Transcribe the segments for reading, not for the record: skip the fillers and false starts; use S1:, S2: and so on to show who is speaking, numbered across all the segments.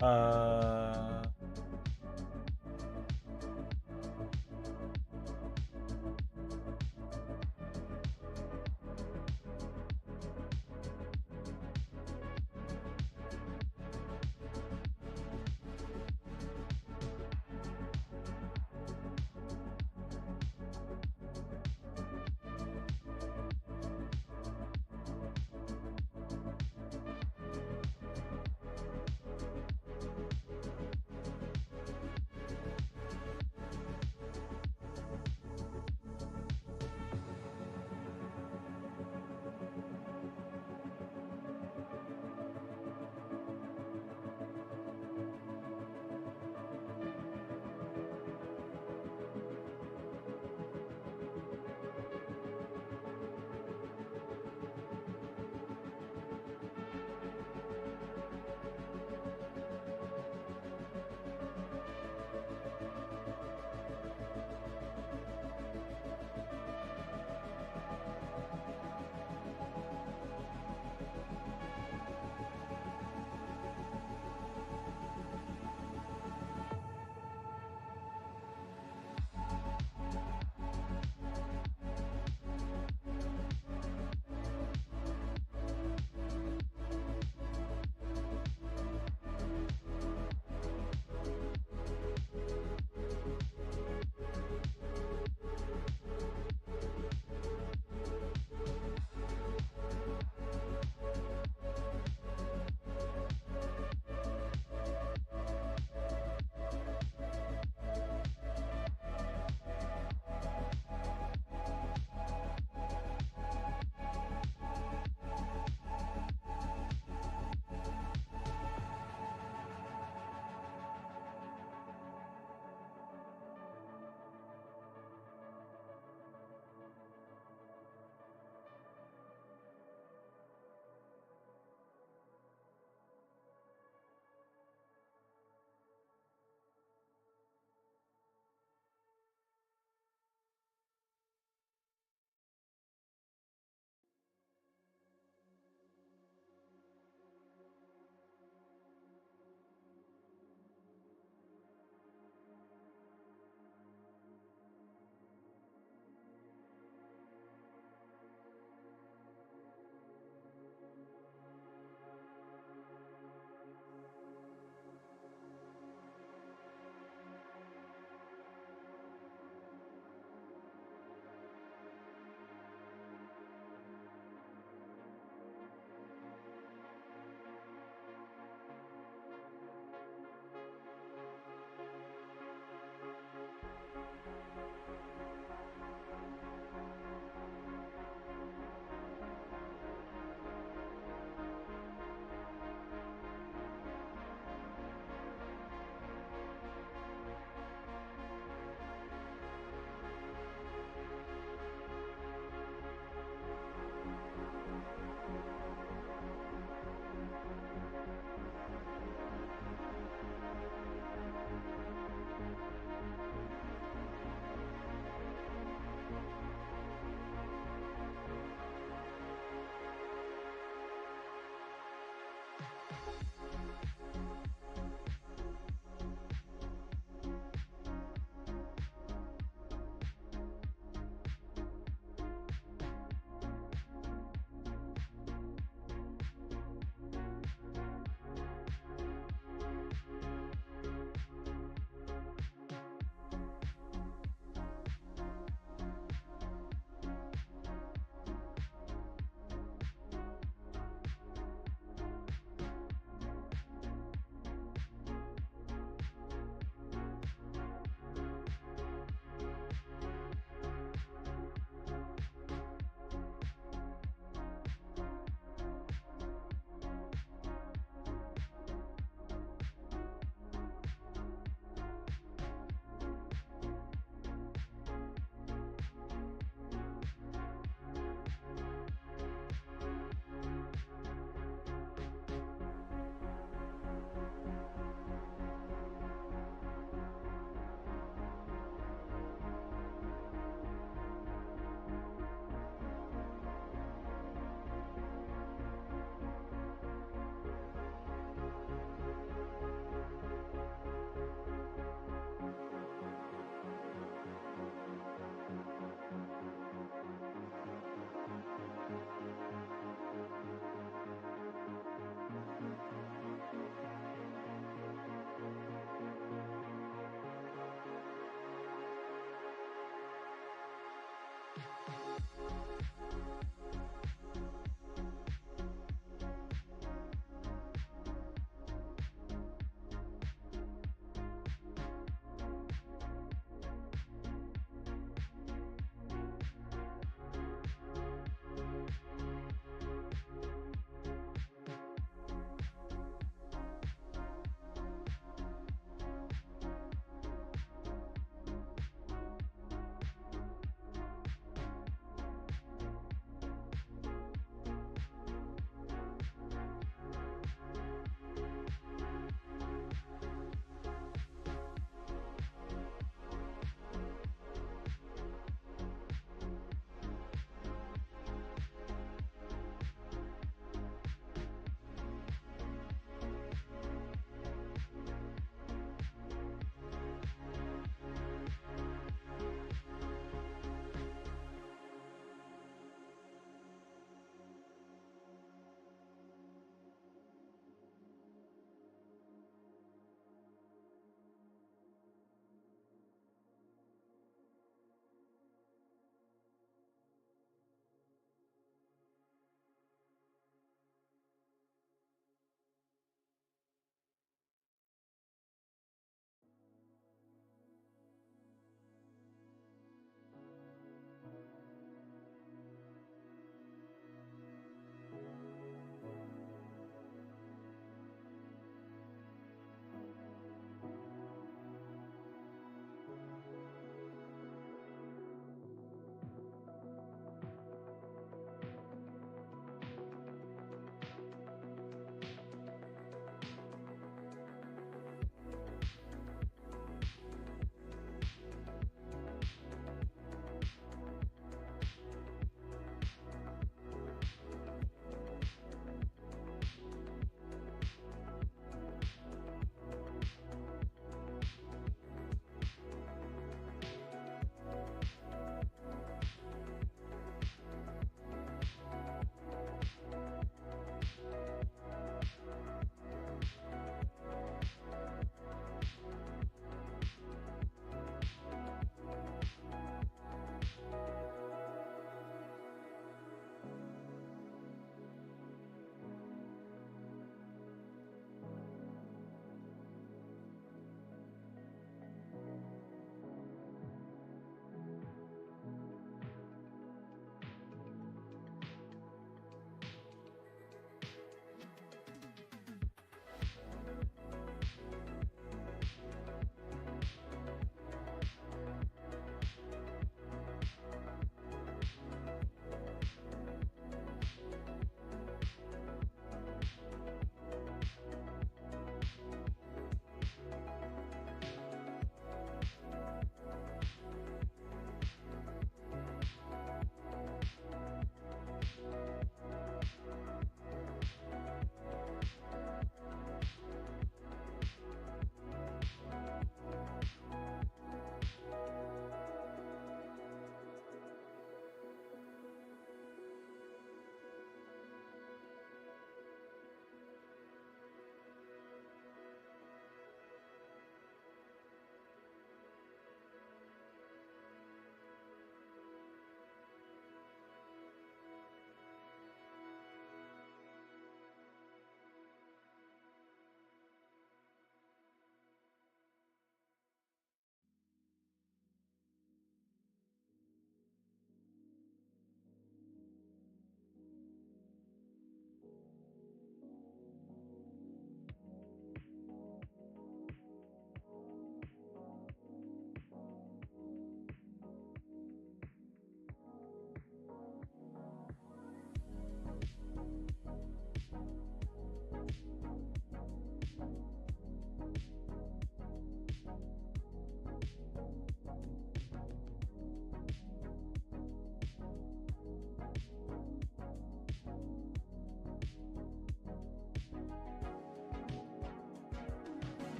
S1: Uh,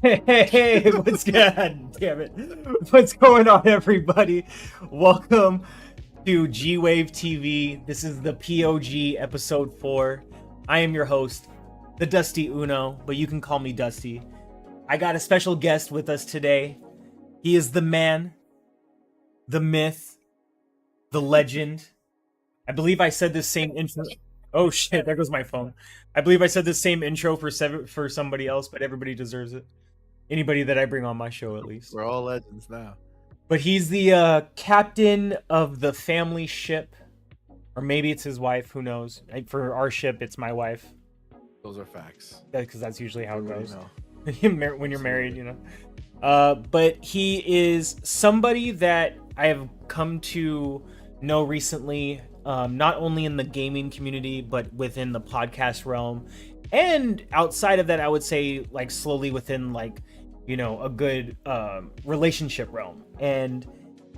S1: Hey, what's good? Damn it. What's going on, everybody? Welcome to G Wave TV. This is the P.O.G. episode 4. I am your host, the Dusty Uno, but you can call me Dusty. I got a special guest with us today. He is the man, the myth, the legend. I believe I said this same intro. Oh shit, there goes my phone. I believe I said the same intro for somebody else, but everybody deserves it. Anybody that I bring on my show, at least.
S2: We're all legends now.
S1: But he's the captain of the family ship, or maybe it's his wife. Who knows? For our ship, it's my wife.
S2: Those are facts.
S1: Because that's usually how it goes.
S2: Know.
S1: When you're married, you know. But he is somebody that I have come to know recently, not only in the gaming community, but within the podcast realm. And outside of that, I would say, like, slowly within, like, you know, a good relationship realm. And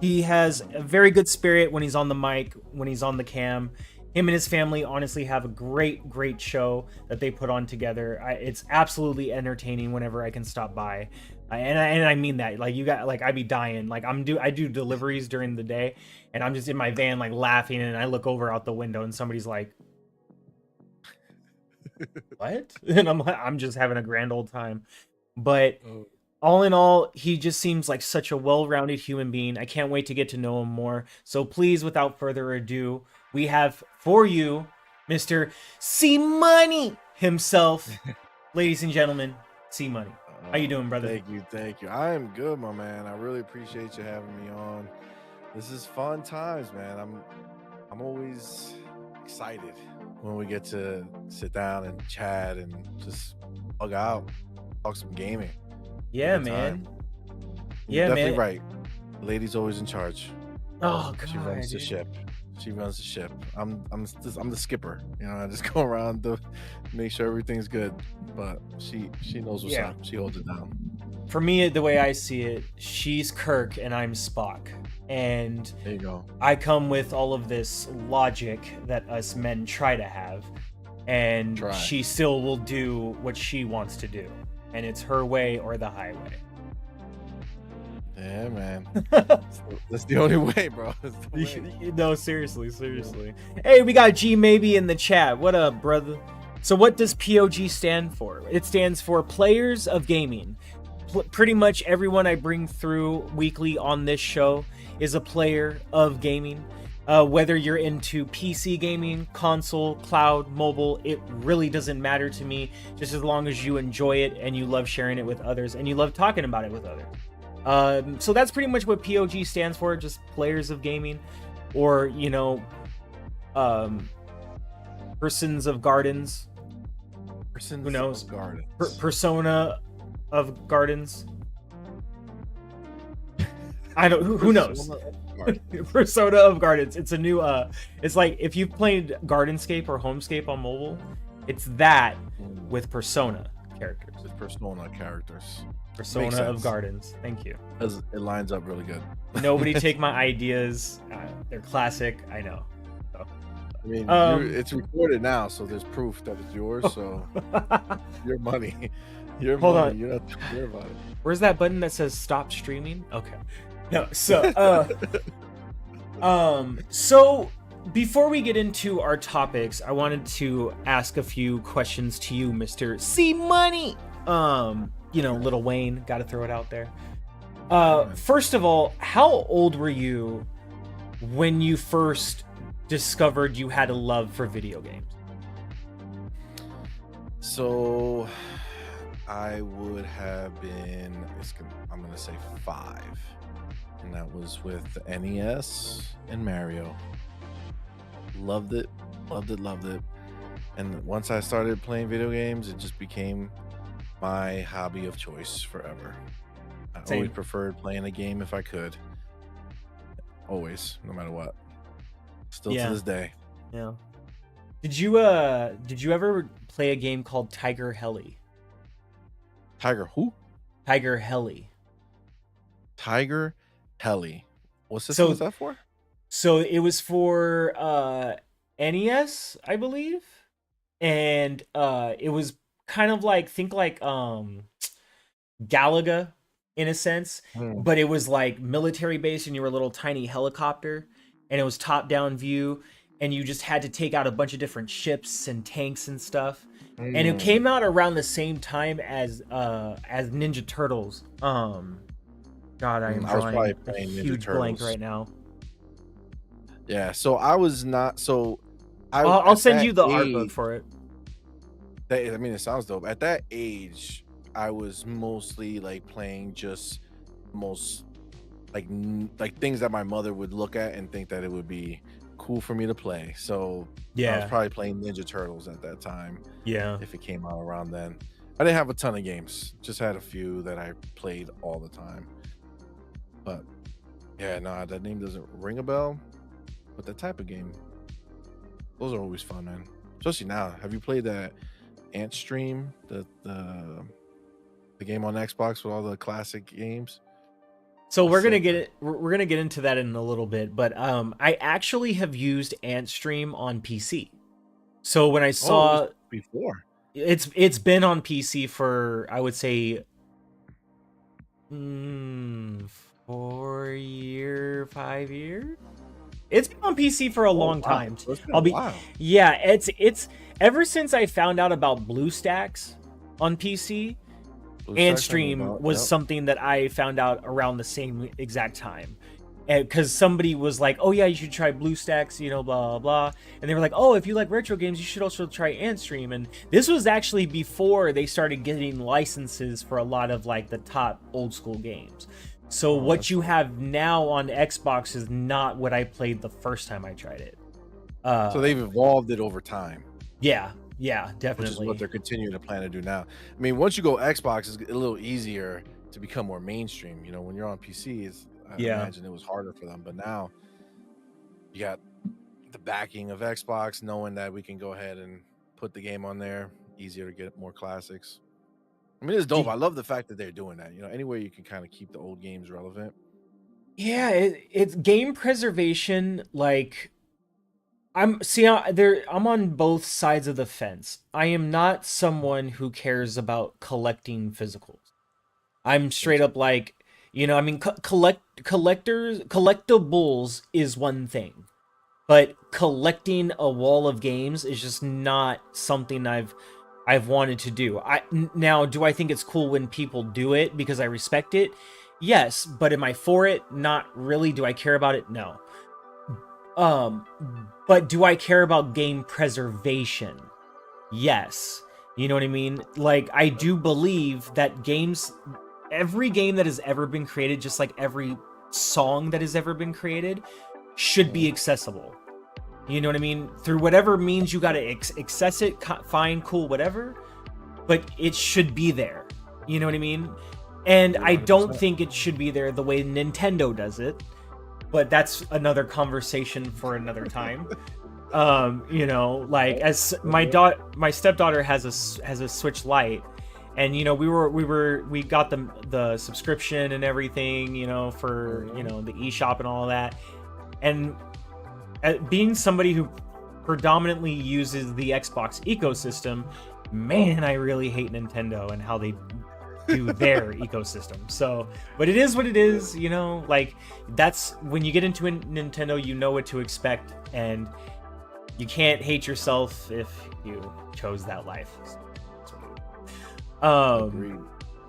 S1: he has a very good spirit when he's on the mic, when he's on the cam. Him and his family honestly have a great show that they put on together. It's absolutely entertaining whenever I can stop by. And I mean that. Like, you got, like, I'd be dying. Like, I do deliveries during the day, and I'm just in my van, like, laughing, and I look over out the window, and somebody's like, what? And I'm just having a grand old time. But all in all, he just seems like such a well-rounded human being. I can't wait to get to know him more. So please, without further ado, we have for you Mr. C Money himself. Ladies and gentlemen, C Money. How you doing, brother?
S2: Thank you. I am good, my man. I really appreciate you having me on. This is fun times, man. I'm always excited when we get to sit down and chat and just bug out, talk some gaming.
S1: Yeah, man.
S2: You're definitely right. The lady's always in charge.
S1: Oh God,
S2: she runs the ship. She runs the ship. I'm the skipper. You know, I just go around to make sure everything's good. But she knows what's up. She holds it down.
S1: For me, the way I see it, she's Kirk and I'm Spock. And
S2: there you go.
S1: I come with all of this logic that us men try to have, and she still will do what she wants to do, and it's her way or the highway.
S2: Yeah, man. That's the only way, bro.
S1: No, seriously. Hey, we got G Maybe in the chat. What up, brother? So what does P.O.G. stand for? It stands for Players of Gaming. Pretty much everyone I bring through weekly on this show is a player of gaming. Whether you're into PC gaming, console, cloud, mobile, it really doesn't matter to me, just as long as you enjoy it and you love sharing it with others and you love talking about it with others. So that's pretty much what P.O.G. stands for, just players of gaming, or, you know, persons of gardens. Who knows? Persona of gardens. I don't. Who knows? Persona of Gardens. It's a new. It's like if you've played Gardenscape or Homescape on mobile, it's that with Persona characters.
S2: With Persona characters.
S1: Persona of Gardens. Thank you.
S2: It lines up really good.
S1: Nobody take my ideas. They're classic. I know. So.
S2: I mean, it's recorded now, so there's proof that it's yours. So your money.
S1: Hold on.
S2: You don't have to care about it.
S1: Where's that button that says stop streaming? Okay. No, so so before we get into our topics, I wanted to ask a few questions to you, Mr. C Money. You know, Little Wayne, got to throw it out there. First of all, how old were you when you first discovered you had a love for video games?
S2: So I would have been, I'm going to say 5. And that was with the NES and Mario. Loved it. And once I started playing video games, it just became my hobby of choice forever. I always preferred playing a game if I could. Always, no matter what. Still to this day.
S1: Yeah. Did you ever play a game called Tiger Heli?
S2: Tiger who?
S1: Tiger Heli.
S2: Tiger Heli. What's this? What's that for?
S1: So it was for NES, I believe, and it was kind of like Galaga in a sense,
S2: Mm,
S1: but it was like military base and you were a little tiny helicopter and it was top down view and you just had to take out a bunch of different ships and tanks and stuff. And it
S2: mm,
S1: came out around the same time as Ninja Turtles. God, I am
S2: I was probably
S1: drawing a
S2: playing Ninja
S1: huge blank
S2: Turtles.
S1: right now.
S2: Yeah, so I was not so I
S1: I'll
S2: at
S1: send
S2: that
S1: you the art book
S2: age.
S1: for it.
S2: I mean, it sounds dope. At that age, I was mostly like playing just most like things that my mother would look at and think that it would be cool for me to play. So I was
S1: Yeah,
S2: probably playing Ninja Turtles at that time
S1: yeah.
S2: if it came out around then. I didn't have a ton of games, just had a few that I played all the time. But yeah, no, that name doesn't ring a bell. But that type of game, those are always fun, man. Especially now. Have you played that Ant Stream, the game on Xbox with all the classic games?
S1: So
S2: That's
S1: we're gonna
S2: sick,
S1: get
S2: man.
S1: it. We're gonna get into that in a little bit, but I actually have used AntStream on PC. So when I
S2: Oh, it was
S1: saw
S2: before.
S1: it's been on PC for I would say 4 year, 5 years. It's been on PC for a
S2: Oh
S1: long
S2: wow,
S1: time.
S2: so it's been a
S1: I'll be
S2: while.
S1: yeah. It's ever since I found out about BlueStacks on PC. And
S2: BlueStacks, I knew
S1: stream
S2: about.
S1: was
S2: Yep.
S1: something that I found out around the same exact time. Because somebody was like, "Oh yeah, you should try BlueStacks," blah blah blah, and they were like, "Oh, if you like retro games, you should also try AntStream." And this was actually before they started getting licenses for a lot of like the top old school games. So
S2: Oh,
S1: what
S2: that's
S1: you
S2: dope.
S1: have now on Xbox is not what I played the first time I tried it.
S2: So
S1: Uh,
S2: they've evolved it over time,
S1: yeah, yeah,
S2: which is what
S1: definitely,
S2: they're continuing to plan to do now. I mean, once you go Xbox, it's a little easier to become more mainstream. You know, when you're on PC, I
S1: yeah.
S2: imagine it was harder for them, but now you got the backing of Xbox, knowing that we can go ahead and put the game on there, easier to get more classics. I mean, it's dope.
S1: Do,
S2: I love the fact that they're doing that. You know, anywhere you can kind of keep the old games relevant.
S1: yeah, it's game preservation. Like I'm on both sides of the fence. I am not someone who cares about collecting physicals. I'm
S2: Me
S1: straight
S2: too.
S1: up like, I mean, collectibles is one thing, but collecting a wall of games is just not something I've wanted to do. Now, do I think it's cool when people do it because I respect it? Yes, but am I for it? Not really. Do I care about it? No. Um, but do I care about game preservation? Yes. You know what I mean? Like, I
S2: Yep.
S1: do believe that every game that has ever been created, just like every song that has ever been created, should be
S2: Mhm.
S1: accessible. You know what I mean? Through whatever means you gotta access it, fine, cool, whatever, but it should be there. You know what I mean? And
S2: Agree
S1: I don't
S2: 100%.
S1: think it should be there the way Nintendo does it, but that's another conversation for another time. Like
S2: Yep.
S1: as
S2: Yep. Yep.
S1: my stepdaughter has a Switch Lite, and we got the subscription and everything, for
S2: Mhm.
S1: the eShop and all of that. And being somebody who predominantly uses the Xbox ecosystem, man, I really hate Nintendo and how they do their ecosystem. So, but it is what it is, like that's when you get into a Nintendo, you know what to expect, and you can't hate yourself if you chose that life. Um,
S2: Agreed.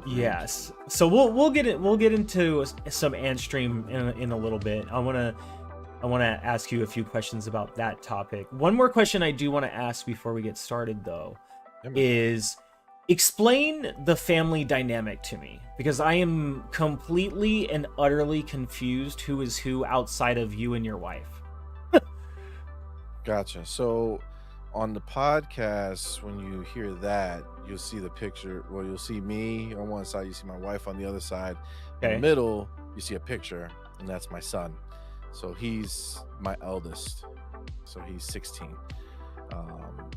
S2: Agreed.
S1: yes. So we'll get into some Antstream in a little bit. I want to ask you a few questions about that topic. One more question I do want to ask before we get started, though,
S2: Yeah, man.
S1: is explain the family dynamic to me, because I am completely and utterly confused who is who outside of you and your wife.
S2: Gotcha. So on the podcast, when you hear that, you'll see the picture. Well, you'll see me on one side, you see my wife on the other side. In the
S1: Okay.
S2: middle, you see a picture, and that's my son. So he's my eldest. So he's 16. Um,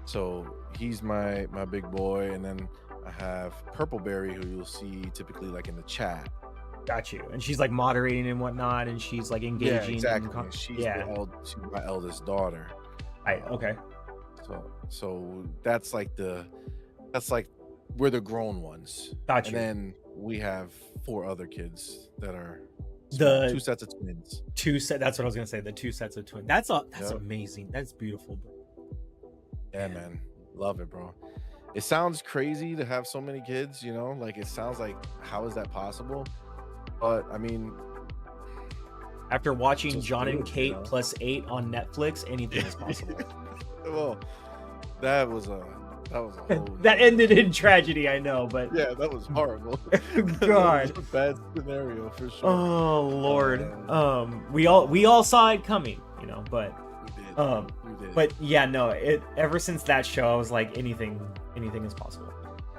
S2: so he's my big boy, and then I have Purpleberry, who you'll see typically like in the chat.
S1: Got you. And she's like moderating and whatnot, and she's like
S2: Yeah,
S1: engaging
S2: exactly. And
S1: yeah.
S2: she's my eldest daughter.
S1: Okay.
S2: So that's like we're the grown ones.
S1: Got
S2: And
S1: you.
S2: then we have 4 other kids that are small, 2
S1: The
S2: sets of twins.
S1: that's what I was gonna say. The 2 sets of twins. That's
S2: Yep.
S1: amazing. That's beautiful, bro.
S2: Yeah, man. Love it, bro. It sounds crazy to have so many kids, you know? Like, it sounds like, how is that possible? But, I mean,
S1: After watching
S2: just
S1: John
S2: do
S1: and
S2: it, you
S1: Kate
S2: know?
S1: plus 8 on Netflix, anything is possible.
S2: Well, that was a whole
S1: That ended in tragedy, I know, but
S2: yeah, that was horrible. That was
S1: God.
S2: a bad scenario for sure.
S1: Oh Lord. We all saw it coming, you know, but
S2: We did.
S1: but yeah, no, ever since that show I was like anything is possible.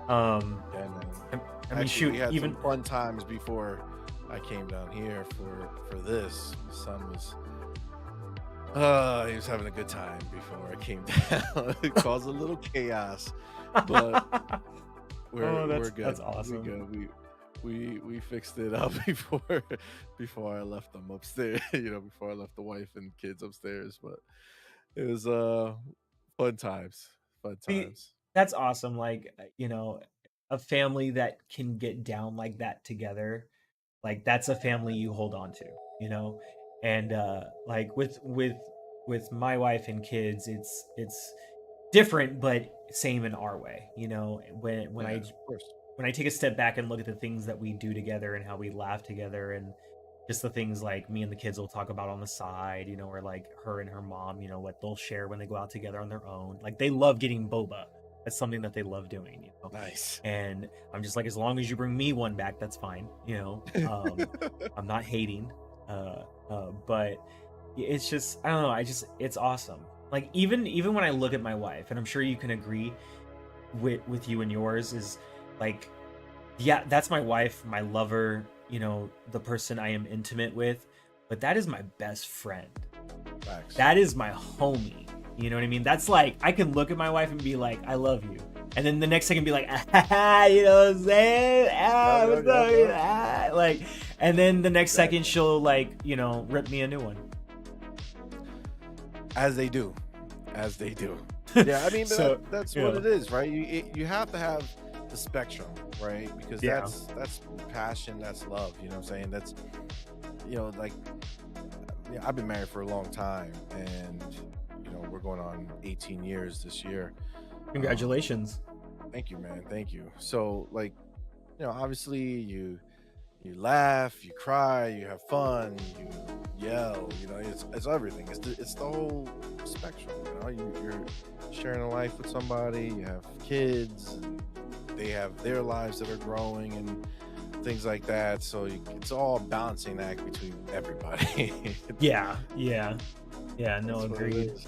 S2: Yeah, man.
S1: I mean,
S2: Actually,
S1: shoot,
S2: we had
S1: even
S2: some fun times before I came down here for this. My son was he was having a good time before I came down. It caused a little chaos, but we're good.
S1: That's awesome.
S2: We fixed it up before I left them upstairs. You know, before I left the wife and kids upstairs. But it was fun times. Fun
S1: See,
S2: times.
S1: that's awesome. Like, a family that can get down like that together, like that's a family you hold on to, you know? And like with my wife and kids, it's different but same in our way, you know? When
S2: Yeah,
S1: I
S2: of course.
S1: when I take a step back and look at the things that we do together and how we laugh together and just the things like me and the kids will talk about on the side, you know, or like her and her mom, you know, what they'll share when they go out together on their own. Like they love getting boba. That's something that they love doing, you know.
S2: Nice.
S1: And I'm just like, as long as you bring me one back, that's fine, you know. I'm not hating. But it's just I don't know, it's awesome. Like even when I look at my wife, and I'm sure you can agree with you and yours, is like, yeah, that's my wife, my lover, you know, the person I am intimate with, but that is my best friend.
S2: Facts.
S1: That is my homie. You know what I mean? That's like, I can look at my wife and be like, I love you. And then the next second be like, ah, you know what I'm saying? Ah, what's up? Ah, like, and then the next second she'll like, you know, rip me a new one.
S2: As they do. Yeah, I mean,
S1: So,
S2: that's
S1: you
S2: what
S1: know.
S2: it is, right? You have to have the spectrum, right? Because
S1: Yeah.
S2: that's passion, that's love. You know what I'm saying? That's, you know, like, yeah, I've been married for a long time, and you know, we're going on 18 years this year.
S1: Congratulations.
S2: Thank you, man. Thank you. So, like, you know, obviously you laugh, you cry, you have fun, you yell. You know, it's everything. It's the whole spectrum. You know, you're sharing a life with somebody. You have kids, and they have their lives that are growing and things like that. So it's all a balancing act between everybody.
S1: Yeah. No,
S2: That's what it
S1: agreed.
S2: is.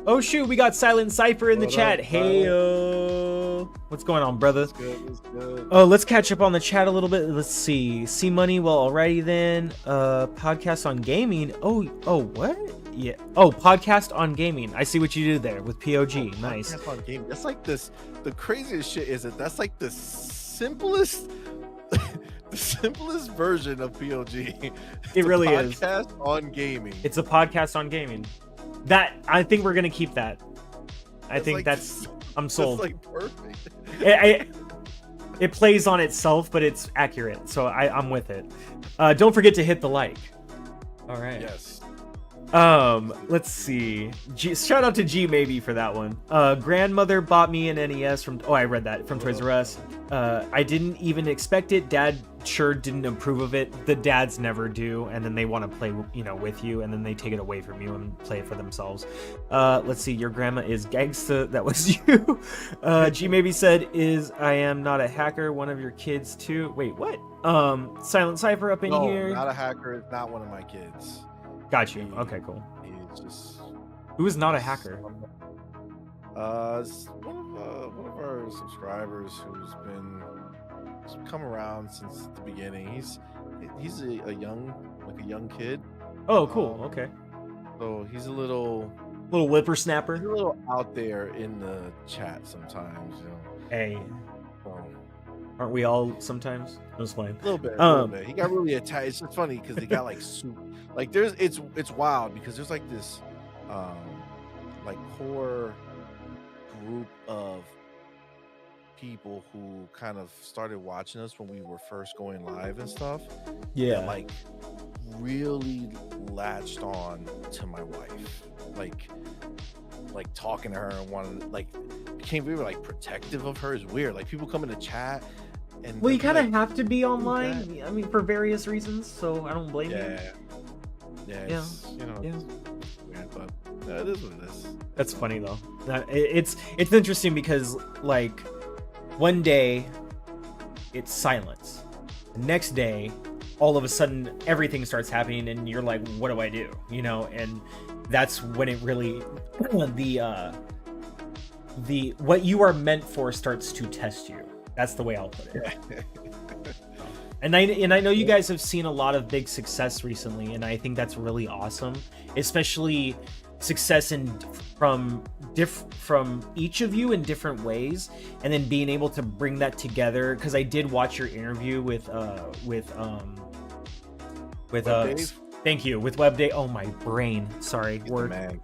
S1: Oh shoot, we got Silent Cypher in the
S2: What
S1: chat.
S2: up,
S1: Hey,
S2: Silent?
S1: what's going on, brother?
S2: It's good.
S1: Oh, let's catch up on the chat a little bit. Let's see. C Money, well, alrighty then. Podcast on gaming. Oh, what? Yeah. Oh, podcast on gaming. I see what you do there with P.O.G. Nice.
S2: Podcast on gaming. That's like this. The craziest shit is that's like the simplest, the simplest version of P.O.G.
S1: It really is.
S2: Podcast on gaming.
S1: It's a podcast on gaming. That I think we're gonna keep that. I think
S2: like,
S1: that's. I'm sold.
S2: That's like perfect.
S1: It plays on itself, but it's accurate, so I'm with it. Don't forget to hit the like. All right.
S2: Yes.
S1: Let's see. Shout out to G maybe for that one. Grandmother bought me an NES from. Oh, I read that from Toys R Us. I didn't even expect it. Dad sure didn't approve of it. The dads never do, and then they want to play, you know, with you, and then they take it away from you and play it for themselves. Let's see. Your grandma is gangsta. That was you. G maybe said, "Is I am not a hacker. One of your kids too." Wait, what? Silent Cypher up in here.
S2: Not a hacker. It's not one of my kids.
S1: Got you. Okay, cool.
S2: He's just.
S1: Who is not a hacker?
S2: It's one of our subscribers who's come around since the beginning. He's a young kid.
S1: Oh, cool. Okay.
S2: So he's a little
S1: whippersnapper.
S2: He's a little out there in the chat sometimes, you know.
S1: Hey, aren't we all sometimes? I'm just playing.
S2: A little bit. He got really attached. It's just funny because they got like super. Like it's wild because there's like this like core group of people who kind of started watching us when we were first going live and stuff that
S1: Yeah.
S2: like really latched on to my wife, like talking to her and wanted like became very like protective of her. Is weird. Like people come in the chat and
S1: Well, you
S2: they'll be
S1: kind of
S2: like,
S1: have to be
S2: "Who's
S1: online.
S2: that?"
S1: I mean, for various reasons. So I don't blame you.
S2: Yeah,
S1: Yeah.
S2: it's, you know,
S1: Yeah.
S2: it's weird, but it is what it is.
S1: That's funny though. It's interesting because like one day it's silence. The next day, all of a sudden everything starts happening, and you're like, "What do I do?" You know, and that's when it really the what you are meant for starts to test you. That's the way I'll put it. And I know you guys have seen a lot of big success recently, and I think that's really awesome, especially success from each of you in different ways, and then being able to bring that together. Because I did watch your interview with
S2: Dave?
S1: thank you, with Web Dave. Oh, my brain, sorry,
S2: He's the
S1: word.
S2: man.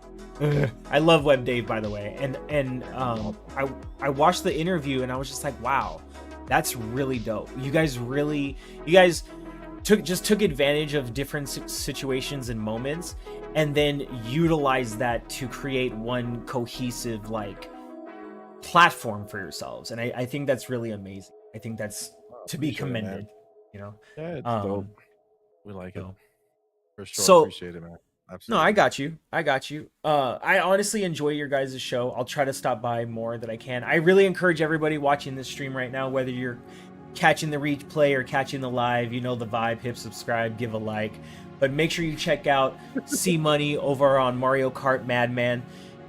S1: I love Web Dave, by the way, and I watched the interview and I was just like, wow, that's really dope. You guys took advantage of different situations and moments, and then utilized that to create one cohesive like platform for yourselves. And I think that's really amazing. I think that's to be
S2: Appreciate it, man.
S1: commended. You know,
S2: Yeah, it's dope. We like it
S1: so-
S2: for sure.
S1: So-
S2: Appreciate it, man.
S1: No,
S2: Absolutely.
S1: I got you. I honestly enjoy your guys' show. I'll try to stop by more that I can. I really encourage everybody watching this stream right now, whether you're catching the replay or catching the live, you know the vibe, hit subscribe, give a like. But make sure you check out C Money over on Mario Kart Madman,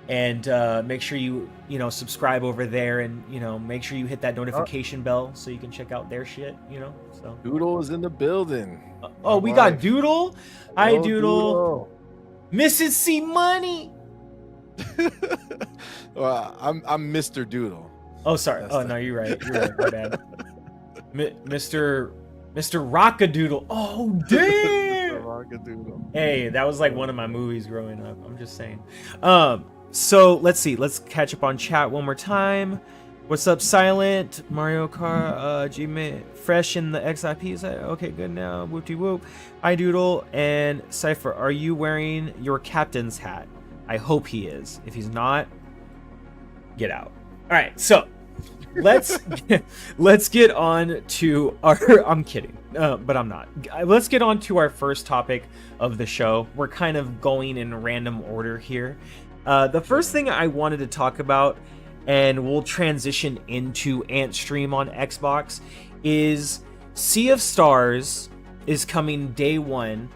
S1: and make sure you subscribe over there, and make sure you hit that notification bell so you can check out their shit. So
S2: Doodle is in the building.
S1: oh, we got Doodle. Hi,
S2: Hello,
S1: Doodle. Mrs. C Money.
S2: Well, I'm Mr. Doodle.
S1: Oh, sorry.
S2: That's
S1: Oh, no, you're right. My bad. Mr. Rockadoodle. Oh, damn.
S2: Rockadoodle.
S1: Hey, that was like one of my movies growing up. I'm just saying. So let's see. Let's catch up on chat one more time. What's up, Silent? Mario Kart, G fresh in the XIP. Is that okay? Good now. Whoop de whoop. Hi, Doodle and Cypher. Are you wearing your captain's hat? I hope he is. If he's not, get out. All right. So let's get on to our. I'm kidding, but I'm not. Let's get on to our first topic of the show. We're kind of going in random order here. The first thing I wanted to talk about, and we'll transition into Ant Stream on Xbox, is Sea of Stars is coming day one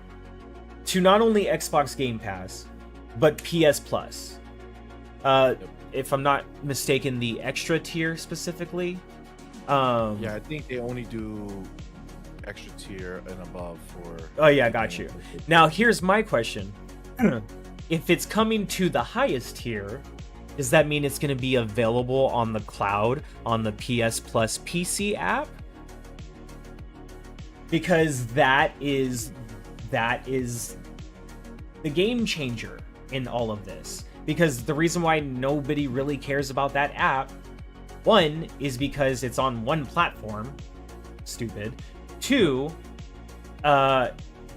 S1: to not only Xbox Game Pass, but PS Plus. If I'm not mistaken, the extra tier specifically.
S2: Yeah, I think they only do extra tier and above for.
S1: Oh yeah, got you. Now here's my question: if it's coming to the highest tier, does that mean it's going to be available on the cloud on the PS Plus PC app? Because that is the game changer in all of this. Because the reason why nobody really cares about that app, one, is because it's on one platform. Stupid. Two,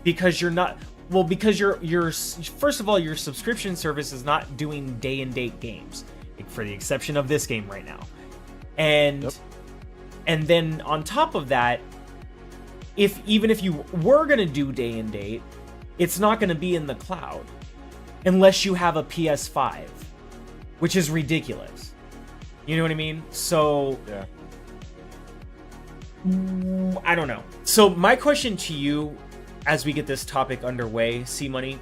S1: because you're not. Well, because you're first of all, your subscription service is not doing day and date games, for the exception of this game right now, and then on top of that, even if you were gonna do day and date, it's not gonna be in the cloud unless you have a PS5, which is ridiculous. You know what I mean? So
S2: yeah,
S1: I don't know. So my question to you, as we get this topic underway, C Money.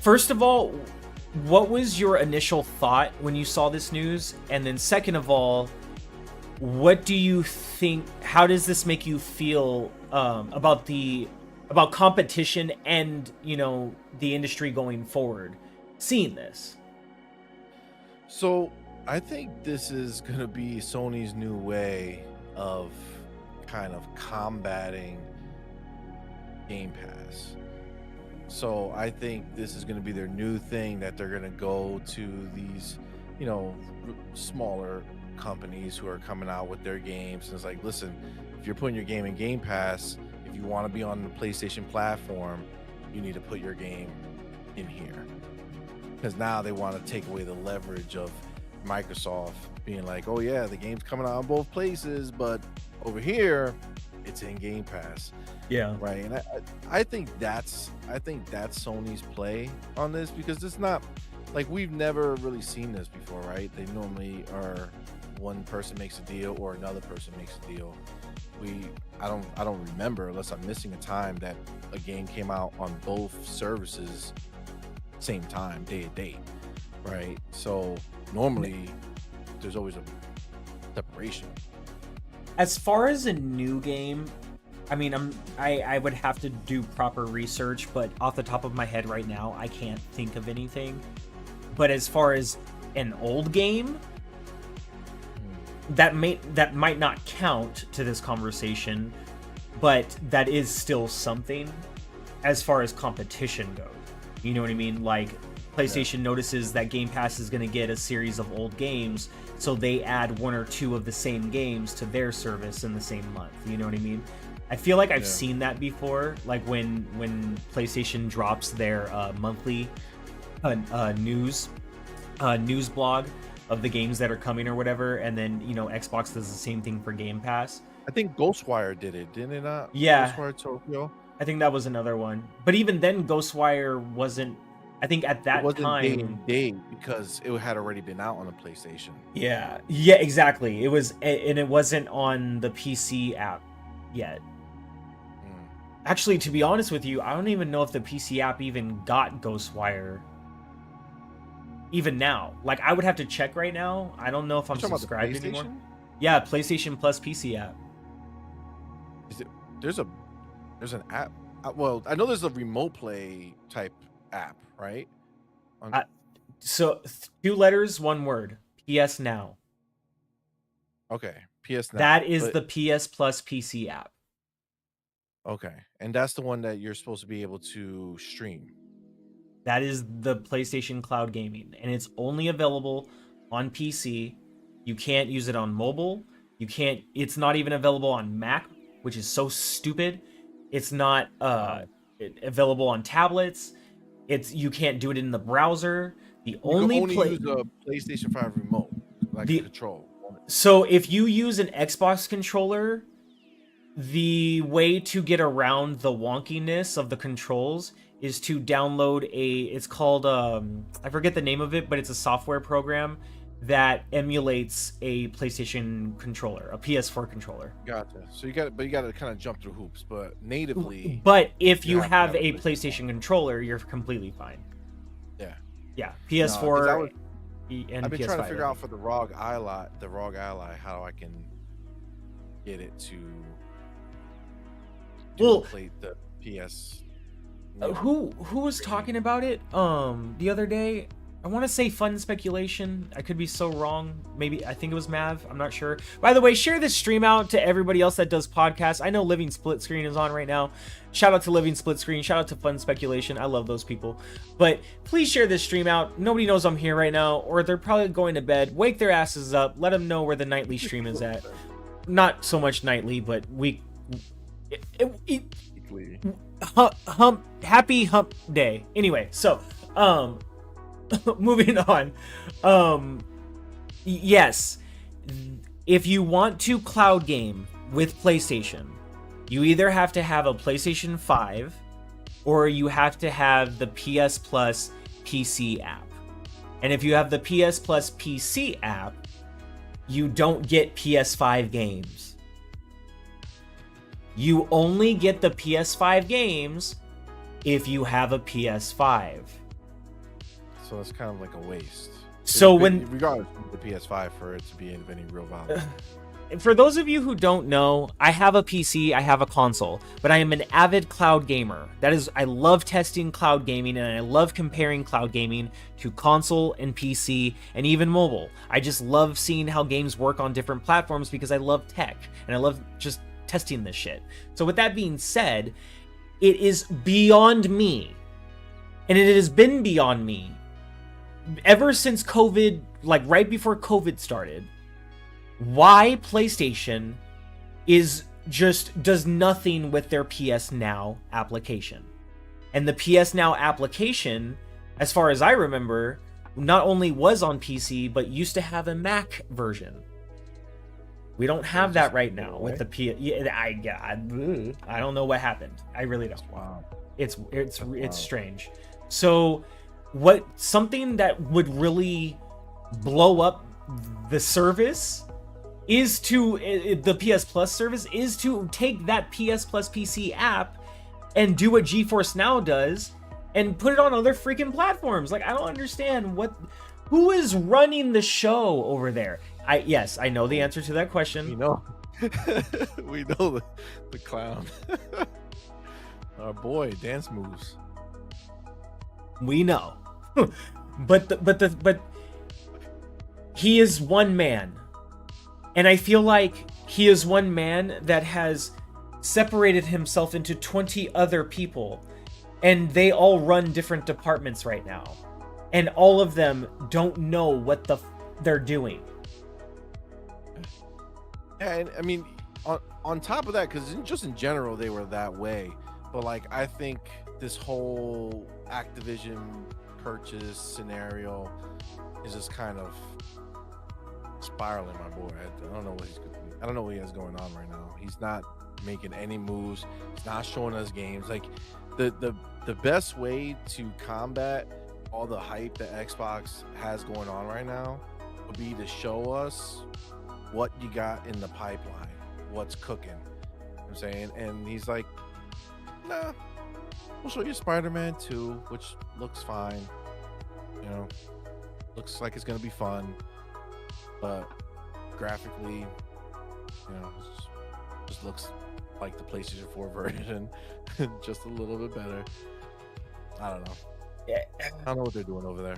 S1: First of all, what was your initial thought when you saw this news? And then second of all, what do you think, how does this make you feel about competition and, the industry going forward, seeing this?
S2: So I think this is going to be Sony's new way of kind of combating Game Pass. So I think this is going to be their new thing, that they're going to go to these, smaller companies who are coming out with their games, and it's like, listen, if you're putting your game in Game Pass, if you want to be on the PlayStation platform, you need to put your game in here. Because now they want to take away the leverage of Microsoft being like, oh yeah, the game's coming out on both places, but over here it's in Game Pass.
S1: Yeah.
S2: Right. And I think that's Sony's play on this, because it's not like, we've never really seen this before, right? They normally are, one person makes a deal or another person makes a deal. I don't remember, unless I'm missing a time, that a game came out on both services same time, day to day, right? So normally there's always a separation.
S1: As far as a new game, I mean, I would have to do proper research, but off the top of my head right now, I can't think of anything. But as far as an old game, that might not count to this conversation, but that is still something as far as competition goes. You know what I mean? Like, PlayStation notices that Game Pass is going to get a series of old games, so they add one or two of the same games to their service in the same month. You know what I mean? I feel like I've seen that before, like when PlayStation drops their monthly news blog of the games that are coming or whatever, and then, you know, Xbox does the same thing for Game Pass.
S2: I think Ghostwire did it, didn't it not?
S1: Yeah.
S2: Ghostwire Tokyo.
S1: I think that was another one. But even then, Ghostwire wasn't, I think at that time,
S2: day and date, because it had already been out on the PlayStation.
S1: Yeah, exactly. It was, and it wasn't on the PC app yet. Actually, to be honest with you, I don't even know if the PC app even got Ghostwire. Even now, like, I would have to check right now. I don't know if I'm subscribed anymore. Yeah, PlayStation Plus PC app.
S2: Is it? There's an app. Well, I know there's a remote play type app, right?
S1: So 2 letters, 1 word. PS Now.
S2: Okay, PS Now.
S1: That is the PS Plus PC app.
S2: Okay, and that's the one that you're supposed to be able to stream.
S1: That is the PlayStation Cloud Gaming, and it's only available on PC. You can't use it on mobile. It's not even available on Mac, which is so stupid. It's not available on tablets. You can't do it in the browser. You can only use
S2: a PlayStation 5 remote, like a control.
S1: So if you use an Xbox controller, the way to get around the wonkiness of the controls is to download it's called I forget the name of it, but it's a software program that emulates a PlayStation controller, a PS4 controller.
S2: Gotcha. So you got to kind of jump through hoops, but natively.
S1: But if you have a PlayStation controller, you're completely fine. Yeah. PS4 and
S2: I've been
S1: PS5,
S2: trying to figure out for the ROG Ally, how I can get it to play the PS.
S1: Who was talking about it the other day? I want to say Fun Speculation. I could be so wrong. Maybe, I think it was Mav. I'm not sure. By the way, share this stream out to everybody else that does podcasts. I know Living Split Screen is on right now. Shout out to Living Split Screen. Shout out to Fun Speculation. I love those people. But please share this stream out. Nobody knows I'm here right now, or they're probably going to bed. Wake their asses up. Let them know where the nightly stream is at. Not so much nightly, but happy hump day. Anyway, so moving on. Yes, if you want to cloud game with PlayStation, you either have to have a PlayStation 5 or you have to have the PS Plus PC app. And if you have the PS Plus PC app, you don't get PS5 games. You only get the PS5 games if you have a PS5.
S2: So it's kind of like a waste.
S1: So
S2: regardless of the PS5 for it to be of any real value.
S1: For those of you who don't know, I have a PC, I have a console, but I am an avid cloud gamer. That is, I love testing cloud gaming, and I love comparing cloud gaming to console and PC and even mobile. I just love seeing how games work on different platforms because I love tech and I love just testing this shit. So with that being said, it is beyond me, and it has been beyond me ever since COVID, like right before COVID started, why PlayStation does nothing with their PS Now application. And the PS Now application, as far as I remember, not only was on PC, but used to have a Mac version. We don't have that right now with the PS. Yeah, I don't know what happened. I really don't.
S2: Wow.
S1: It's strange. So something that would really blow up the service is the PS Plus service is to take that PS Plus PC app and do what GeForce Now does and put it on other freaking platforms. Like, I don't understand who is running the show over there. Yes, I know the answer to that question.
S2: We know. We know the clown. Our boy, dance moves.
S1: We know. but he is one man. And I feel like he is one man that has separated himself into 20 other people, and they all run different departments right now, and all of them don't know what they're doing.
S2: And I mean, on top of that, because just in general they were that way, but like I think this whole Activision purchase scenario is just kind of spiraling, my boy. I don't know what he has going on right now. He's not making any moves. He's not showing us games. Like the best way to combat all the hype that Xbox has going on right now would be to show us what you got in the pipeline, what's cooking. You know what I'm saying? And he's like, nah, we'll show you Spider-Man 2, which looks fine. You know, looks like it's gonna be fun, but graphically, you know, just looks like the PlayStation 4 version, just a little bit better. I don't know.
S1: Yeah.
S2: I don't know what they're doing over there.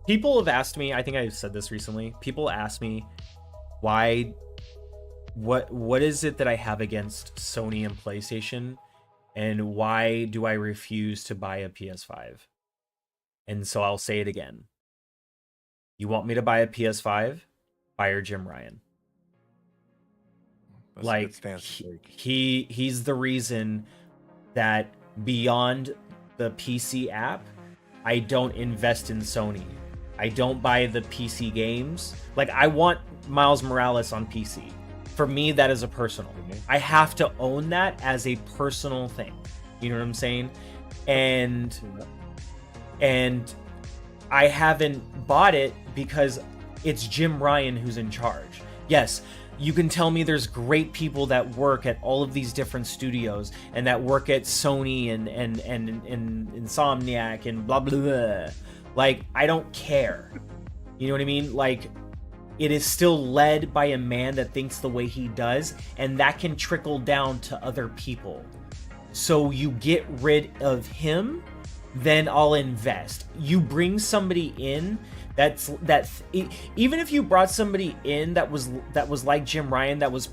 S1: People have asked me, I think I've said this recently, people ask me what is it that I have against Sony and PlayStation, and why do I refuse to buy a PS5? And so I'll say it again. You want me to buy a PS5? Fire Jim Ryan.
S2: That's
S1: like he's the reason that beyond the PC app, I don't invest in Sony. I don't buy the PC games. Like, I want Miles Morales on PC. For me, that is a personal. I have to own that as a personal thing. You know what I'm saying? And I haven't bought it because it's Jim Ryan who's in charge. Yes, you can tell me there's great people that work at all of these different studios and that work at Sony and Insomniac and blah, blah, blah. Like, I don't care. You know what I mean? Like, it is still led by a man that thinks the way he does, and that can trickle down to other people. So you get rid of him, then I'll invest. You bring somebody in even if you brought somebody in that was like Jim Ryan, that was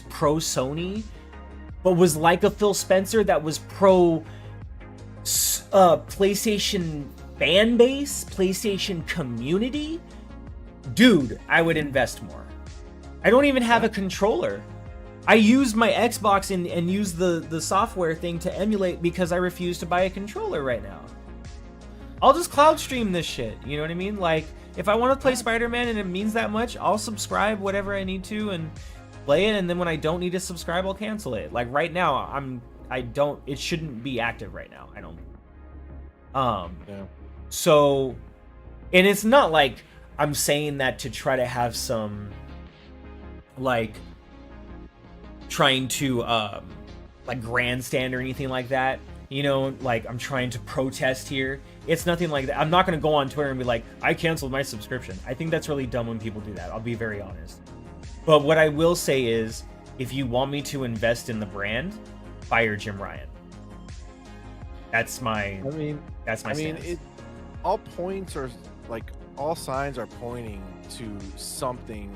S1: pro Sony, but was like a Phil Spencer that was pro PlayStation fan base, PlayStation community, dude, I would invest more. I don't even have a controller. I use my Xbox and use the software thing to emulate because I refuse to buy a controller right now. I'll just cloud stream this shit. You know what I mean? Like, if I want to play Spider-Man and it means that much, I'll subscribe whatever I need to and play it. And then when I don't need to subscribe, I'll cancel it. Like, right now, it shouldn't be active right now. I don't.
S2: Yeah.
S1: So, and it's not like I'm saying that to try to have some, like, trying to, like, grandstand or anything like that. You know, like, I'm trying to protest here. It's nothing like that. I'm not going to go on Twitter and be like, I canceled my subscription. I think that's really dumb when people do that. I'll be very honest. But what I will say is, if you want me to invest in the brand, fire Jim Ryan. That's my stance.
S2: All points are, like, all signs are pointing to something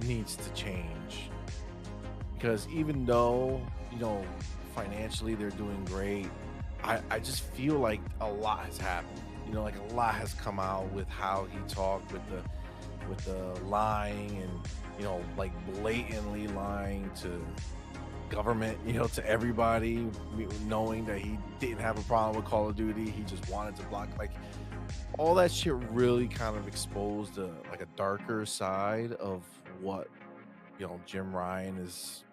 S2: needs to change. Because even though, you know, financially they're doing great, I just feel like a lot has happened. like a lot has come out with how he talked with the lying and like blatantly lying to government, to everybody, knowing that he didn't have a problem with Call of Duty. He just wanted to block, like, all that shit really kind of exposed like a darker side of what Jim Ryan is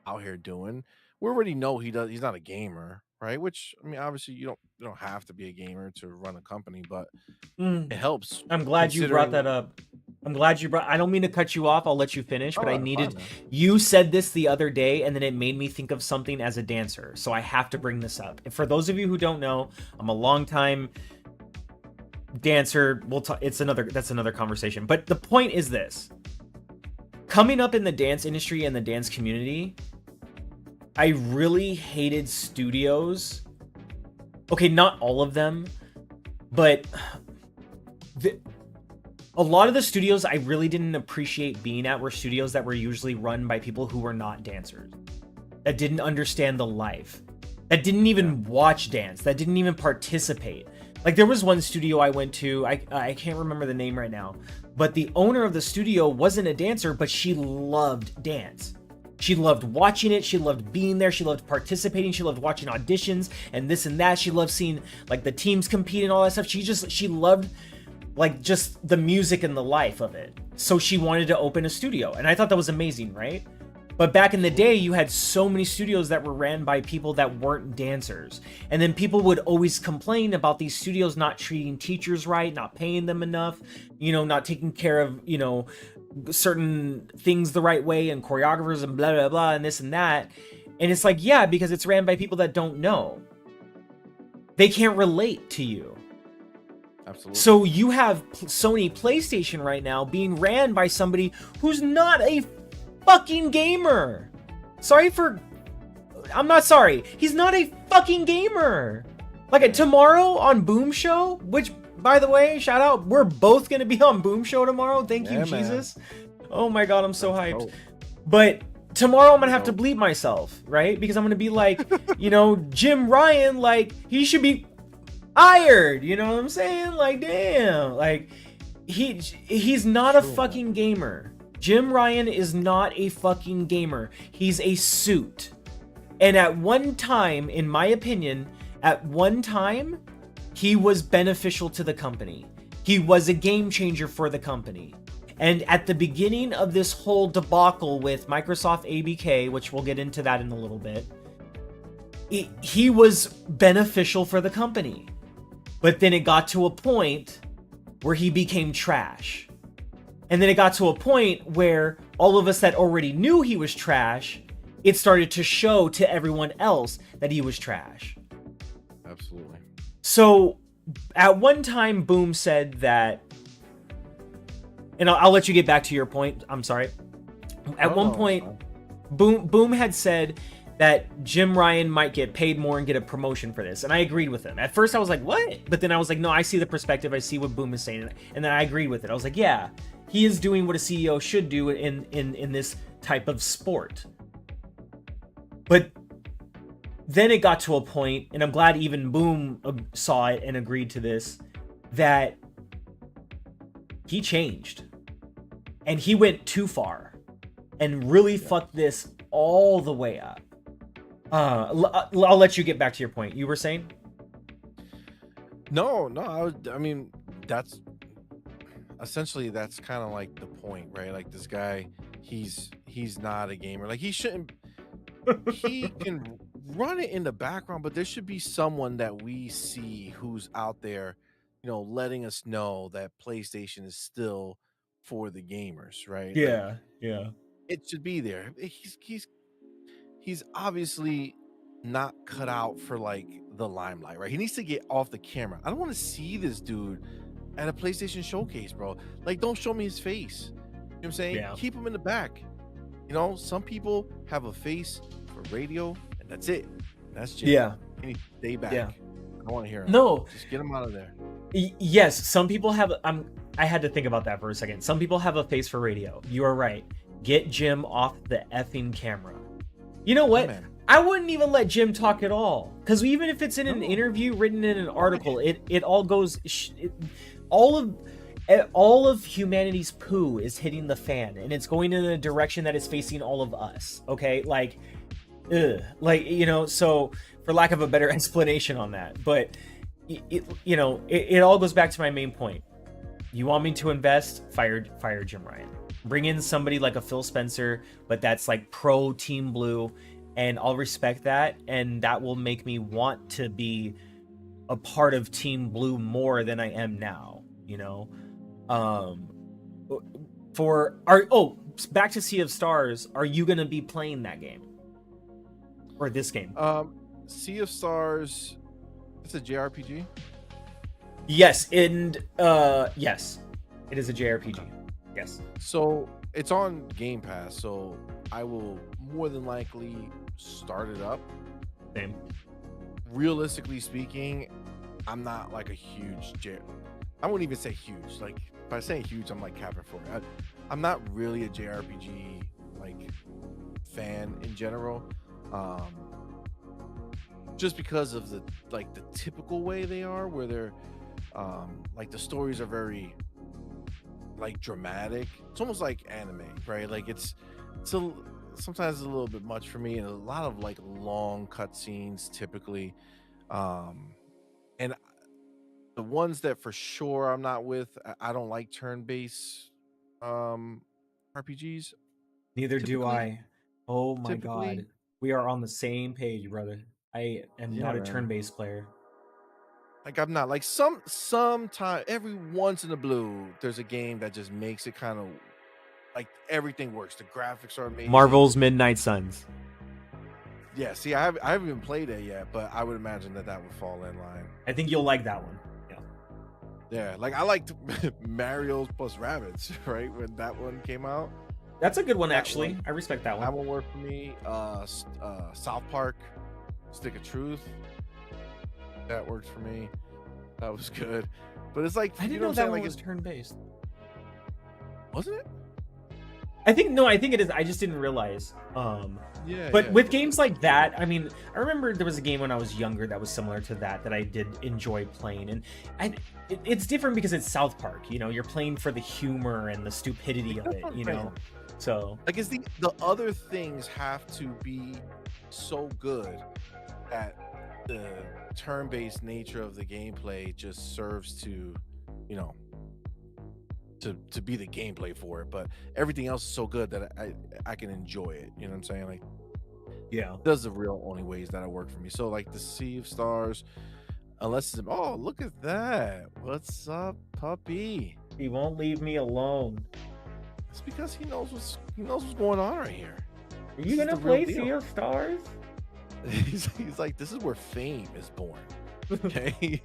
S2: out here doing. We already know he's not a gamer, right? Which, I mean, obviously you don't have to be a gamer to run a company, but
S1: Mm,
S2: it helps
S1: I'm glad you brought
S2: considering.
S1: that up. I don't mean to cut you off. I'll let you finish, but I
S2: Oh, fine,
S1: needed.
S2: man.
S1: You said this the other day, and then it made me think of something as a dancer. So I have to bring this up. And for those of you who don't know, I'm a longtime dancer. We'll talk. That's another conversation. But the point is this: coming up in the dance industry and the dance community, I really hated studios. Okay, not all of them, but a lot of the studios I really didn't appreciate being at were studios that were usually run by people who were not dancers, that didn't understand the life, that didn't even watch dance, that didn't even participate. Like, there was one studio I went to, I can't remember the name right now, but the owner of the studio wasn't a dancer, but she loved dance. She loved watching it. She loved being there. She loved participating. She loved watching auditions and this and that. She loved seeing like the teams compete and all that stuff. She loved like just the music and the life of it. So she wanted to open a studio, and I thought that was amazing, right? But back in the day, you had so many studios that were ran by people that weren't dancers. And then people would always complain about these studios not treating teachers right, not paying them enough, not taking care of, certain things the right way, and choreographers and blah, blah, blah, and this and that. And it's like, yeah, because it's ran by people that don't know. They can't relate to you.
S2: Absolutely.
S1: So you have Sony PlayStation right now being ran by somebody who's not a fucking gamer. I'm not sorry. He's not a fucking gamer. Like, tomorrow on Boom Show, which, by the way, shout out, we're both going to be on Boom Show tomorrow. Thank you, Jesus. Oh my God, I'm so hyped.
S2: dope.
S1: But tomorrow I'm going to have to bleep myself, right? Because I'm going to be like, Jim Ryan, like, he should be hired. You know what I'm saying? Like, damn. Like, he's not a fucking gamer. Jim Ryan is not a fucking gamer. He's a suit. And at one time, in my opinion, he was beneficial to the company. He was a game changer for the company. And at the beginning of this whole debacle with Microsoft ABK, which we'll get into that in a little bit, he was beneficial for the company. But then it got to a point where he became trash. And then it got to a point where all of us that already knew he was trash, it started to show to everyone else that he was trash.
S2: Absolutely.
S1: So at one time, Boom said that, and I'll let you get back to your point. I'm sorry. At one point, Boom had said that Jim Ryan might get paid more and get a promotion for this. And I agreed with him. At first I was like, what? But then I was like, no, I see the perspective. I see what Boom is saying. And then I agreed with it. I was like, yeah, he is doing what a CEO should do in this type of sport. But then it got to a point, and I'm glad even Boom saw it and agreed to this, that he changed. And he went too far and really fucked this all the way up. I'll let you get back to your point. You were saying?
S2: No, I mean, that's essentially, that's kind of like the point, right? Like, this guy, he's not a gamer. Like, he shouldn't. He can run it in the background, but there should be someone that we see who's out there, letting us know that PlayStation is still for the gamers, right? Like,
S1: Yeah.
S2: it should be there. He's obviously not cut out for like the limelight, right? He needs to get off the camera. I don't want to see this dude at a PlayStation showcase, bro. Like, don't show me his face. You know what I'm saying?
S1: Yeah.
S2: Keep him in the back. Some people have a face for radio, and that's it. That's Jim.
S1: Yeah.
S2: He needs to stay back.
S1: Yeah.
S2: I don't want to hear him.
S1: No.
S2: Just get him out of there.
S1: Yes, some people have. I had to think about that for a second. Some people have a face for radio. You are right. Get Jim off the effing camera. You know what?
S2: Man.
S1: I wouldn't even let Jim talk at all, because even if it's in an
S2: No.
S1: interview written in an
S2: Why?
S1: article, it all goes, all of all of humanity's poo is hitting the fan, and it's going in a direction that is facing all of us. Okay, like, ugh. Like, so for lack of a better explanation on that, but it all goes back to my main point. You want me to invest? Fire Jim Ryan. Bring in somebody like a Phil Spencer, but that's like pro Team Blue, and I'll respect that, and that will make me want to be a part of Team Blue more than I am now. Um, back to Sea of Stars. Are you gonna be playing that game or this game?
S2: Sea of Stars. It's a JRPG.
S1: Yes, and yes, it is a JRPG. Yes.
S2: So it's on Game Pass. So I will more than likely start it up.
S1: Same.
S2: Realistically speaking, I'm not like a huge I wouldn't even say huge. Like by saying huge, I'm like capping for it. I'm not really a JRPG like fan in general. Just because of the typical way they are, where they're like the stories are very like dramatic. It's almost like anime, right? Like it's sometimes a little bit much for me, and a lot of like long cutscenes typically. And the ones that for sure I'm not with, I don't like turn-based RPGs.
S1: Neither do
S2: Typically,
S1: I. Oh my
S2: typically,
S1: god. We are on the same page, brother. I am
S2: yeah,
S1: not a
S2: man.
S1: turn-based player.
S2: Like I'm not like sometime every once in a blue, there's a game that just makes it kind of like everything works. The graphics are amazing.
S1: Marvel's Midnight Suns.
S2: Yeah, see, I haven't even played it yet, but I would imagine that would fall in line.
S1: I think you'll like that one. Yeah.
S2: Yeah, like I liked Mario's plus Rabbids, right? When that one came out.
S1: That's a good one,
S2: That
S1: actually.
S2: one,
S1: I respect that
S2: that
S1: one.
S2: one worked for me. South Park, Stick of Truth, that worked for me. That was good. But it's like,
S1: I
S2: you
S1: didn't
S2: know
S1: know
S2: what I'm
S1: that
S2: saying?
S1: one
S2: Like,
S1: was turn-based.
S2: wasn't it?
S1: I think it is. I just didn't realize.
S2: Yeah,
S1: But
S2: yeah.
S1: with games like that, I mean, I remember there was a game when I was younger that was similar to that I did enjoy playing, and it's different because it's South Park. You're playing for the humor and the stupidity of
S2: That's
S1: it.
S2: what I'm saying.
S1: So
S2: Like, it's the other things have to be so good that the turn-based nature of the gameplay just serves to, you know, to be the gameplay for it. But everything else is so good that I can enjoy it. You know what I'm saying? Like,
S1: yeah,
S2: those are the real only ways that it work for me. So like the Sea of Stars, unless it's, oh, look at that. What's up, puppy?
S1: he won't leave me alone.
S2: It's because he knows what's going on right here.
S1: Are
S2: This
S1: you
S2: is
S1: gonna
S2: the real
S1: play
S2: deal.
S1: Sea of Stars?
S2: He's like, this is where fame is born. Okay.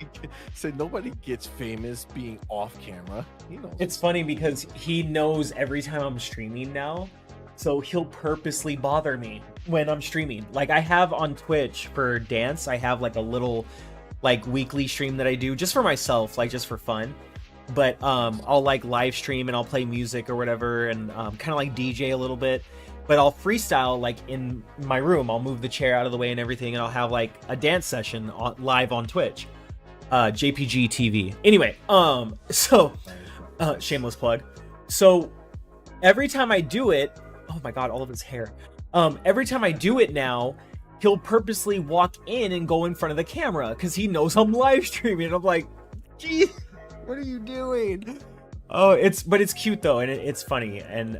S2: So nobody gets famous being off camera. He knows.
S1: It's funny because he knows every time I'm streaming now, so he'll purposely bother me when I'm streaming. Like I have on Twitch for dance, I have like a little like weekly stream that I do just for myself, like just for fun. But I'll like live stream and I'll play music or whatever, and kind of like DJ a little bit. But I'll freestyle like in my room. I'll move the chair out of the way and everything, and I'll have like a dance session live on Twitch, JPG TV. Anyway, so shameless plug. So every time I do it, oh my god, all of his hair. Every time I do it now, he'll purposely walk in and go in front of the camera because he knows I'm live streaming. And I'm like, gee, what are you doing? Oh, it's cute though, and it's funny, and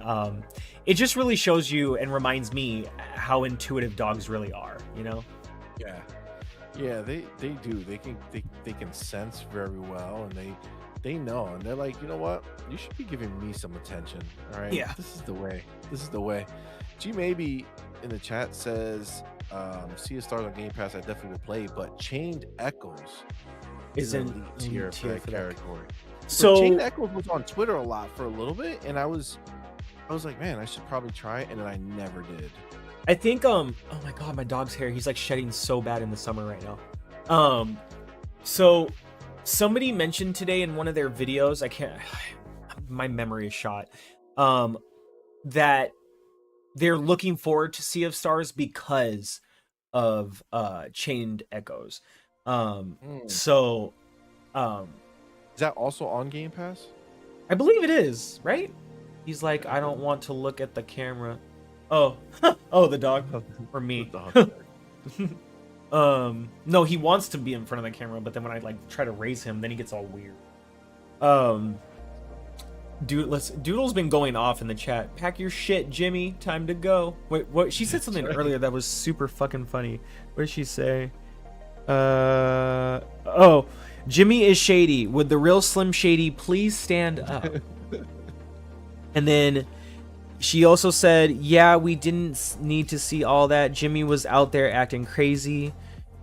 S1: it just really shows you and reminds me how intuitive dogs really are.
S2: Yeah, they do. They can sense very well, and they know, and they're like, you know what? You should be giving me some attention. All right.
S1: Yeah.
S2: This is the way. This is the way. G maybe in the chat says, Sea of Stars on Game Pass, I definitely will play, but Chained Echoes is an elite tier for that category. So Chained Echoes was on Twitter a lot for a little bit, and I was like, man, I should probably try it, and then I never did.
S1: I think oh my god, my dog's hair, he's like shedding so bad in the summer right now. So somebody mentioned today in one of their videos, my memory is shot, that they're looking forward to Sea of Stars because of Chained Echoes.
S2: Mm.
S1: So um
S2: Is that also on Game Pass?
S1: I believe it is, right? He's like,
S2: Okay,
S1: I
S2: cool.
S1: don't want to look at the camera. Oh, oh, the dog or
S2: The
S1: me.
S2: dog.
S1: No, he wants to be in front of the camera, but then when I like try to raise him, then he gets all weird. Um, Doodle's been going off in the chat. Pack your shit, Jimmy. Time to go. Wait, what? She said something earlier that was super fucking funny. What did she say? Oh, Jimmy is shady. Would the real Slim Shady please stand up? And then she also said, yeah, we didn't need to see all that. Jimmy was out there acting crazy.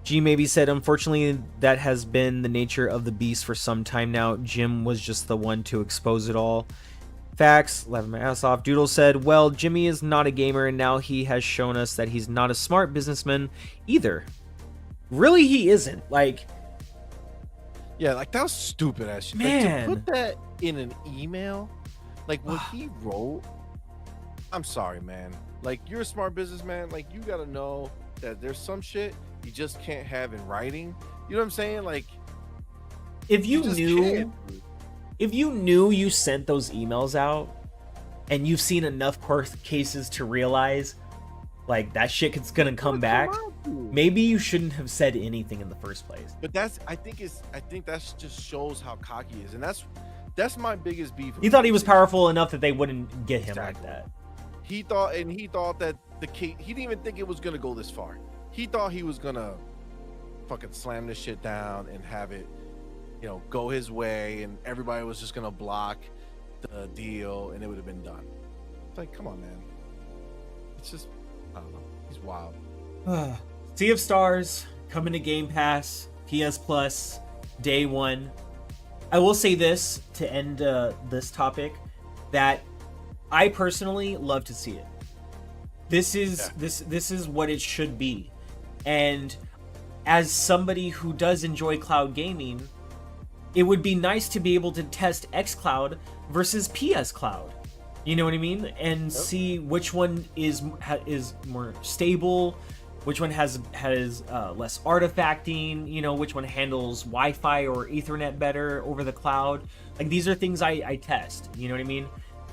S1: G maybe said, unfortunately, that has been the nature of the beast for some time now. Jim was just the one to expose it all. Facts, laughing my ass off. Doodle said, well, Jimmy is not a gamer, and now he has shown us that he's not a smart businessman either. Really, he isn't. Like,
S2: Yeah, like that was stupid as shit.
S1: man.
S2: Like, to put that in an email, like what he wrote. I'm sorry, man. Like, you're a smart businessman. Like, you gotta know that there's some shit you just can't have in writing. You know what I'm saying? Like,
S1: if you
S2: just
S1: knew,
S2: can't.
S1: if you knew you sent those emails out, and you've seen enough court cases to realize, like, that shit is gonna come back, maybe you shouldn't have said anything in the first place.
S2: But I think that just shows how cocky he is, and that's my biggest beef.
S1: He thought he was powerful enough that they wouldn't get him like that.
S2: He thought that the case. He didn't even think it was gonna go this far. He thought he was gonna fucking slam this shit down and have it, go his way, and everybody was just gonna block the deal, and it would have been done. It's like, come on, man. It's just, I don't know. He's wild.
S1: Sea of Stars coming to Game Pass, PS Plus, day one. I will say this to end this topic, that I personally love to see it. This is what it should be. And as somebody who does enjoy cloud gaming, it would be nice to be able to test xCloud versus PS Cloud. You know what I mean? And see which one is more stable, which one has less artifacting, which one handles Wi-Fi or Ethernet better over the cloud. Like, these are things I test. You know what I mean?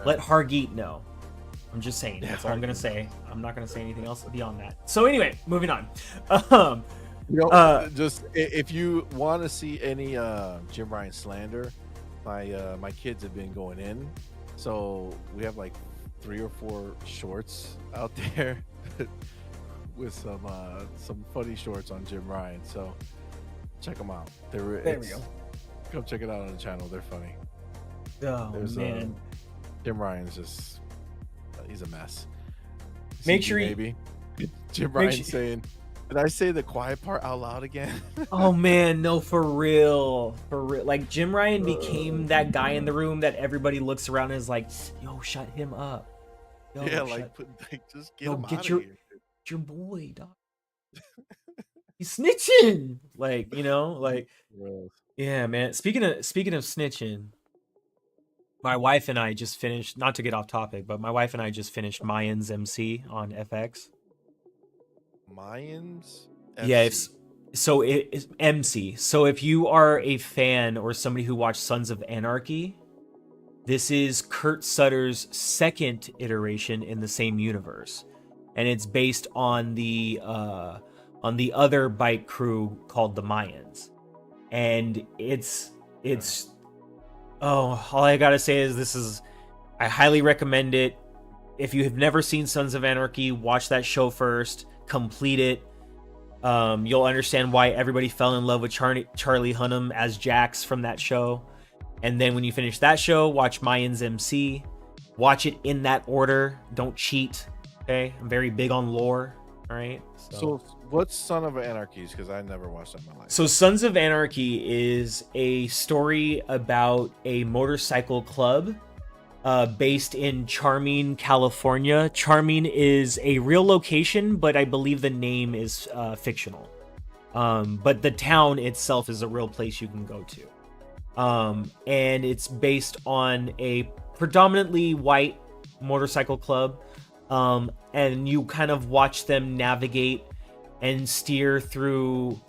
S1: Let Hargeet know. I'm just saying. That's all I'm gonna say. I'm not gonna say anything else beyond that. So anyway, moving on.
S2: Just if you want to see any Jim Ryan slander, my kids have been going in. So we have like 3 or 4 shorts out there with some funny shorts on Jim Ryan. So check them out. There we go. Come check it out on the channel. They're funny.
S1: Oh, man.
S2: Jim Ryan's just he's a mess.
S1: Make sure
S2: Jim Ryan saying, did I say the quiet part out loud again?
S1: Oh man, no, for real. Like, Jim Ryan became that guy in the room that everybody looks around and is like, yo, shut him up. Yo,
S2: just get him out of here.
S1: Get your boy, dog. He's snitching. Like, yeah, man. Speaking of snitching, my wife and I just finished, not to get off topic, but my wife and I just finished Mayans MC on FX.
S2: Mayans?
S1: Yeah, it's MC. So if you are a fan or somebody who watched Sons of Anarchy, this is Kurt Sutter's second iteration in the same universe. And it's based on the other bike crew called the Mayans. And it's all I gotta say is I highly recommend it. If you have never seen Sons of Anarchy, watch that show first, complete it. You'll understand why everybody fell in love with Charlie Hunnam as Jax from that show. And then when you finish that show, watch Mayans MC. Watch it in that order. Don't cheat. Okay, I'm very big on lore. All right.
S2: So what's Son of Anarchy? Because I never watched that in my life.
S1: So Sons of Anarchy is a story about a motorcycle club based in Charming, California. Charming is a real location, but I believe the name is fictional. But the town itself is a real place you can go to. And it's based on a predominantly white motorcycle club. And you kind of watch them navigate and steer through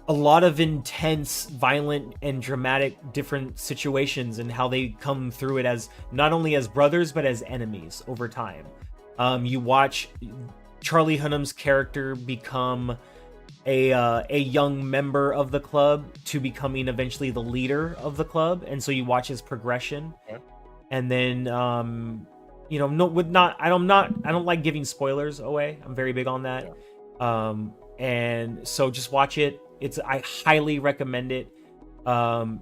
S1: a lot of intense, violent, and dramatic different situations, and how they come through it as not only as brothers but as enemies over time. You watch Charlie Hunnam's character become a young member of the club to becoming eventually the leader of the club, and so you watch his progression.
S2: Okay.
S1: And then I don't like giving spoilers away. I'm very big on that.
S2: Yeah.
S1: And so just watch it. I highly recommend it. And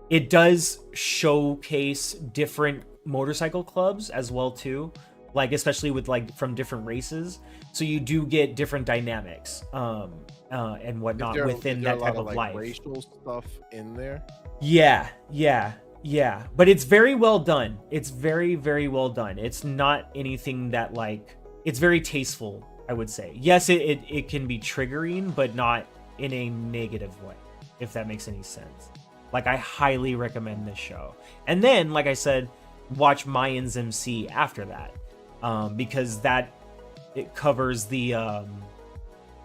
S1: it does showcase different motorcycle clubs as well too, like especially with like from different races, so you do get different dynamics and whatnot within that type of
S2: like
S1: life.
S2: Racial stuff in there.
S1: Yeah, but it's very well done. It's very, very well done. It's not anything that like, it's very tasteful, I would say. Yes, it can be triggering, but not in a negative way, if that makes any sense. Like, I highly recommend this show. And then, like I said, watch Mayans MC after that, because it covers the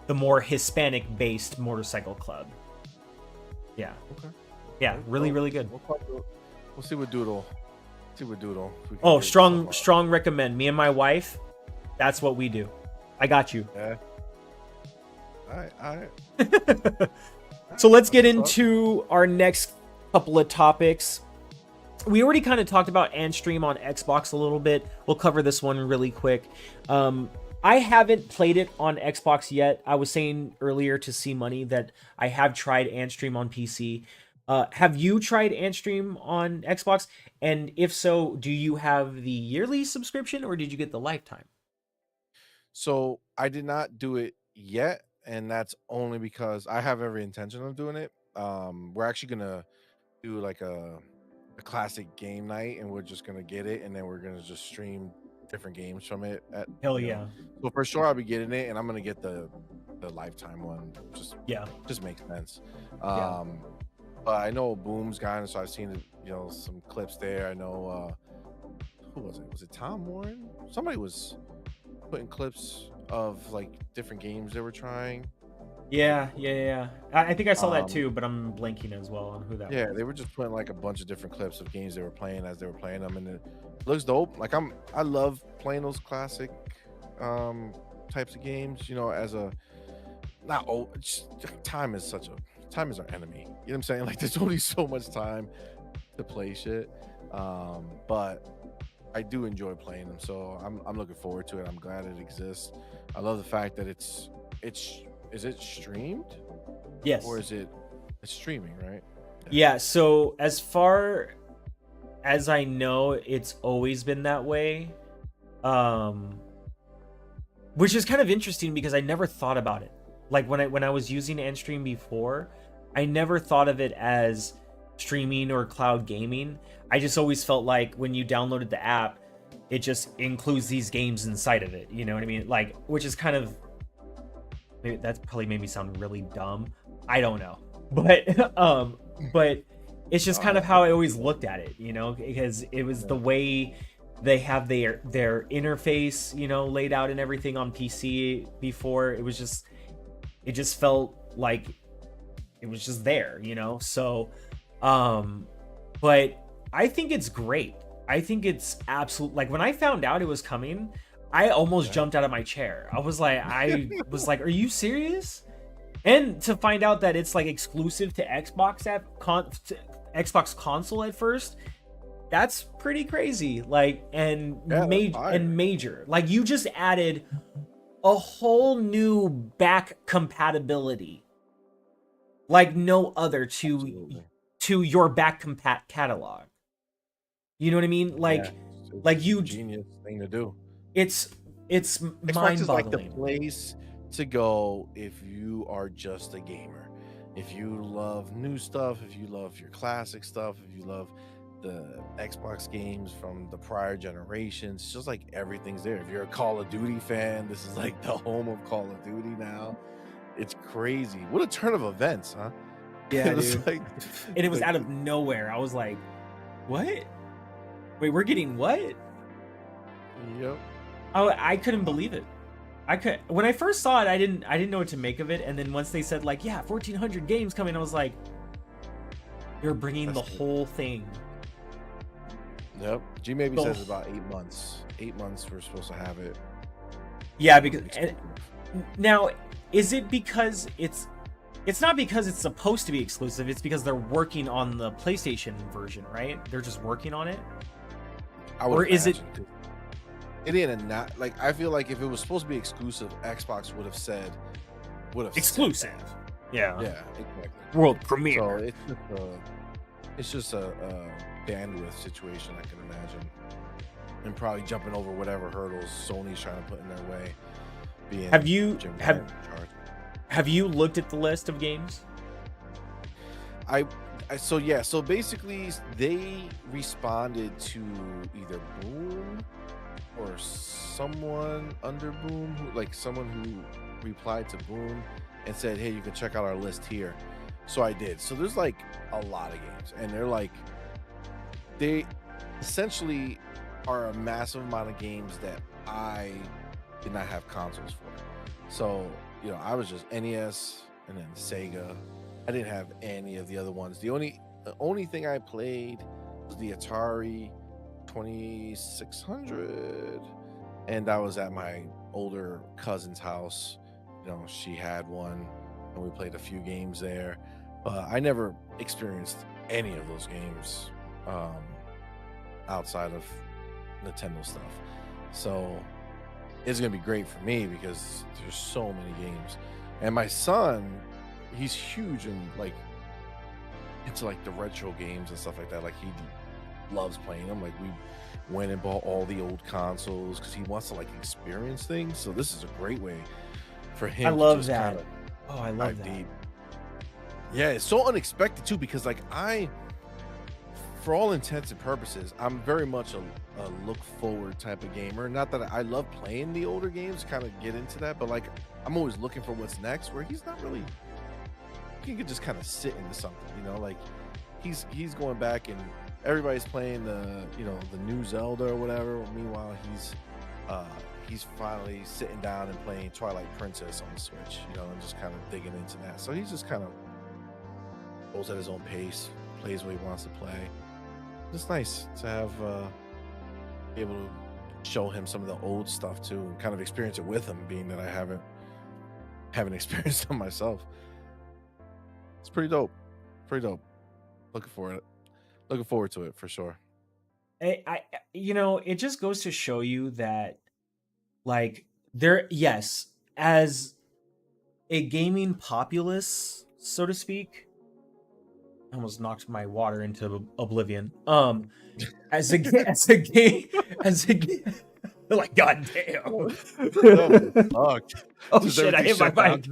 S1: more Hispanic-based motorcycle club. Yeah.
S2: Okay.
S1: Yeah, really good.
S2: We'll see what Doodle.
S1: Oh, strong recommend. Me and my wife, that's what we do. I got you.
S2: Yeah. All right.
S1: So let's get into our next couple of topics. We already kind of talked about Antstream on Xbox a little bit. We'll cover this one really quick. I haven't played it on Xbox yet. I was saying earlier to C Money that I have tried Antstream on PC. Have you tried Antstream on Xbox? And if so, do you have the yearly subscription or did you get the lifetime?
S2: So I did not do it yet, and that's only because I have every intention of doing it. We're actually gonna do like a classic game night, and we're just gonna get it, and then we're gonna just stream different games from it.
S1: Hell yeah!
S2: So for sure, I'll be getting it, and I'm gonna get the lifetime one. Just makes sense. But I know Boom's gotten, so I've seen some clips there. I know who was it? Was it Tom Warren? Somebody was putting clips of like different games they were trying.
S1: Yeah. I think I saw that too, but I'm blanking as well on who that was.
S2: Yeah, they were just putting like a bunch of different clips of games they were playing as they were playing them, and it looks dope. Like I love playing those classic types of games. As a not old. Time is our enemy. You know what I'm saying? Like there's only so much time to play shit. But I do enjoy playing them, so I'm looking forward to it. I'm glad it exists. I love the fact that is it streamed?
S1: Yes.
S2: Or it's streaming, right?
S1: Yeah, so as far as I know, it's always been that way. Which is kind of interesting because I never thought about it. Like when I was using Antstream before, I never thought of it as streaming or cloud gaming. I just always felt like when you downloaded the app, it just includes these games inside of it. You know what I mean? Like, which is kind of, maybe that's probably made me sound really dumb. I don't know, but it's just kind of how I always looked at it, because it was the way they have their interface, laid out and everything on PC before. It just felt like it was just there, so but I think it's great. I think it's absolute. Like when I found out it was coming, I almost jumped out of my chair. I was like, are you serious? And to find out that it's like exclusive to Xbox Xbox console at first, that's pretty crazy. Like, and major. Like you just added a whole new back compatibility, like no other to your back catalog. You know what I mean? Like,
S2: genius thing to do.
S1: It's mind-boggling.
S2: Is like the place to go if you are just a gamer. If you love new stuff, if you love your classic stuff, if you love the Xbox games from the prior generations, it's just like everything's there. If you're a Call of Duty fan, this is like the home of Call of Duty now. It's crazy. What a turn of events, huh?
S1: Yeah, it was dude. And it was out of nowhere. I was like, what? Wait, we're getting what?
S2: Yep.
S1: I couldn't believe it. when I first saw it, I didn't know what to make of it, and then once they said like, yeah, 1,400 games coming, I was like, you're bringing the whole thing.
S2: Yep. G maybe says about 8 months. 8 months we're supposed to have it.
S1: Yeah, because now is it because it's not because it's supposed to be exclusive, it's because they're working on the PlayStation version, right? They're just working on it. Or is it?
S2: It ain't a not like, I feel like if it was supposed to be exclusive, Xbox would have
S1: exclusive.
S2: Yeah, exactly.
S1: World premiere.
S2: So it's just a bandwidth situation, I can imagine, and probably jumping over whatever hurdles Sony's trying to put in their way.
S1: Have you looked at the list of games?
S2: So basically they responded to either Boom or someone under Boom, someone who replied to Boom and said, hey, you can check out our list here. So I did. So there's like a lot of games, and they essentially are a massive amount of games that I did not have consoles for. So, I was just NES and then Sega. I didn't have any of the other ones. The only thing I played was the Atari 2600, and that was at my older cousin's house. She had one, and we played a few games there. I never experienced any of those games outside of Nintendo stuff. So it's gonna be great for me because there's so many games. And my son, he's huge and into the retro games and stuff like that. He loves playing them. We went and bought all the old consoles because he wants to experience things. So this is a great way for him.
S1: I love that. I love that.
S2: Deep. Yeah, it's so unexpected too, because for all intents and purposes, I'm very much a look forward type of gamer. Not that I love playing the older games, kind of get into that, but I'm always looking for what's next, where he's not really, he could just kind of sit into something, he's going back and everybody's playing the new Zelda or whatever. Meanwhile, he's finally sitting down and playing Twilight Princess on the Switch, and just kind of digging into that. So he's just kind of goes at his own pace, plays what he wants to play. It's nice to have be able to show him some of the old stuff too, and kind of experience it with him, being that I haven't experienced them myself. It's pretty dope. Looking forward to it for sure.
S1: It just goes to show you that as a gaming populace, so to speak, I almost knocked my water into oblivion. As a game, like, goddamn. Oh shit! I hit my mic.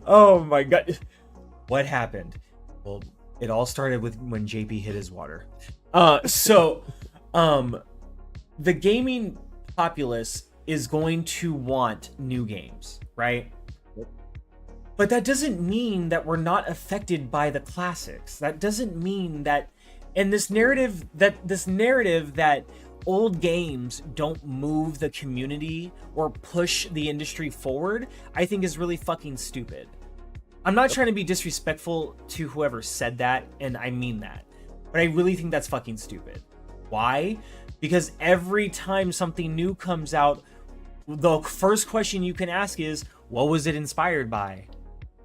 S1: Oh my god! What happened? Well, it all started with when JP hit his water. The gaming populace is going to want new games, right? But that doesn't mean that we're not affected by the classics. That doesn't mean that, and this narrative that old games don't move the community or push the industry forward, I think is really fucking stupid. I'm not trying to be disrespectful to whoever said that, and I mean that, but I really think that's fucking stupid. Why? Because every time something new comes out, the first question you can ask is, what was it inspired by?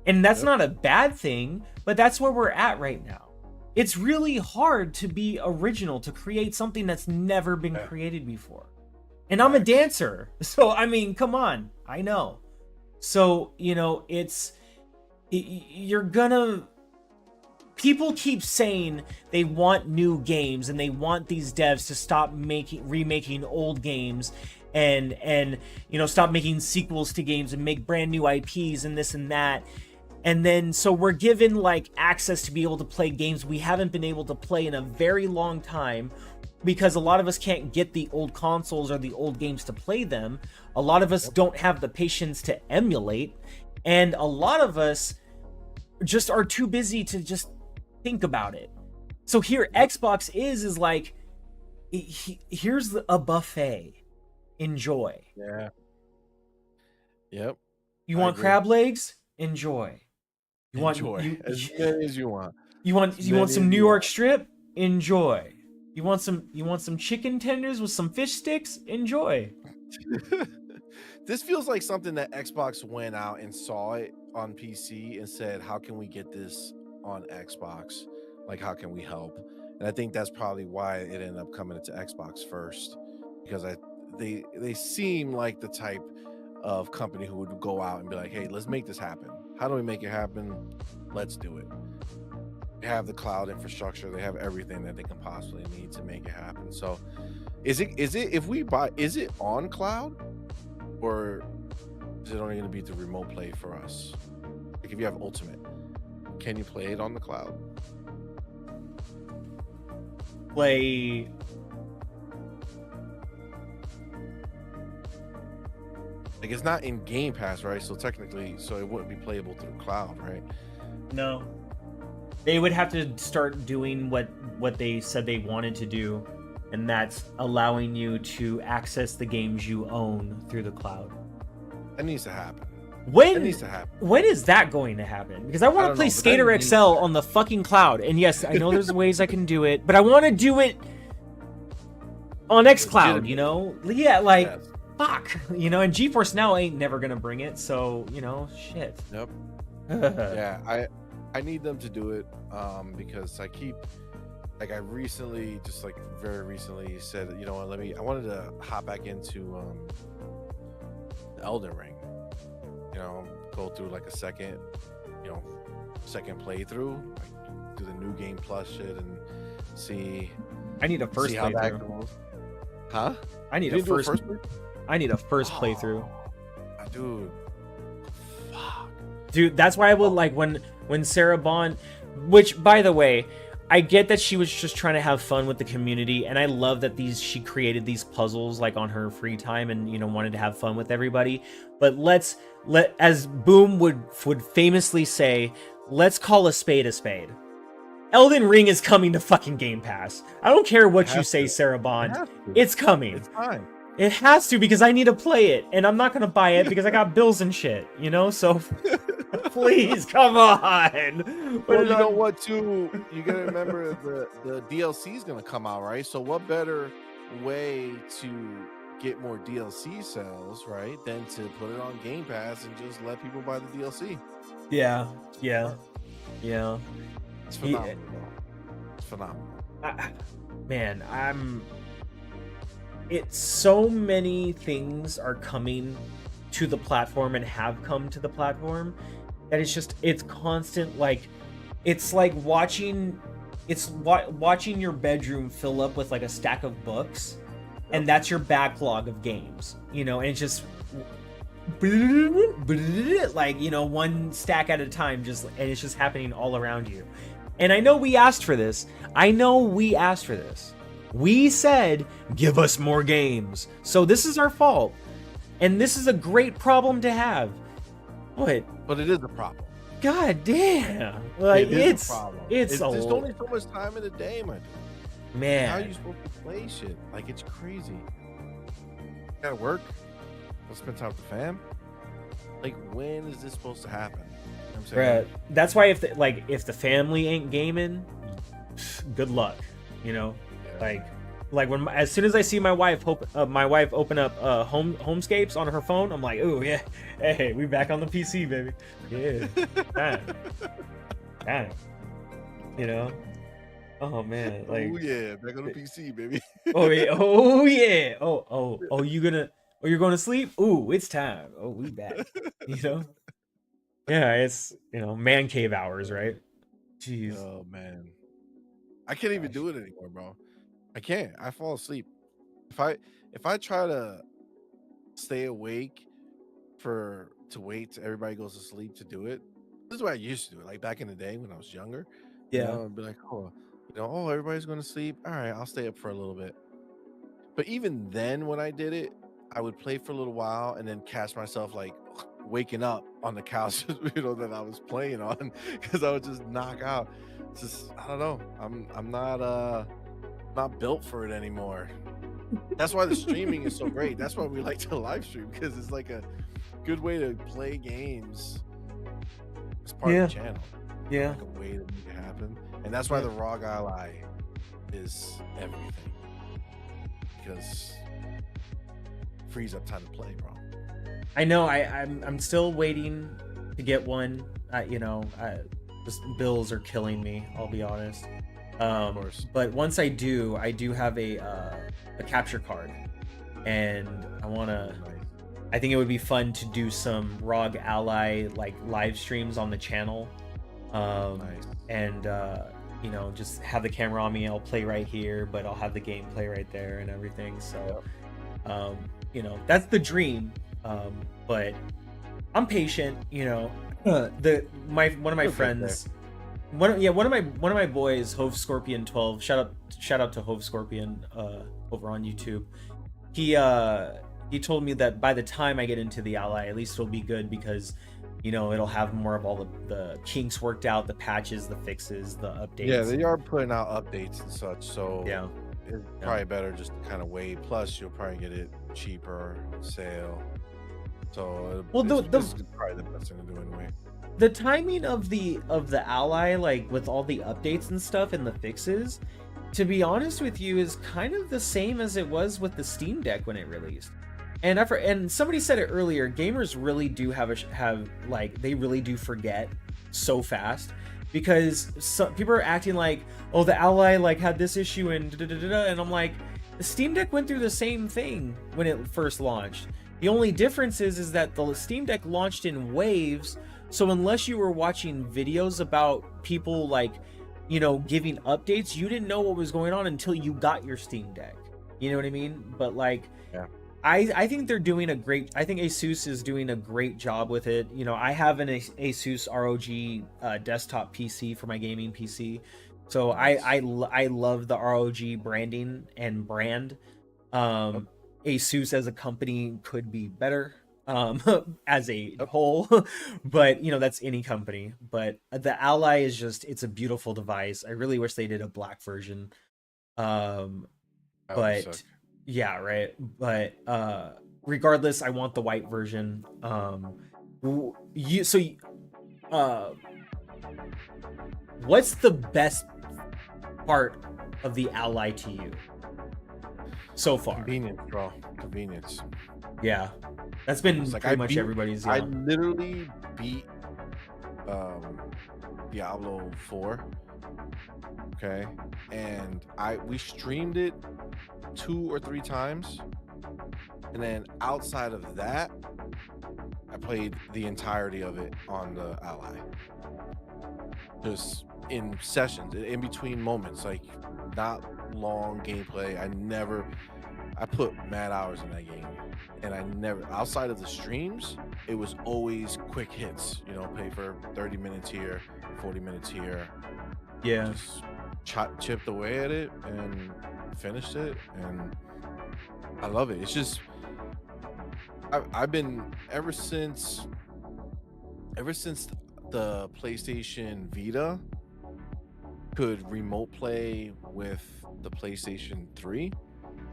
S1: And that's not a bad thing, but that's where we're at right now. It's really hard to be original, to create something that's never been created before. And I'm a dancer, so I mean, come on, I know. So, people keep saying they want new games and they want these devs to stop remaking old games and stop making sequels to games and make brand new IPs and this and that. And then so we're given access to be able to play games we haven't been able to play in a very long time, because a lot of us can't get the old consoles or the old games to play them. A lot of us don't have the patience to emulate, and a lot of us just are too busy to just think about it. So here Xbox is here's a buffet, Enjoy.
S2: Yeah. Yep.
S1: You
S2: I
S1: want
S2: agree.
S1: crab legs? Enjoy. You want
S2: Enjoy as many as you want. As
S1: you want
S2: many
S1: some
S2: as
S1: New
S2: you
S1: York
S2: want.
S1: strip? Enjoy. You want some chicken tenders with some fish sticks? Enjoy.
S2: This feels like something that Xbox went out and saw it on PC and said, "How can we get this on Xbox? Like, how can we help?" And I think that's probably why it ended up coming into Xbox first, because they seem like the type of company who would go out and be like, "Hey, let's make this happen. How do we make it happen? Let's do it." They have the cloud infrastructure. They have everything that they can possibly need to make it happen. So, is it if we buy? Is it on cloud? Or is it only going to be the remote play for us? Like if you have Ultimate, can you play it on the cloud?
S1: Play.
S2: Like it's not in Game Pass, right? So technically, so it wouldn't be playable through the cloud, right?
S1: No. They would have to start doing what they said they wanted to do, and that's allowing you to access the games you own through the cloud.
S2: That needs to happen.
S1: When
S2: That needs to happen.
S1: When is that going to happen? Because I want to
S2: don't
S1: play
S2: know, but that
S1: Skater
S2: needs to
S1: XL
S2: happen.
S1: on the fucking cloud. And yes, I know there's ways I can do it, but I want to do it on xCloud, you know? Yeah, like
S2: Yes.
S1: fuck, you know, and GeForce Now ain't never gonna bring it, so you know, shit.
S2: Yep. Yeah, I need them to do it because I keep like I recently, just like very recently, said, you know what, I wanted to hop back into Elden Ring. You know, go through like a second playthrough, like do the new game plus shit and see.
S1: I need a first
S2: see how that
S1: playthrough.
S2: goes. Huh?
S1: I need
S2: You
S1: a
S2: didn't do
S1: first. I need a first playthrough.
S2: Dude. Fuck.
S1: Dude, that's why I would like when Sarah Bond, which by the way, I get that she was just trying to have fun with the community, and I love that she created these puzzles like on her free time and you know wanted to have fun with everybody. But as Boom would famously say, let's call a spade a spade. Elden Ring is coming to fucking Game Pass. I don't care what you say, Sarah Bond. It's coming.
S2: It's fine.
S1: It has to, because I need to play it, and I'm not gonna buy it because I got bills and shit, you know? So, please, come on!
S2: Well, you know what, too? You gotta remember the DLC is gonna come out, right? So what better way to get more DLC sales, right, than to put it on Game Pass and just let people buy the DLC?
S1: Yeah.
S2: It's phenomenal, bro. It's phenomenal.
S1: Man, it's so many things are coming to the platform and have come to the platform that it's constant. Like it's like watching your bedroom fill up with like a stack of books, and that's your backlog of games, you know, and it's just like, you know, one stack at a time, and it's just happening all around you. And I know we asked for this. We said, give us more games. So this is our fault. And this is a great problem to have. But
S2: it is a problem.
S1: God damn. Like,
S2: it's a problem.
S1: There's
S2: only so much time in the day, my dude.
S1: Man.
S2: How are you supposed to play shit? Like, it's crazy. You gotta work. Let's spend time with the fam. Like, when is this supposed to happen? You know what I'm saying?
S1: That's why if the family ain't gaming, good luck, you know? Yeah. Like when as soon as I see my wife open up Homescapes on her phone, I'm like, ooh yeah, hey, we back on the PC, baby. Yeah, damn. You know? Oh man, like
S2: oh yeah, back on the PC, baby.
S1: oh yeah. You're going to sleep? Ooh, it's time. Oh, we back. You know? Yeah, it's, you know, man cave hours, right? Jeez.
S2: Oh man, I can't even do it anymore, bro. I can't. I fall asleep. If I try to stay awake to wait till everybody goes to sleep to do it. This is what I used to do. Like back in the day when I was younger.
S1: Yeah.
S2: You know, I'd be like, everybody's going to sleep. All right, I'll stay up for a little bit. But even then, when I did it, I would play for a little while and then catch myself like waking up on the couch, you know, that I was playing on, because I would just knock out. It's just, I don't know. I'm not built for it anymore. That's why the streaming is so great. That's why we like to live stream, because it's like a good way to play games as part of
S1: Yeah,
S2: the channel.
S1: yeah,
S2: Like a way to make it happen. And that's why the ROG Ally is everything. Because frees up time to play, bro.
S1: I know. I'm still waiting to get one. Just bills are killing me. I'll be honest.
S2: Of course.
S1: But once I do have a capture card, and I think it would be fun to do some ROG Ally like live streams on the channel. And just have the camera on me. I'll play right here, but I'll have the gameplay right there and everything. So, that's the dream. But I'm patient. One of my friends, one of my boys, Hove Scorpion 12. Shout out to Hove Scorpion over on YouTube. He told me that by the time I get into the Ally, at least it'll be good, because it'll have more of all the kinks worked out, the patches, the fixes, the updates.
S2: Yeah, they are putting out updates and such, so
S1: yeah,
S2: it's probably better just to kind of wait. Plus, you'll probably get it cheaper sale. So this is probably the best thing to do anyway.
S1: The timing of the Ally, like with all the updates and stuff and the fixes, to be honest with you, is kind of the same as it was with the Steam Deck when it released. And somebody said it earlier, gamers really do they really do forget so fast, because people are acting like, oh, the Ally like had this issue and and I'm like, the Steam Deck went through the same thing when it first launched. The only difference is that the Steam Deck launched in waves, so unless you were watching videos about people giving updates, you didn't know what was going on until you got your Steam Deck. You know what I mean? But
S2: yeah.
S1: I think they're doing I think Asus is doing a great job with it. I have an Asus ROG desktop PC for my gaming PC. So I love the ROG branding and brand. Asus as a company could be better as a whole, but that's any company. But the Ally is it's a beautiful device. I really wish they did a black version. But yeah, right. But regardless, I want the white version. What's the best part of the Ally to you so far?
S2: Convenience, bro. Convenience.
S1: Yeah, that's been pretty much everybody's.
S2: I literally beat Diablo 4. Okay, and we streamed it 2 or 3 times, and then outside of that, I played the entirety of it on the Ally, just in sessions, in between moments, like not long gameplay. I put mad hours in that game, and I never, outside of the streams, it was always quick hits. Pay for 30 minutes here, 40 minutes here.
S1: Yeah,
S2: just chipped away at it and finished it, and I love it. It's just I've been ever since the PlayStation Vita could remote play with the PlayStation 3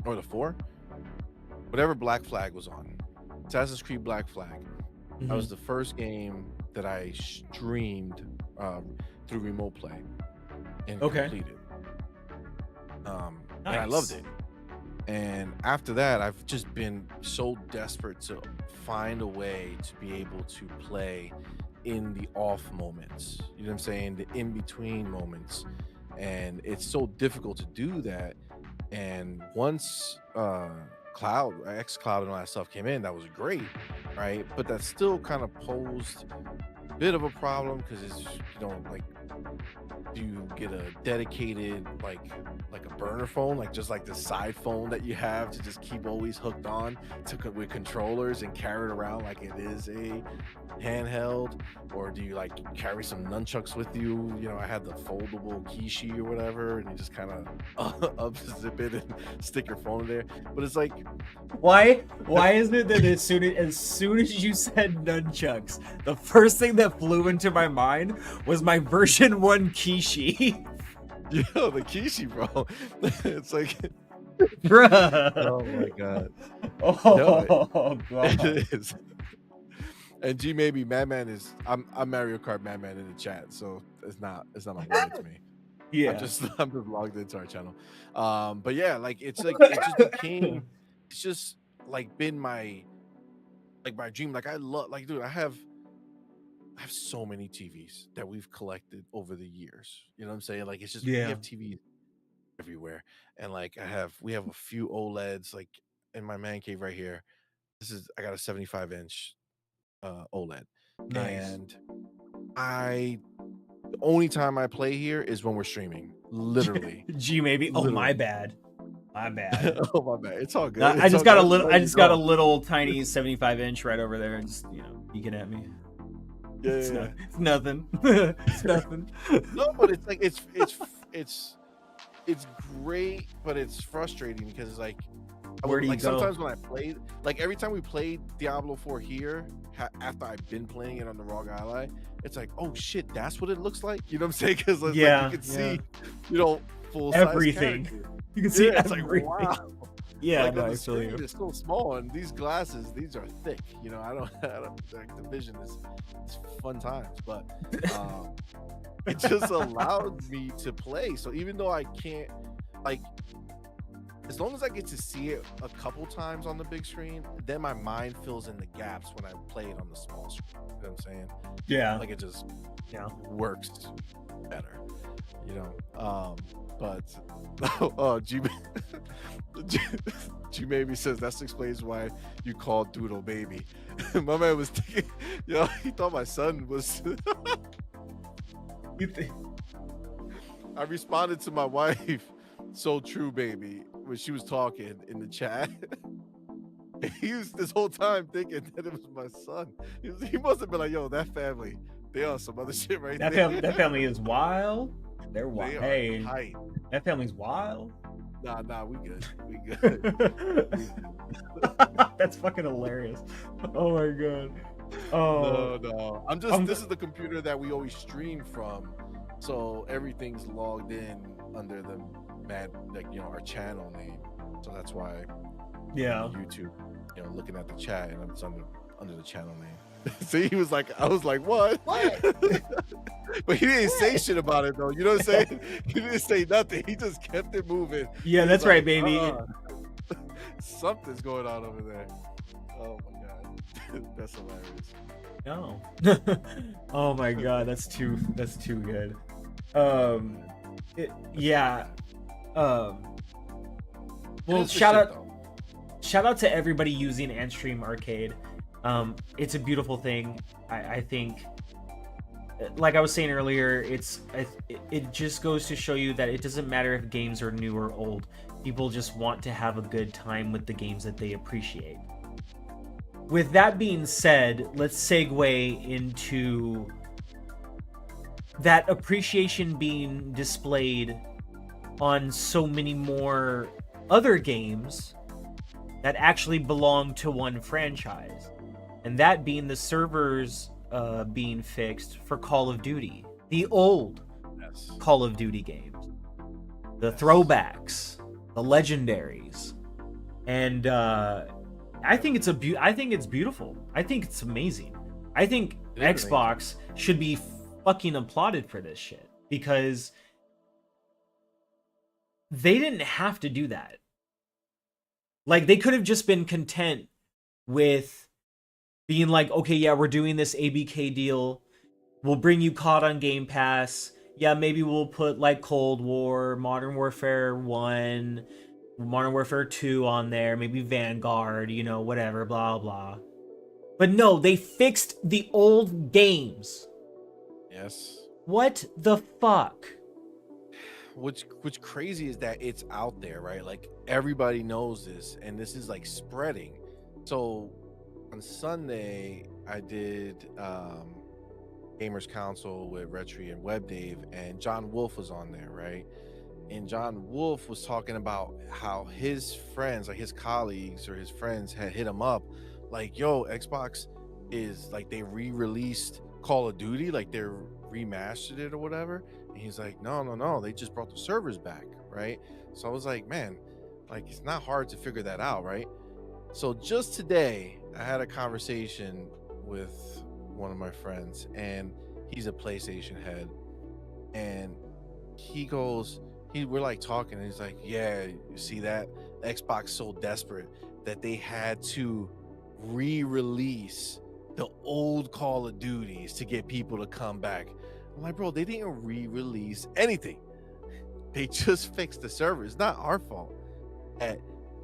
S2: or the 4, whatever Black Flag was on, Assassin's Creed Black Flag. That was the first game that I streamed through remote play and completed. And I loved it. And after that, I've just been so desperate to find a way to be able to play in the off moments. You know what I'm saying? The in-between moments. And it's so difficult to do that. And once xCloud and all that stuff came in, that was great, right? But that still kind of posed a bit of a problem, because it's, do you get a dedicated like a burner phone, like just like the side phone that you have to just keep always hooked on with controllers and carry it around like it is a handheld? Or do you carry some nunchucks with you? I had the foldable Kishi or whatever, and you just kind of unzip it and stick your phone in there. But it's like,
S1: why is it that as soon as you said nunchucks, the first thing that flew into my mind was my version 1 Kishi?
S2: Yo, the Kishi, bro. It's like,
S1: Bruh.
S2: Oh my god. No,
S1: Oh god.
S2: it is. And G maybe Madman is I'm Mario Kart Madman in the chat, so it's not unbeknown to me.
S1: Yeah.
S2: I'm just logged into our channel. But yeah, like it just became it's just like been my dream. Like I love like dude, I have so many TVs that we've collected over the years. You know what I'm saying? Like it's just we
S1: Yeah.
S2: have TVs everywhere. And like we have a few OLEDs like in my man cave right here. I got a 75-inch OLED.
S1: Nice.
S2: And I the only time I play here is when we're streaming. Literally.
S1: G maybe. Oh, my
S2: Literally.
S1: bad. My bad.
S2: Oh my bad. It's all good.
S1: I
S2: It's
S1: just
S2: all
S1: got
S2: good.
S1: a
S2: I'm just
S1: little. I
S2: letting you
S1: just got a
S2: know.
S1: little tiny 75-inch right over there, just peeking at me.
S2: Yeah,
S1: It's,
S2: yeah,
S1: it's nothing. It's nothing.
S2: no, but it's like it's great, but it's frustrating because it's like
S1: Where do you
S2: like
S1: go?
S2: sometimes when I played, like every time we played Diablo 4 here, after I've been playing it on the Raw Ally, it's like, oh shit, that's what it looks like. You know what I'm saying? Because it's
S1: Yeah,
S2: like you can
S1: yeah.
S2: see, full
S1: Everything.
S2: size character.
S1: You can see
S2: Yeah, it's like
S1: everything.
S2: wow.
S1: Yeah,
S2: Like
S1: no,
S2: on
S1: I
S2: the
S1: feel
S2: screen,
S1: you.
S2: it's so small, and these glasses, these are thick. I don't like the vision is it's fun times, but it just allowed me to play. So even though I can't, like, as long as I get to see it a couple times on the big screen, then my mind fills in the gaps when I play it on the small screen. You know what I'm saying?
S1: Yeah.
S2: Like it just
S1: Yeah.
S2: works better. But G G maybe says that explains why you call Doodle baby. My man was thinking, he thought my son was.
S1: You think?
S2: I responded to my wife, "So true, baby," when she was talking in the chat. He was this whole time thinking that it was my son. He must have been like, "Yo, that family, they on some other shit right there."
S1: That family is wild. They're wild.
S2: They are
S1: Hey,
S2: tight.
S1: that family's wild.
S2: Nah, we good. We good.
S1: That's fucking hilarious. Oh my god. Oh
S2: No. This is the computer that we always stream from, so everything's logged in under the our channel name. So that's why
S1: yeah.
S2: on YouTube, looking at the chat and it's under the channel name. See, he was like, I was like, what? But he didn't say shit about it though. You know what I'm saying? He didn't say nothing. He just kept it moving.
S1: Yeah, that's right, baby.
S2: Something's going on over there. Oh my god, that's hilarious.
S1: No. Oh my god, that's too good. Yeah. Well, shout out to everybody using Antstream Arcade. It's a beautiful thing. I think, like I was saying earlier, it just goes to show you that it doesn't matter if games are new or old. People just want to have a good time with the games that they appreciate. With that being said, let's segue into that appreciation being displayed on so many more other games that actually belong to one franchise, and that being the servers being fixed for Call of Duty, the old Call of Duty games, the throwbacks, the legendaries, and I think it's beautiful. I think it's amazing. I think Xbox should be fucking applauded for this shit, because they didn't have to do that. Like, they could have just been content with being like, okay, yeah, we're doing this ABK deal. We'll bring you COD on Game Pass. Yeah, maybe we'll put like Cold War, Modern Warfare 1, Modern Warfare 2 on there, maybe Vanguard, whatever, blah, blah. But no, they fixed the old games.
S2: Yes.
S1: What the fuck?
S2: What's crazy is that it's out there, right? Like everybody knows this, and this is like spreading. So on Sunday, I did Gamers Council with Retri and WebDave, and John Wolf was on there, right? And John Wolf was talking about how his friends, like his colleagues or his friends, had hit him up, like, "Yo, Xbox is like they re-released Call of Duty, like they're remastered it or whatever." And he's like, no, they just brought the servers back, right? So I was like, man, Like, it's not hard to figure that out, right? So just today, I had a conversation with one of my friends, and he's a PlayStation head, and he goes, we're like talking, and he's like, "Yeah, you see that Xbox so desperate that they had to re-release the old Call of Duties to get people to come back." I'm like, "Bro, they didn't re-release anything. They just fixed the server. It's not our fault." At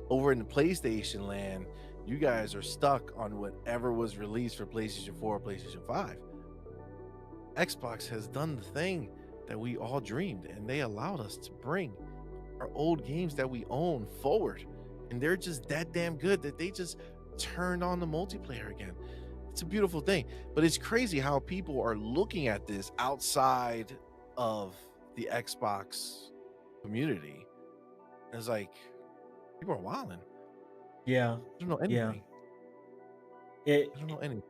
S2: over in the PlayStation land, you guys are stuck on whatever was released for PlayStation 4 or PlayStation 5. Xbox has done the thing that we all dreamed, and they allowed us to bring our old games that we own forward. And they're just that damn good that they just turned on the multiplayer again. It's a beautiful thing. But it's crazy how people are looking at this outside of the Xbox community. It's like, people are wilding.
S1: Yeah.
S2: I don't know
S1: Yeah.
S2: anything.
S1: It
S2: I don't know anything.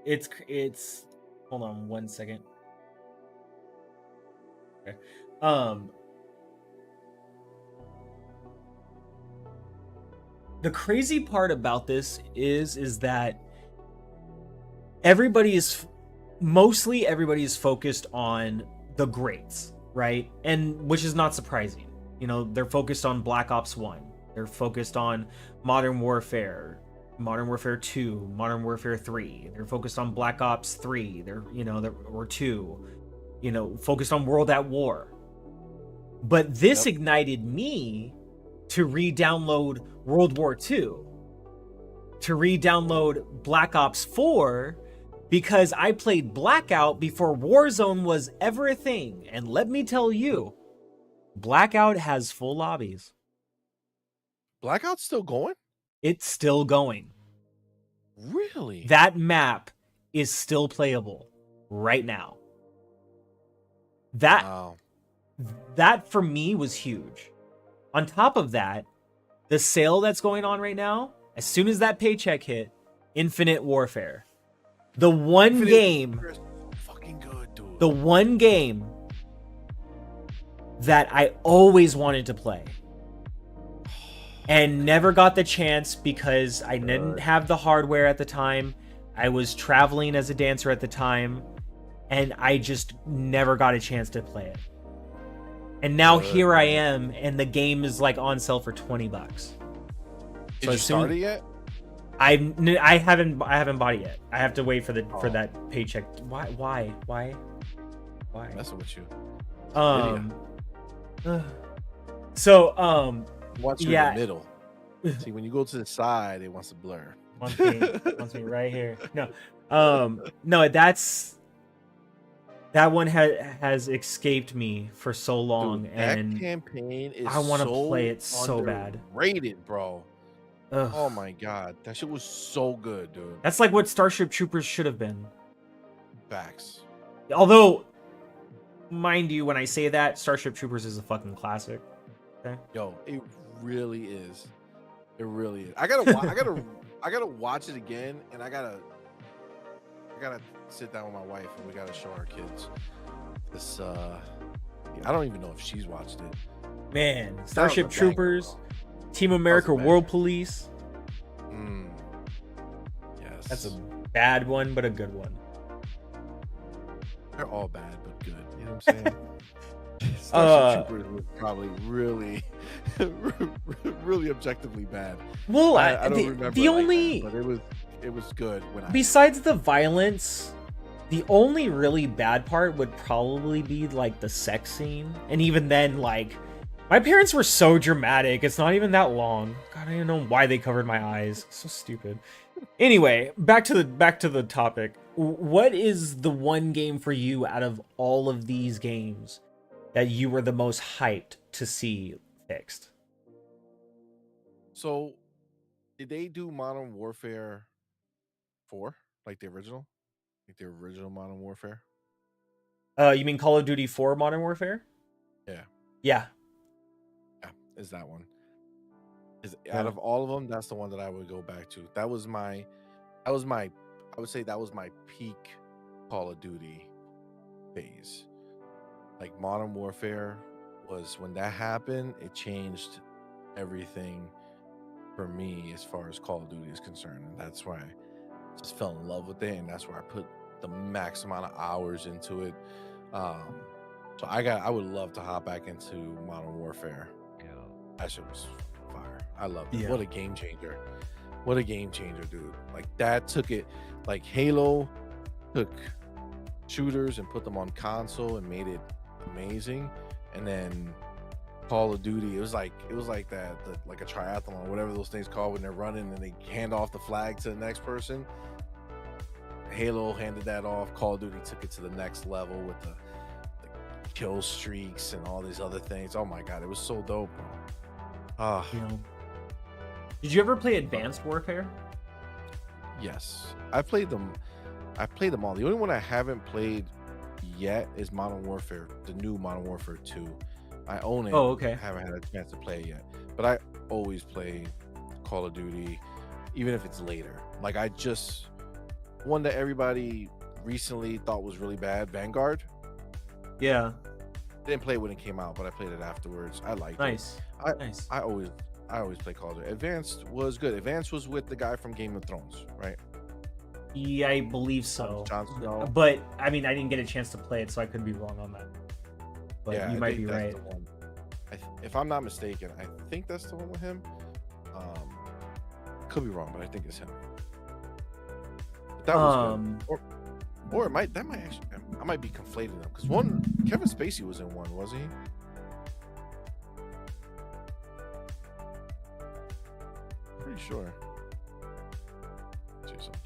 S1: it's hold on one second. Okay. The crazy part about this is that mostly everybody is focused on the greats, right? And which is not surprising. You know, they're focused on Black Ops 1. They're focused on Modern Warfare 2, Modern Warfare 3. They're focused on Black Ops 3. Or 2. You know, focused on World at War. But this ignited me to re-download World War 2, to re-download Black Ops 4, because I played Blackout before Warzone was ever a thing. And let me tell you, Blackout has full lobbies.
S2: Blackout's still going?
S1: It's still going.
S2: Really?
S1: That map is still playable right now. That for me was huge. On top of that, the sale that's going on right now, as soon as that paycheck hit, Infinite Warfare. The one game
S2: fucking good, dude.
S1: The one game that I always wanted to play and never got the chance because I didn't have the hardware at the time. I was traveling as a dancer at the time, and I just never got a chance to play it. And now here I am, and the game is like on sale for $20.
S2: Did you start it yet?
S1: I haven't bought it yet. I have to wait for that paycheck. Why?
S2: Messing with you.
S1: So
S2: Watch you in the middle. See, when you go to the side, it wants to blur.
S1: Wants me right here. No, that one has escaped me for so long.
S2: Dude,
S1: and
S2: that campaign is
S1: I want to play it so bad.
S2: Rated, bro.
S1: Ugh.
S2: Oh my god, that shit was so good, dude.
S1: That's like what Starship Troopers should have been.
S2: Facts.
S1: Although, mind you, when I say that, Starship Troopers is a fucking classic. Okay.
S2: Yo, it really is. It really is. I gotta watch it again, and I gotta sit down with my wife, and we gotta show our kids this. I don't even know if she's watched it.
S1: Man, Starship Troopers, Team America, World Police.
S2: Yes,
S1: that's a bad one, but a good one.
S2: They're all bad, but good. You know what I'm saying? Starship Troopers was probably really, really objectively bad.
S1: Well,
S2: I don't remember
S1: the only,
S2: that, but it was good when
S1: besides the violence, the only really bad part would probably be like the sex scene, and even then, like, my parents were so dramatic. It's not even that long. God, I don't know why they covered my eyes. So stupid. Anyway, back to the topic. What is the one game for you out of all of these games that you were the most hyped to see fixed?
S2: So, did they do Modern Warfare 4, like the original? Like the original Modern Warfare?
S1: You mean Call of Duty 4 Modern Warfare?
S2: Yeah.
S1: Yeah.
S2: Yeah, is that one. Out of all of them, that's the one that I would go back to. I would say that was my peak Call of Duty phase. Like Modern Warfare was when that happened, it changed everything for me as far as Call of Duty is concerned. And that's why I just fell in love with it, and that's where I put the max amount of hours into it. Um, so I would love to hop back into Modern Warfare.
S3: Yeah.
S2: That shit was fire. I loved it.
S1: Yeah.
S2: What a game changer. What a game changer, dude. Like that took it, like Halo took shooters and put them on console and made it amazing. And then Call of Duty, it was like that, like a triathlon, whatever those things called when they're running and they hand off the flag to the next person. Halo handed that off. Call of Duty took it to the next level with the kill streaks and all these other things. Oh my god, it was so dope, bro.
S1: Yeah. Did you ever play Advanced Warfare?
S2: Yes, I played them all. The only one I haven't played yet is Modern Warfare, the new Modern Warfare 2. I own it.
S1: Oh, okay.
S2: I haven't had a chance to play it yet, but I always play Call of Duty, even if it's later. Like I just one that everybody recently thought was really bad, Vanguard.
S1: Yeah.
S2: Didn't play it when it came out, but I played it afterwards. I liked
S1: Nice.
S2: it.
S1: Nice.
S2: I always play Call of Duty. Advanced was good. Advanced was with the guy from Game of Thrones, right?
S1: Yeah, I believe so.
S2: Jon Snow.
S1: But I mean, I didn't get a chance to play it, so I could be wrong on that. But
S2: Yeah,
S1: you
S2: I
S1: might
S2: think
S1: be
S2: that's
S1: right.
S2: the one. If I'm not mistaken, I think that's the one with him. Could be wrong, but I think it's him. But that was good. Or it might actually, I might be conflating them because one Kevin Spacey was in one, was he? Pretty sure. Let's see something.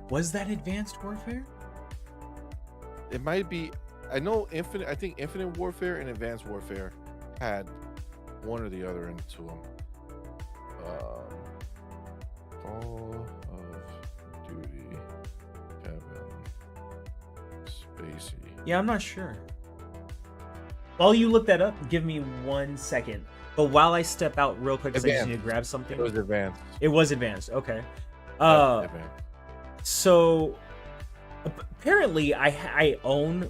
S1: Was that Advanced Warfare?
S2: It might be. I know Infinite. I think Infinite Warfare and Advanced Warfare had one or the other into them. Call of Duty, Kevin Spacey.
S1: Yeah, I'm not sure. While you look that up, give me 1 second. But while I step out real quick, because I just need to grab something.
S2: It was Advanced.
S1: It was Advanced. Okay.
S2: Advanced.
S1: So apparently, I own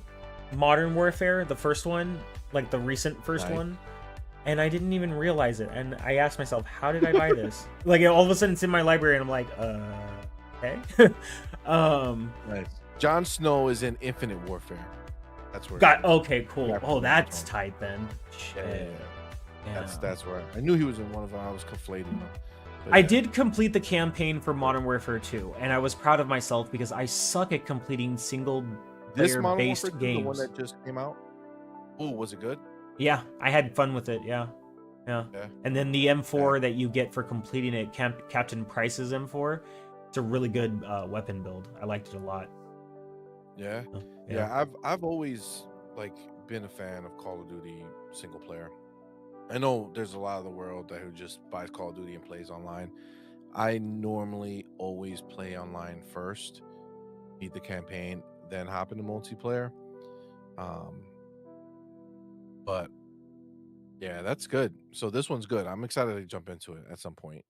S1: Modern Warfare, the first one, like the recent first one, and I didn't even realize it. And I asked myself, how did I buy this? Like all of a sudden, it's in my library, and I'm like, okay.
S2: Nice. Jon Snow is in Infinite Warfare. That's where.
S1: Okay, cool.
S2: Yeah,
S1: Oh, that's tight then. Shit.
S2: Yeah. That's where I knew he was in one of them. I was conflating them. But
S1: I did complete the campaign for Modern Warfare 2, and I was proud of myself because I suck at completing single
S2: This
S1: player
S2: Modern
S1: based
S2: Warfare 2,
S1: games.
S2: the one that just came out. Oh, was it good?
S1: Yeah, I had fun with it. Yeah. And then the M4 that you get for completing it, Captain Price's M4, it's a really good weapon build. I liked it a lot.
S2: Yeah. Yeah. I've always like been a fan of Call of Duty single player. I know there's a lot of the world that who just buys Call of Duty and plays online. I normally always play online first, beat the campaign, then hop into multiplayer. But yeah, that's good. So this one's good. I'm excited to jump into it at some point.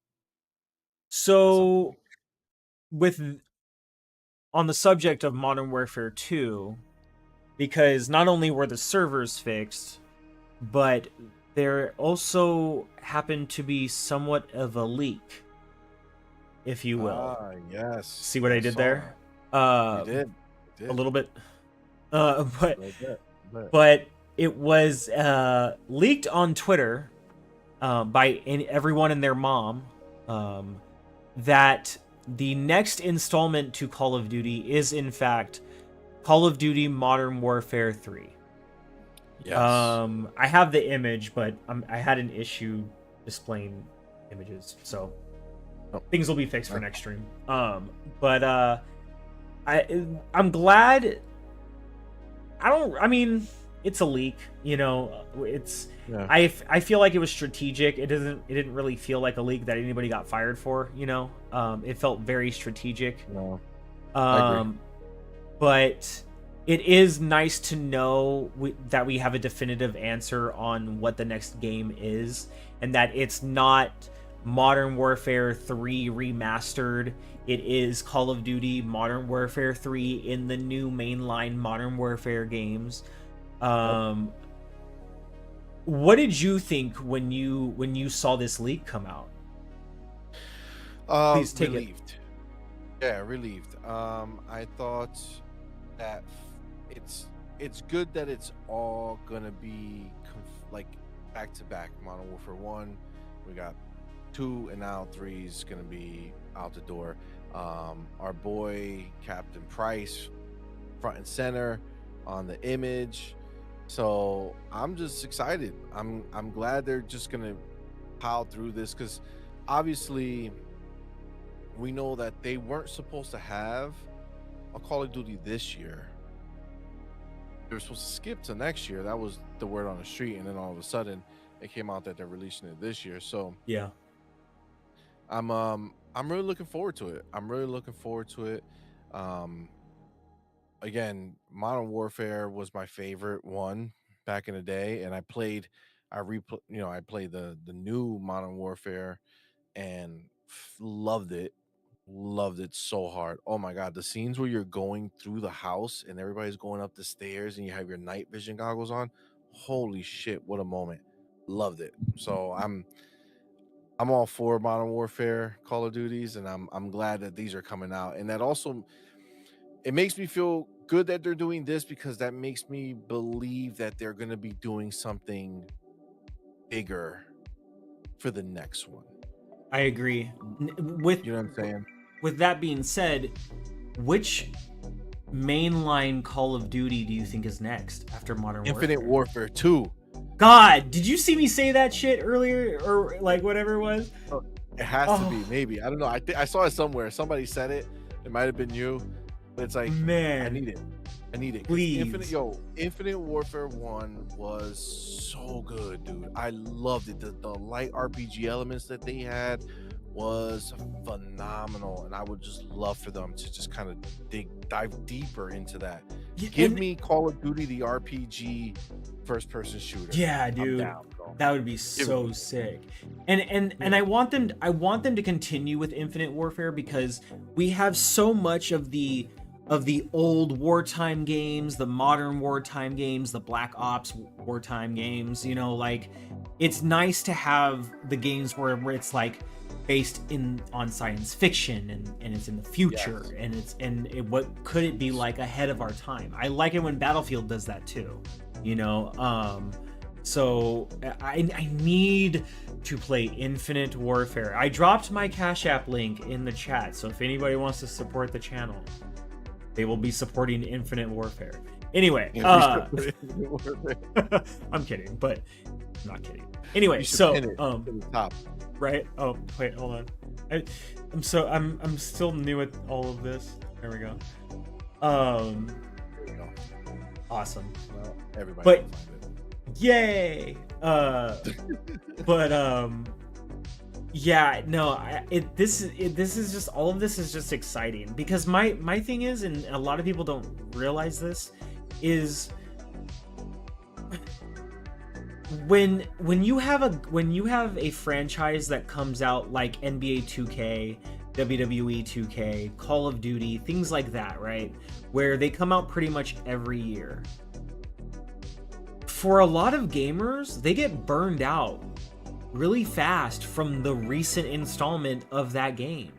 S1: So on the subject of Modern Warfare 2, because not only were the servers fixed, but there also happened to be somewhat of a leak, if you will.
S2: Yes.
S1: See what I did there?
S2: You did.
S1: A little bit. But it was leaked on Twitter by everyone and their mom that the next installment to Call of Duty is in fact Call of Duty Modern Warfare 3.
S2: Yes.
S1: I have the image, but I had an issue displaying images, so things will be fixed for next stream. But I'm glad. I mean, it's a leak, you know. It's I feel like it was strategic. It didn't really feel like a leak that anybody got fired for, you know. It felt very strategic.
S2: No. I agree.
S1: But it is nice to know that we have a definitive answer on what the next game is, and that it's not Modern Warfare 3 remastered. It is Call of Duty Modern Warfare 3 in the new mainline Modern Warfare games. What did you think when you saw this leak come out? Please take it.
S2: Relieved. Yeah, relieved. I thought that it's good that it's all gonna be like back to back. Modern Warfare 1, we got 2, and now 3 is gonna be out the door. Our boy Captain Price, front and center on the image. So I'm just excited. I'm glad they're just gonna pile through this, because obviously we know that they weren't supposed to have a Call of Duty this year. They were supposed to skip to next year. That was the word on the street, and then all of a sudden it came out that they're releasing it this year. So
S1: Yeah.
S2: I'm really looking forward to it. I'm really looking forward to it. Um Again, Modern Warfare was my favorite one back in the day, and I played I played the new Modern Warfare and loved it. Loved it so hard. Oh my god, the scenes where you're going through the house and everybody's going up the stairs and you have your night vision goggles on. Holy shit, what a moment. Loved it. So I'm all for Modern Warfare Call of Duties, and I'm glad that these are coming out. And that also, it makes me feel good that they're doing this, because that makes me believe that they're going to be doing something bigger for the next one.
S1: I agree. With
S2: You know what I'm saying?
S1: with that being said, which mainline Call of Duty do you think is next after Modern
S2: Infinite
S1: Warfare?
S2: Warfare 2.
S1: God, did you see me say that shit earlier, or like whatever it was?
S2: It has to be,
S1: Oh.
S2: maybe. I don't know. I saw it somewhere. Somebody said it. It might have been you. But it's like,
S1: Man,
S2: I need it. I need it.
S1: please.
S2: Infinite Warfare 1 was so good, dude. I loved it. The light RPG elements that they had was phenomenal. And I would just love for them to just kind of dive deeper into that.
S1: Yeah,
S2: Give me Call of Duty, the RPG first person shooter.
S1: Yeah,
S2: I'm
S1: dude.
S2: down, bro.
S1: That would be so sick. And I want them to continue with Infinite Warfare, because we have so much of the old wartime games, the modern wartime games, the Black Ops wartime games, you know, like it's nice to have the games where it's like based on science fiction, and it's in the future. Yes. What could it be like ahead of our time. I like it when Battlefield does that too, you know. So I need to play Infinite Warfare. I dropped my Cash App link in the chat, so if anybody wants to support the channel, they will be supporting Infinite Warfare. Anyway, I'm kidding, but I'm not kidding. Anyway, so
S2: to the top.
S1: Right? Oh, wait, hold on. I'm still new at all of this. There we go.
S2: There we go.
S1: Awesome.
S2: Well, everybody
S1: But
S2: can find it.
S1: yay. But yeah, no, this is just, all of this is just exciting, because my thing is, and a lot of people don't realize this, is when you have a franchise that comes out like NBA 2K, WWE 2K, Call of Duty, things like that, right? Where they come out pretty much every year. For a lot of gamers, they get burned out really fast from the recent installment of that game.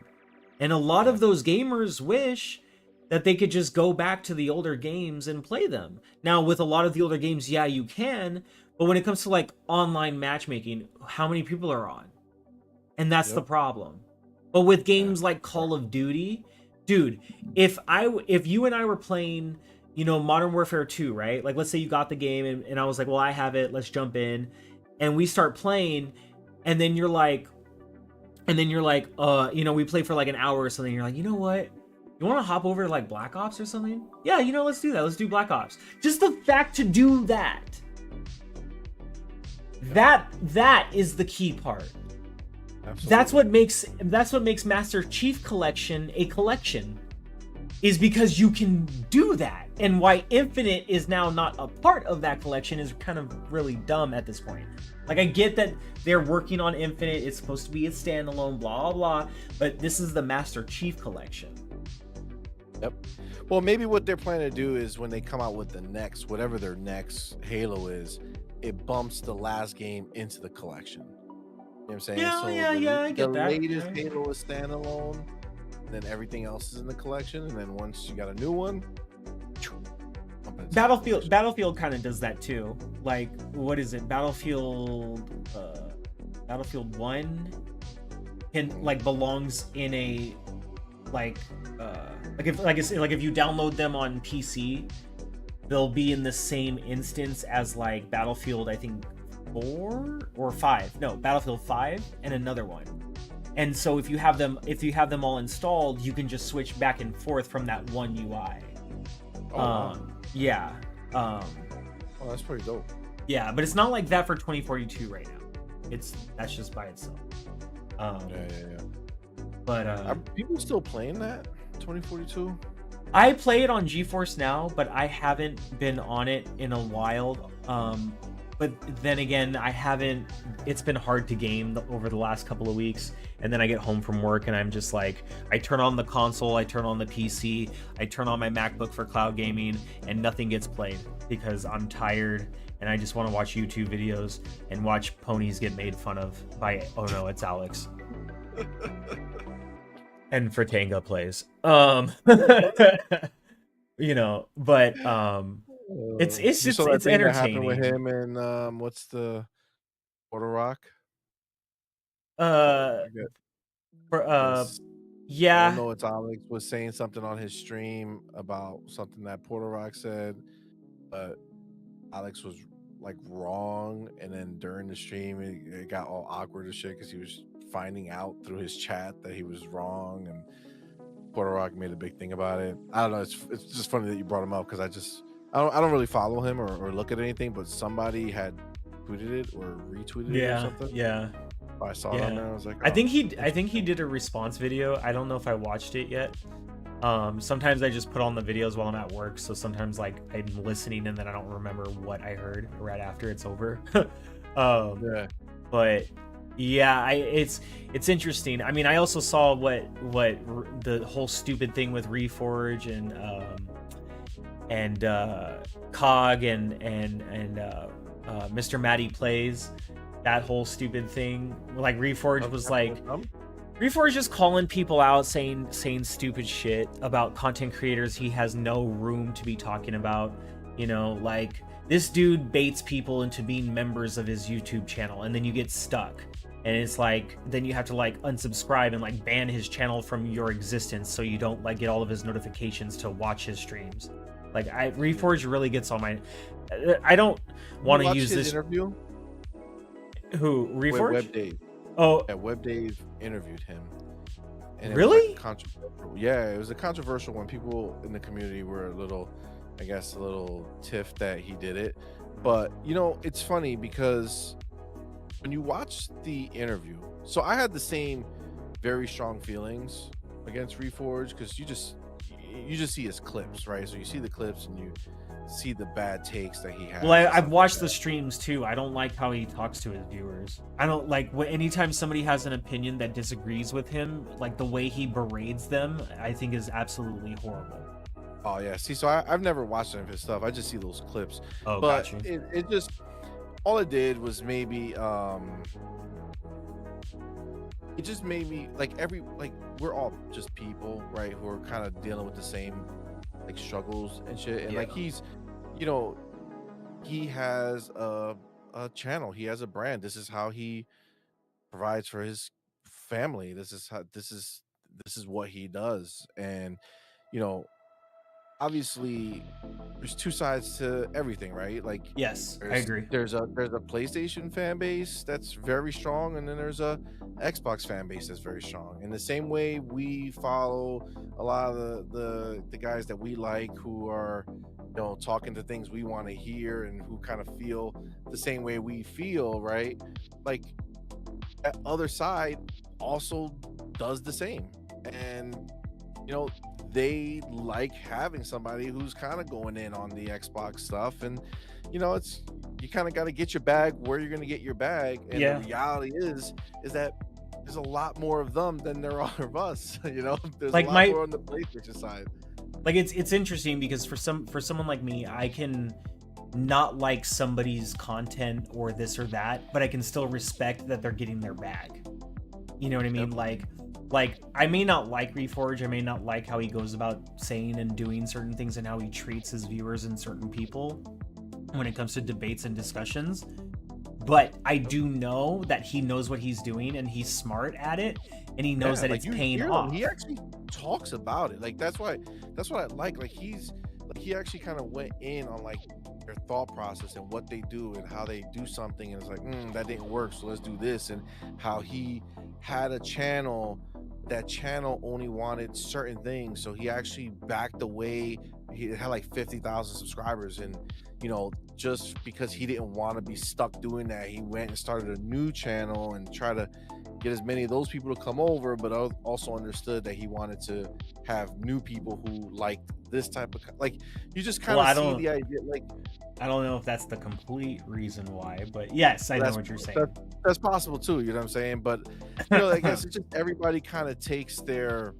S1: And a lot of those gamers wish that they could just go back to the older games and play them. Now, with a lot of the older games, yeah, you can, but when it comes to like online matchmaking, how many people are on? And that's the problem. But with games like Call of Duty, dude, if you and I were playing, you know, Modern Warfare 2, right? Like, let's say you got the game and I was like, well, I have it, let's jump in. And we start playing, and then you're like, you know, we play for like an hour or something. You're like, you know what? You want to hop over to like Black Ops or something? Yeah, you know, let's do that. Let's do Black Ops. Just the fact to do that. That is the key part. Absolutely. That's what makes Master Chief Collection a collection, is because you can do that. And why Infinite is now not a part of that collection is kind of really dumb at this point. Like, I get that they're working on Infinite, it's supposed to be a standalone, blah blah, but this is the Master Chief Collection.
S2: Yep. Well, maybe what they're planning to do is when they come out with the next, whatever their next Halo is it bumps the last game into the collection. You know what I'm saying?
S1: Yeah,
S2: So
S1: yeah, I
S2: the
S1: get that.
S2: latest
S1: Yeah.
S2: Halo is standalone, then everything else is in the collection, and then once you got a new one, bump into the collection.
S1: Battlefield kind of does that too. Like, what is it? Battlefield 1 can like belongs in a like if you download them on PC, they'll be in the same instance as like Battlefield, I think 4 or 5. No, Battlefield 5 and another one. And so if you have them all installed, you can just switch back and forth from that one UI.
S2: Oh, wow.
S1: Yeah.
S2: Oh, that's pretty dope.
S1: Yeah, but it's not like that for 2042 right now. That's just by itself.
S2: Yeah.
S1: But
S2: Are people still playing that 2042?
S1: I play it on GeForce Now, but I haven't been on it in a while. But then again, it's been hard to game over the last couple of weeks. And then I get home from work and I'm just like, I turn on the console, I turn on the PC, I turn on my MacBook for cloud gaming, and nothing gets played because I'm tired and I just want to watch YouTube videos and watch ponies get made fun of by, oh no, it's Alex. And Fratanga plays. You know, but it's just it's
S2: thing
S1: entertaining.
S2: that happened with him and what's the Porter Rock?
S1: Yeah.
S2: I don't know, it's Alex was saying something on his stream about something that Porter Rock said, but Alex was like wrong, and then during the stream it got all awkward as shit because he was finding out through his chat that he was wrong, and Porter Rock made a big thing about it. I don't know, it's just funny that you brought him up because I don't really follow him or look at anything, but somebody had tweeted it or retweeted it or something.
S1: Yeah.
S2: I saw it on there. I was like,
S1: I think he did a response video. I don't know if I watched it yet. Sometimes I just put on the videos while I'm at work, so sometimes like I'm listening and then I don't remember what I heard right after it's over.
S2: Yeah. But
S1: yeah, it's interesting. I mean, I also saw what the whole stupid thing with Reforge and P.O.G and Mr. Matty Plays, that whole stupid thing. Like Reforge was like, Reforge just calling people out, saying stupid shit about content creators he has no room to be talking about. You know, like, this dude baits people into being members of his YouTube channel, and then you get stuck. And it's like, then you have to like unsubscribe and like ban his channel from your existence so you don't like get all of his notifications to watch his streams. Like, Reforge really gets on my... I don't want to use this
S2: interview.
S1: Who? Reforge?
S2: Web Dave.
S1: Oh,
S2: yeah, Web Dave interviewed him. And
S1: really?
S2: It was like controversial. Yeah, it was a controversial one. People in the community were a little tiff that he did it. But you know, it's funny because when you watch the interview, so I had the same very strong feelings against Reforge because you just see his clips, right? So you see the clips and you see the bad takes that he has.
S1: Well, I've watched the streams too. I don't like how he talks to his viewers. I don't like anytime somebody has an opinion that disagrees with him, like the way he berates them, I think is absolutely horrible.
S2: Oh yeah, see, so I've never watched any of his stuff. I just see those clips.
S1: Oh,
S2: but
S1: gotcha.
S2: It just, all it did was maybe it just made me like we're all just people, right, who are kind of dealing with the same like struggles and shit. And like he's, you know, he has a channel, he has a brand. This is how he provides for his family. This is what he does. And you know, obviously there's two sides to everything, right? Like,
S1: yes, I agree.
S2: There's a PlayStation fan base that's very strong, and then there's a Xbox fan base that's very strong. In the same way, we follow a lot of the guys that we like, who are, you know, talking to things we want to hear and who kind of feel the same way we feel, right? Like, that other side also does the same. And you know, they like having somebody who's kind of going in on the Xbox stuff. And you know, you kind of got to get your bag where you're going to get your bag. And the reality is that there's a lot more of them than there are of us. You know, there's like a lot more on the PlayStation side.
S1: Like, it's interesting because for someone like me, I can not like somebody's content or this or that, but I can still respect that they're getting their bag. You know what I mean?
S2: Yep.
S1: Like I may not like Reforge, I may not like how he goes about saying and doing certain things and how he treats his viewers and certain people when it comes to debates and discussions. But I do know that he knows what he's doing and he's smart at it, and he knows
S2: Yeah,
S1: that
S2: like
S1: it's
S2: you
S1: paying
S2: hear him.
S1: off.
S2: He actually talks about it. Like that's what I like. Like he actually kind of went in on like their thought process and what they do and how they do something, and it's like that didn't work, so let's do this. And how he had a channel, that channel only wanted certain things, so he actually backed away. He had like 50,000 subscribers, and just because he didn't want to be stuck doing that, he went and started a new channel and try to get as many of those people to come over, but also understood that he wanted to have new people who liked this type of, like, you just kind
S1: Well,
S2: of see the idea. Like,
S1: I don't know if that's the complete reason why, but yes, I know what you're saying.
S2: that's possible too, you know what I'm saying? But I guess it's just everybody kind of takes their,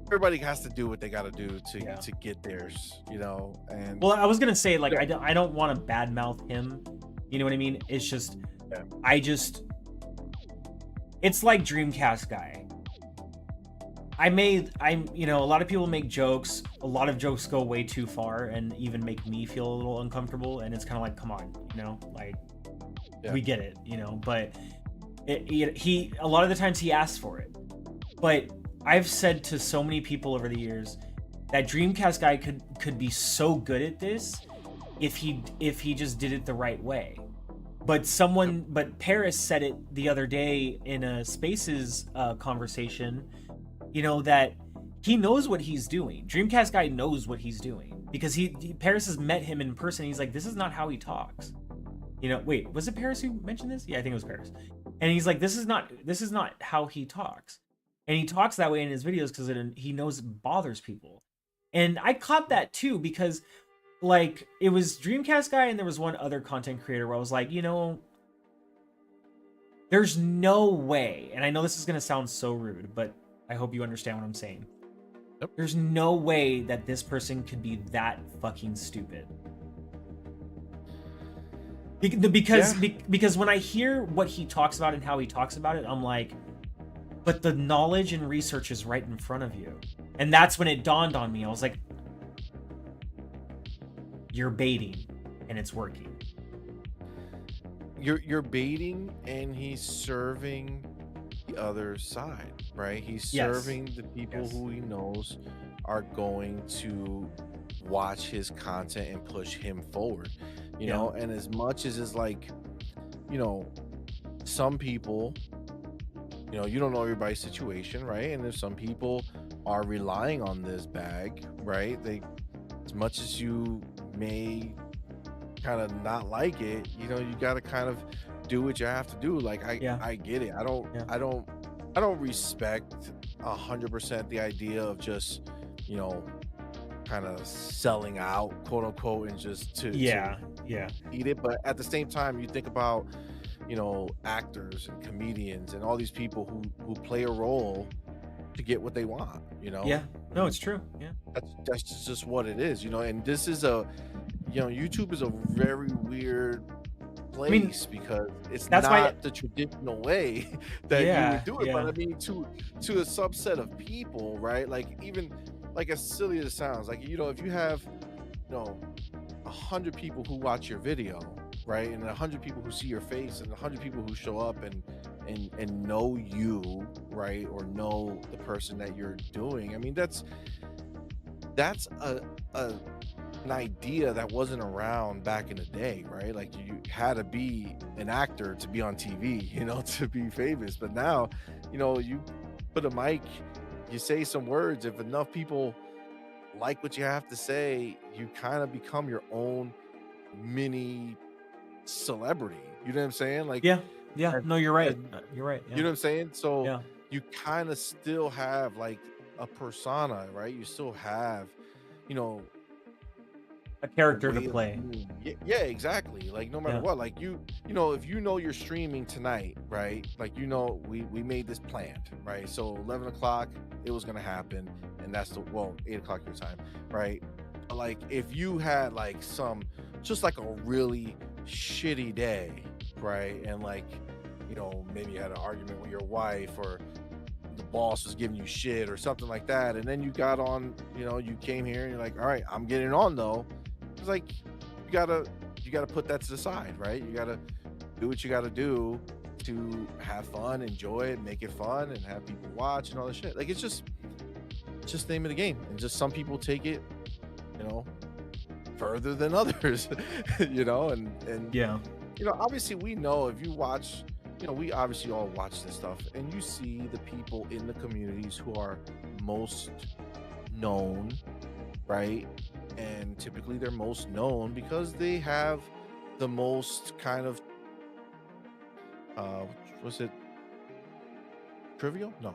S2: everybody has to do what they got to do to get theirs, and
S1: Well, I was gonna say, like, I don't want to badmouth him, you know what I mean? It's just it's like Dreamcast guy. A lot of people make jokes, a lot of jokes go way too far and even make me feel a little uncomfortable, and it's kind of like, come on, like, we get it, but he a lot of the times he asks for it. But I've said to so many people over the years that Dreamcast guy could be so good at this if he just did it the right way. But Paris said it the other day in a Spaces conversation, that he knows what he's doing. Dreamcast guy knows what he's doing because Paris has met him in person. He's like, this is not how he talks. Wait, was it Paris who mentioned this? Yeah, I think it was Paris. And he's like, this is not how he talks. And he talks that way in his videos because he knows it bothers people. And I caught that too, because like it was Dreamcast guy and there was one other content creator where I was like, there's no way, and I know this is going to sound so rude, but I hope you understand what I'm saying.
S2: Yep.
S1: There's no way that this person could be that fucking stupid. Because when I hear what he talks about and how he talks about it, I'm like, but the knowledge and research is right in front of you. And that's when it dawned on me. I was like, you're baiting and it's working.
S2: You're baiting, and he's serving the other side, right? He's serving the people who he knows are going to watch his content and push him forward, know. And as much as it's like, some people, you don't know everybody's situation, right? And if some people are relying on this bag, right, as much as you may kind of not like it, you got to kind of do what you have to do. Like I get it. I don't respect 100% the idea of just kind of selling out, quote unquote, and just to eat it. But at the same time, you think about actors and comedians and all these people who play a role to get what they want.
S1: No, it's true.
S2: That's just what it is. And this is YouTube is a very weird place, because it's not the traditional way that you would do it. But I mean, to a subset of people, right? Like, even like, as silly as it sounds, like, if you have 100 people who watch your video, right, and 100 people who see your face, and 100 people who show up and know you, right, or know the person that you're doing, I mean, that's an idea that wasn't around back in the day, right? Like, you had to be an actor to be on TV, to be famous. But now, you put a mic, you say some words, if enough people like what you have to say, you kind of become your own mini celebrity. You know what I'm saying? Like,
S1: no, you're right. You're right.
S2: You know what I'm saying? So you kind of still have like a persona, right? You still have,
S1: a character to play.
S2: Yeah, exactly. Like, no matter what, like, if you're streaming tonight, right? Like, we made this planned, right? So 11 o'clock, it was gonna happen, and that's 8 o'clock your time, right? Like, if you had like some just like a really shitty day, right? And like, maybe you had an argument with your wife, or the boss was giving you shit or something like that, and then you got on, you came here and you're like, all right, I'm getting on though. It's like you gotta put that to the side, right? You gotta do what you gotta do to have fun, enjoy it, make it fun, and have people watch and all this shit. Like it's just the name of the game, and just some people take it, you know, further than others, and
S1: Yeah.
S2: obviously we know if you watch, we obviously all watch this stuff, and you see the people in the communities who are most known, right? And typically they're most known because they have the most kind of uh was it trivial? No,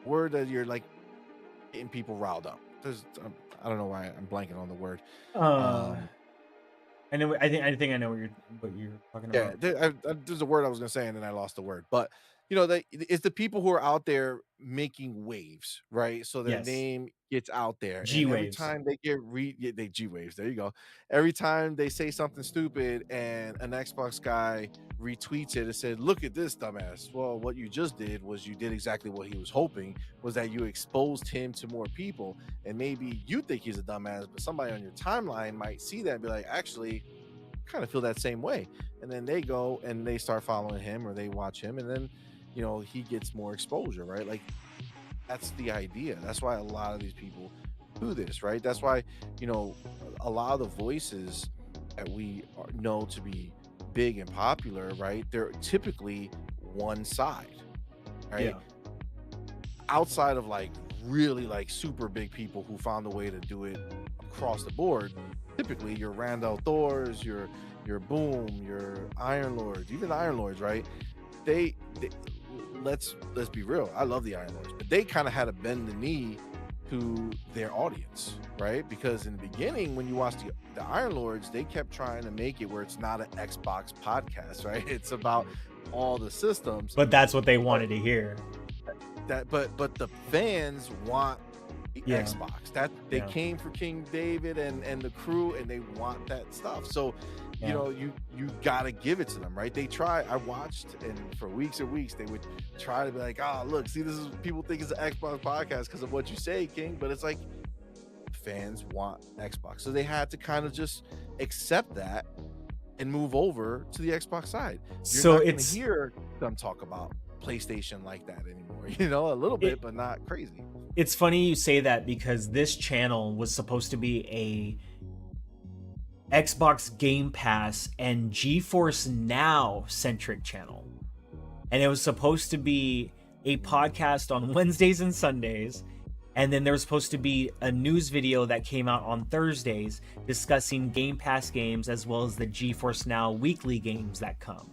S2: word that you're like getting people riled up. There's I don't know why I'm blanking on the word.
S1: Uh,
S2: Um
S1: I know. I think I know what you're talking
S2: Yeah,
S1: about.
S2: there's a word I was gonna say, and then I lost the word. But it's the people who are out there making waves, right? So their
S1: Yes.
S2: name gets out there,
S1: G
S2: and every
S1: waves.
S2: time they they G waves. There you go. Every time they say something stupid, and an Xbox guy retweets it and said, "Look at this dumbass." Well, what you just did was you did exactly what he was hoping, was that you exposed him to more people, and maybe you think he's a dumbass, but somebody on your timeline might see that and be like, "Actually, kind of feel that same way," and then they go and they start following him, or they watch him, and then he gets more exposure, right? Like that's the idea. That's why a lot of these people do this, right? That's why a lot of the voices that we know to be big and popular, right, they're typically one side, right?
S1: Yeah.
S2: Outside of like really like super big people who found a way to do it across the board, typically your Randall Thors, your Boom, your Iron Lords, even the Iron Lords, right? They let's be real. I love the Iron Lords, but they kind of had to bend the knee to their audience, right? Because in the beginning, when you watch the Iron Lords, they kept trying to make it where it's not an Xbox podcast, right? It's about all the systems.
S1: But that's what they
S2: But
S1: wanted to hear.
S2: but the fans want the
S1: Yeah.
S2: Xbox. That they
S1: Yeah.
S2: came for King David and the crew, and they want that stuff. So
S1: Yeah.
S2: you gotta give it to them, right? They try. I watched, and for weeks and weeks they would try to be like, oh look, see, this is, people think it's an Xbox podcast because of what you say, King, but it's like fans want Xbox, so they had to kind of just accept that and move over to the Xbox side. You're
S1: So
S2: not going to
S1: it's
S2: hear them talk about PlayStation like that anymore. A little
S1: it,
S2: bit, but not crazy.
S1: it's funny you say that, because this channel was supposed to be a Xbox Game Pass and GeForce Now centric channel. And it was supposed to be a podcast on Wednesdays and Sundays. And then there was supposed to be a news video that came out on Thursdays discussing Game Pass games as well as the GeForce Now weekly games that come.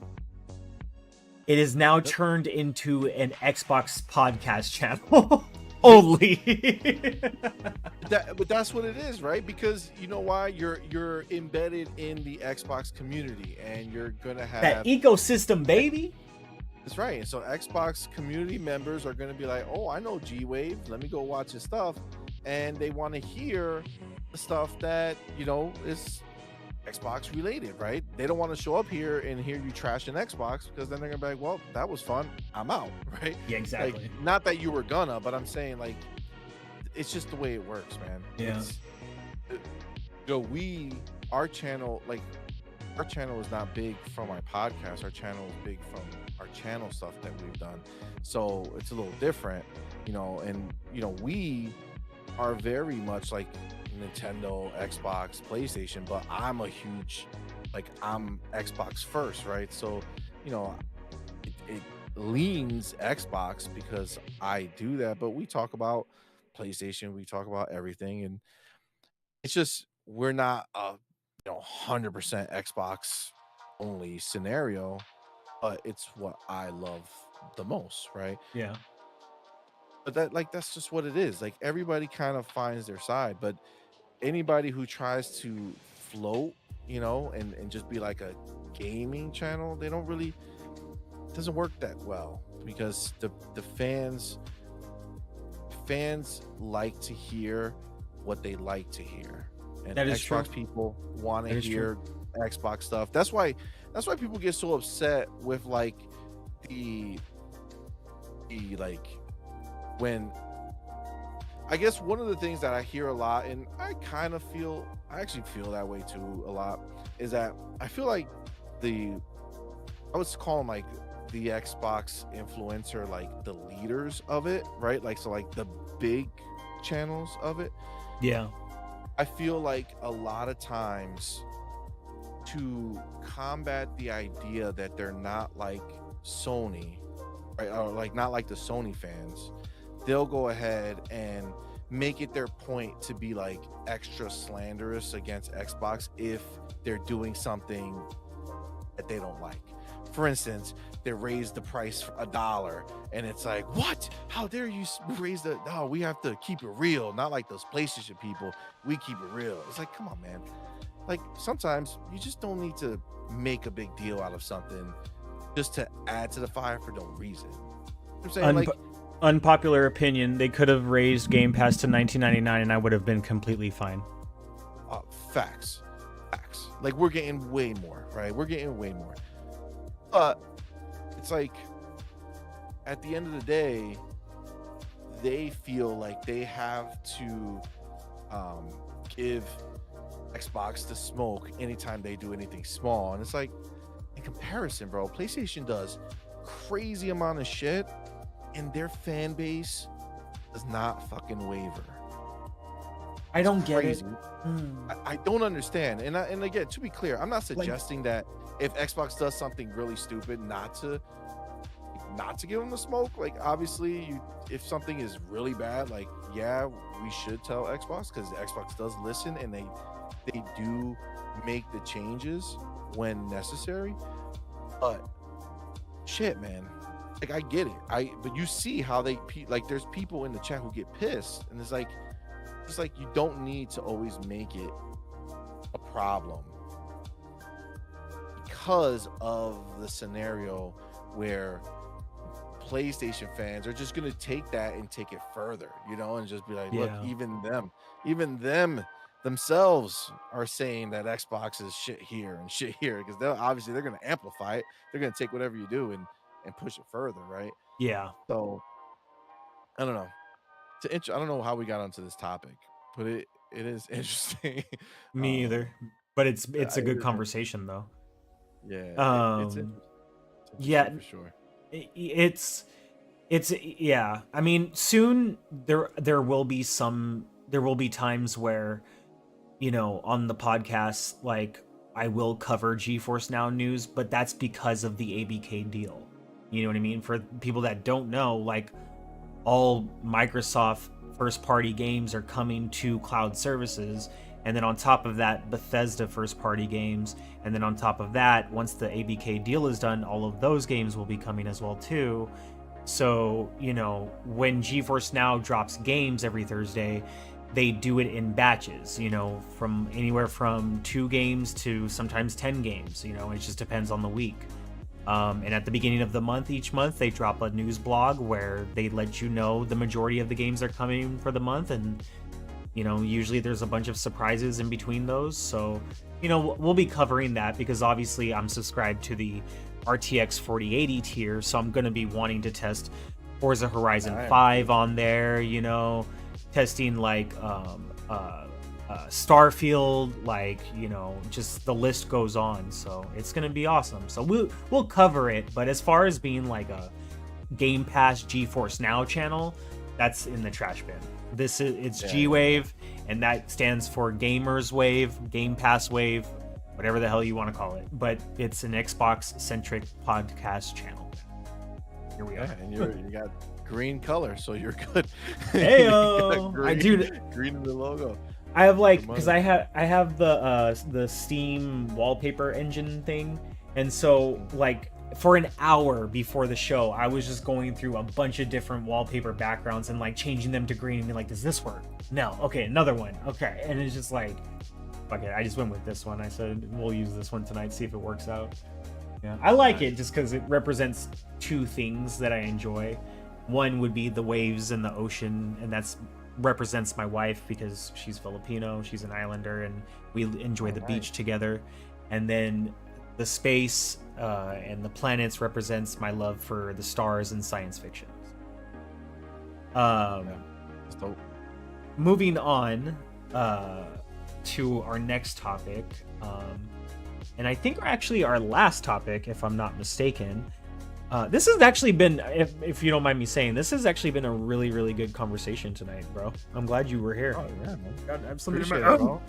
S1: It is now turned into an Xbox podcast channel only.
S2: But that's what it is, right? Because you know why? You're embedded in the Xbox community, and you're gonna
S1: That
S2: have
S1: ecosystem, baby.
S2: that's right. And so Xbox community members are gonna be like, oh, I know G-Wave, let me go watch his stuff. And they want to hear the stuff that is Xbox related, right? They don't want to show up here and hear you trash an Xbox, because then they're gonna be like, well, that was fun, I'm out, right?
S1: Yeah, exactly.
S2: Like, not that you were gonna, but I'm saying, like, it's just the way it works, man.
S1: Yeah.
S2: Our channel, like, our channel is not big from our podcast. Our channel is big from our channel stuff that we've done. So it's a little different, and we are very much like Nintendo, Xbox, PlayStation, but I'm a huge, like, I'm Xbox first, right? So it leans Xbox because I do that, but we talk about PlayStation, we talk about everything, and it's just, we're not a 100% Xbox only scenario, but it's what I love the most, right?
S1: Yeah.
S2: But that's just what it is. Like, everybody kind of finds their side, but anybody who tries to float, and just be like a gaming channel, they don't really, it doesn't work that well, because the fans like to hear what they like to hear, and
S1: That is
S2: Xbox
S1: true.
S2: people want to
S1: That is
S2: hear Xbox stuff. That's why people get so upset with like the like when I guess one of the things that I hear a lot, and I actually feel that way too a lot, is that I feel like I would call them like the Xbox influencer, like the leaders of it, right? Like, so like the big channels of it.
S1: Yeah.
S2: I feel like a lot of times to combat the idea that they're not like Sony, right? Or like not like the Sony fans, they'll go ahead and make it their point to be like extra slanderous against Xbox if they're doing something that they don't like. For instance, they raised the price for $1, and it's like, what? How dare you raise the? No, we have to keep it real. Not like those PlayStation people. We keep it real. It's like, come on, man. Like sometimes you just don't need to make a big deal out of something just to add to the fire for no reason. You know what I'm saying, like,
S1: Unpopular opinion, they could have raised Game Pass to $19.99 and I would have been completely fine.
S2: facts. Like we're getting way more, right? We're getting way more. But it's like at the end of the day, they feel like they have to give Xbox the smoke anytime they do anything small. And it's like, in comparison, bro, PlayStation does crazy amount of shit and their fan base does not fucking waver.
S1: I don't get it.
S2: I don't understand. And again, to be clear, I'm not suggesting that if Xbox does something really stupid, not to give them the smoke. Like obviously, if something is really bad, like yeah, we should tell Xbox because Xbox does listen and they do make the changes when necessary. But shit, man, like I get it. But you see how like there's people in the chat who get pissed, and it's like you don't need to always make it a problem because of the scenario where PlayStation fans are just going to take that and take it further, you know, and just be like, look, even them themselves are saying that Xbox is shit here and shit here, because they're going to amplify it. They're going to take whatever you do and push it further, right?
S1: Yeah.
S2: So I don't know. I don't know how we got onto this topic, but it is interesting.
S1: Me either. But it's a good
S2: is
S1: conversation though.
S2: Yeah, it's interesting for sure.
S1: It's yeah. I mean, soon there will be times where, you know, on the podcast, like I will cover GeForce Now news, but that's because of the ABK deal. You know what I mean? For people that don't know, like all Microsoft first party games are coming to cloud services, and then on top of that, Bethesda first party games, and then on top of that, once the ABK deal is done, all of those games will be coming as well too. So, you know, when GeForce Now drops games every Thursday, they do it in batches, you know, from anywhere from 2 games to sometimes 10 games, you know, it just depends on the week. And at the beginning of the month, each month, they drop a news blog where they let you know the majority of the games are coming for the month. And, you know, usually there's a bunch of surprises in between those. So, you know, we'll be covering that because obviously I'm subscribed to the RTX 4080 tier. So I'm going to be wanting to test Forza Horizon 5 on there, you know, testing like Starfield, like, you know, just the list goes on. So it's gonna be awesome. So we'll cover it, but as far as being like a Game Pass GeForce Now channel, that's in the trash bin. It's G-Wave, and that stands for Gamers Wave, Game Pass Wave, whatever the hell you want to call it. But it's an Xbox centric podcast channel. Here we are.
S2: And you got green color, so you're good.
S1: Heyo, I do
S2: green in the logo.
S1: I have like, because I have the Steam wallpaper engine thing, and so like for an hour before the show, I was just going through a bunch of different wallpaper backgrounds and like changing them to green and be like, does this work? No. Okay, another one. Okay, and it's just like, okay, I just went with this one. I said we'll use this one tonight, see if it works out. Yeah, I like it just because it represents 2 things that I enjoy. One would be the waves and the ocean, and that's represents my wife because she's Filipino, she's an islander, and we enjoy the beach together. And then the space and the planets represents my love for the stars and science fiction.
S2: That's dope.
S1: Moving on to our next topic, and I think actually our last topic, if I'm not mistaken. This has actually been, if you don't mind me saying, this has actually been a really, really good conversation tonight, bro. I'm glad you were here.
S2: Oh yeah, man.
S1: God, I have something in
S2: Appreciate
S1: my
S2: it, bro.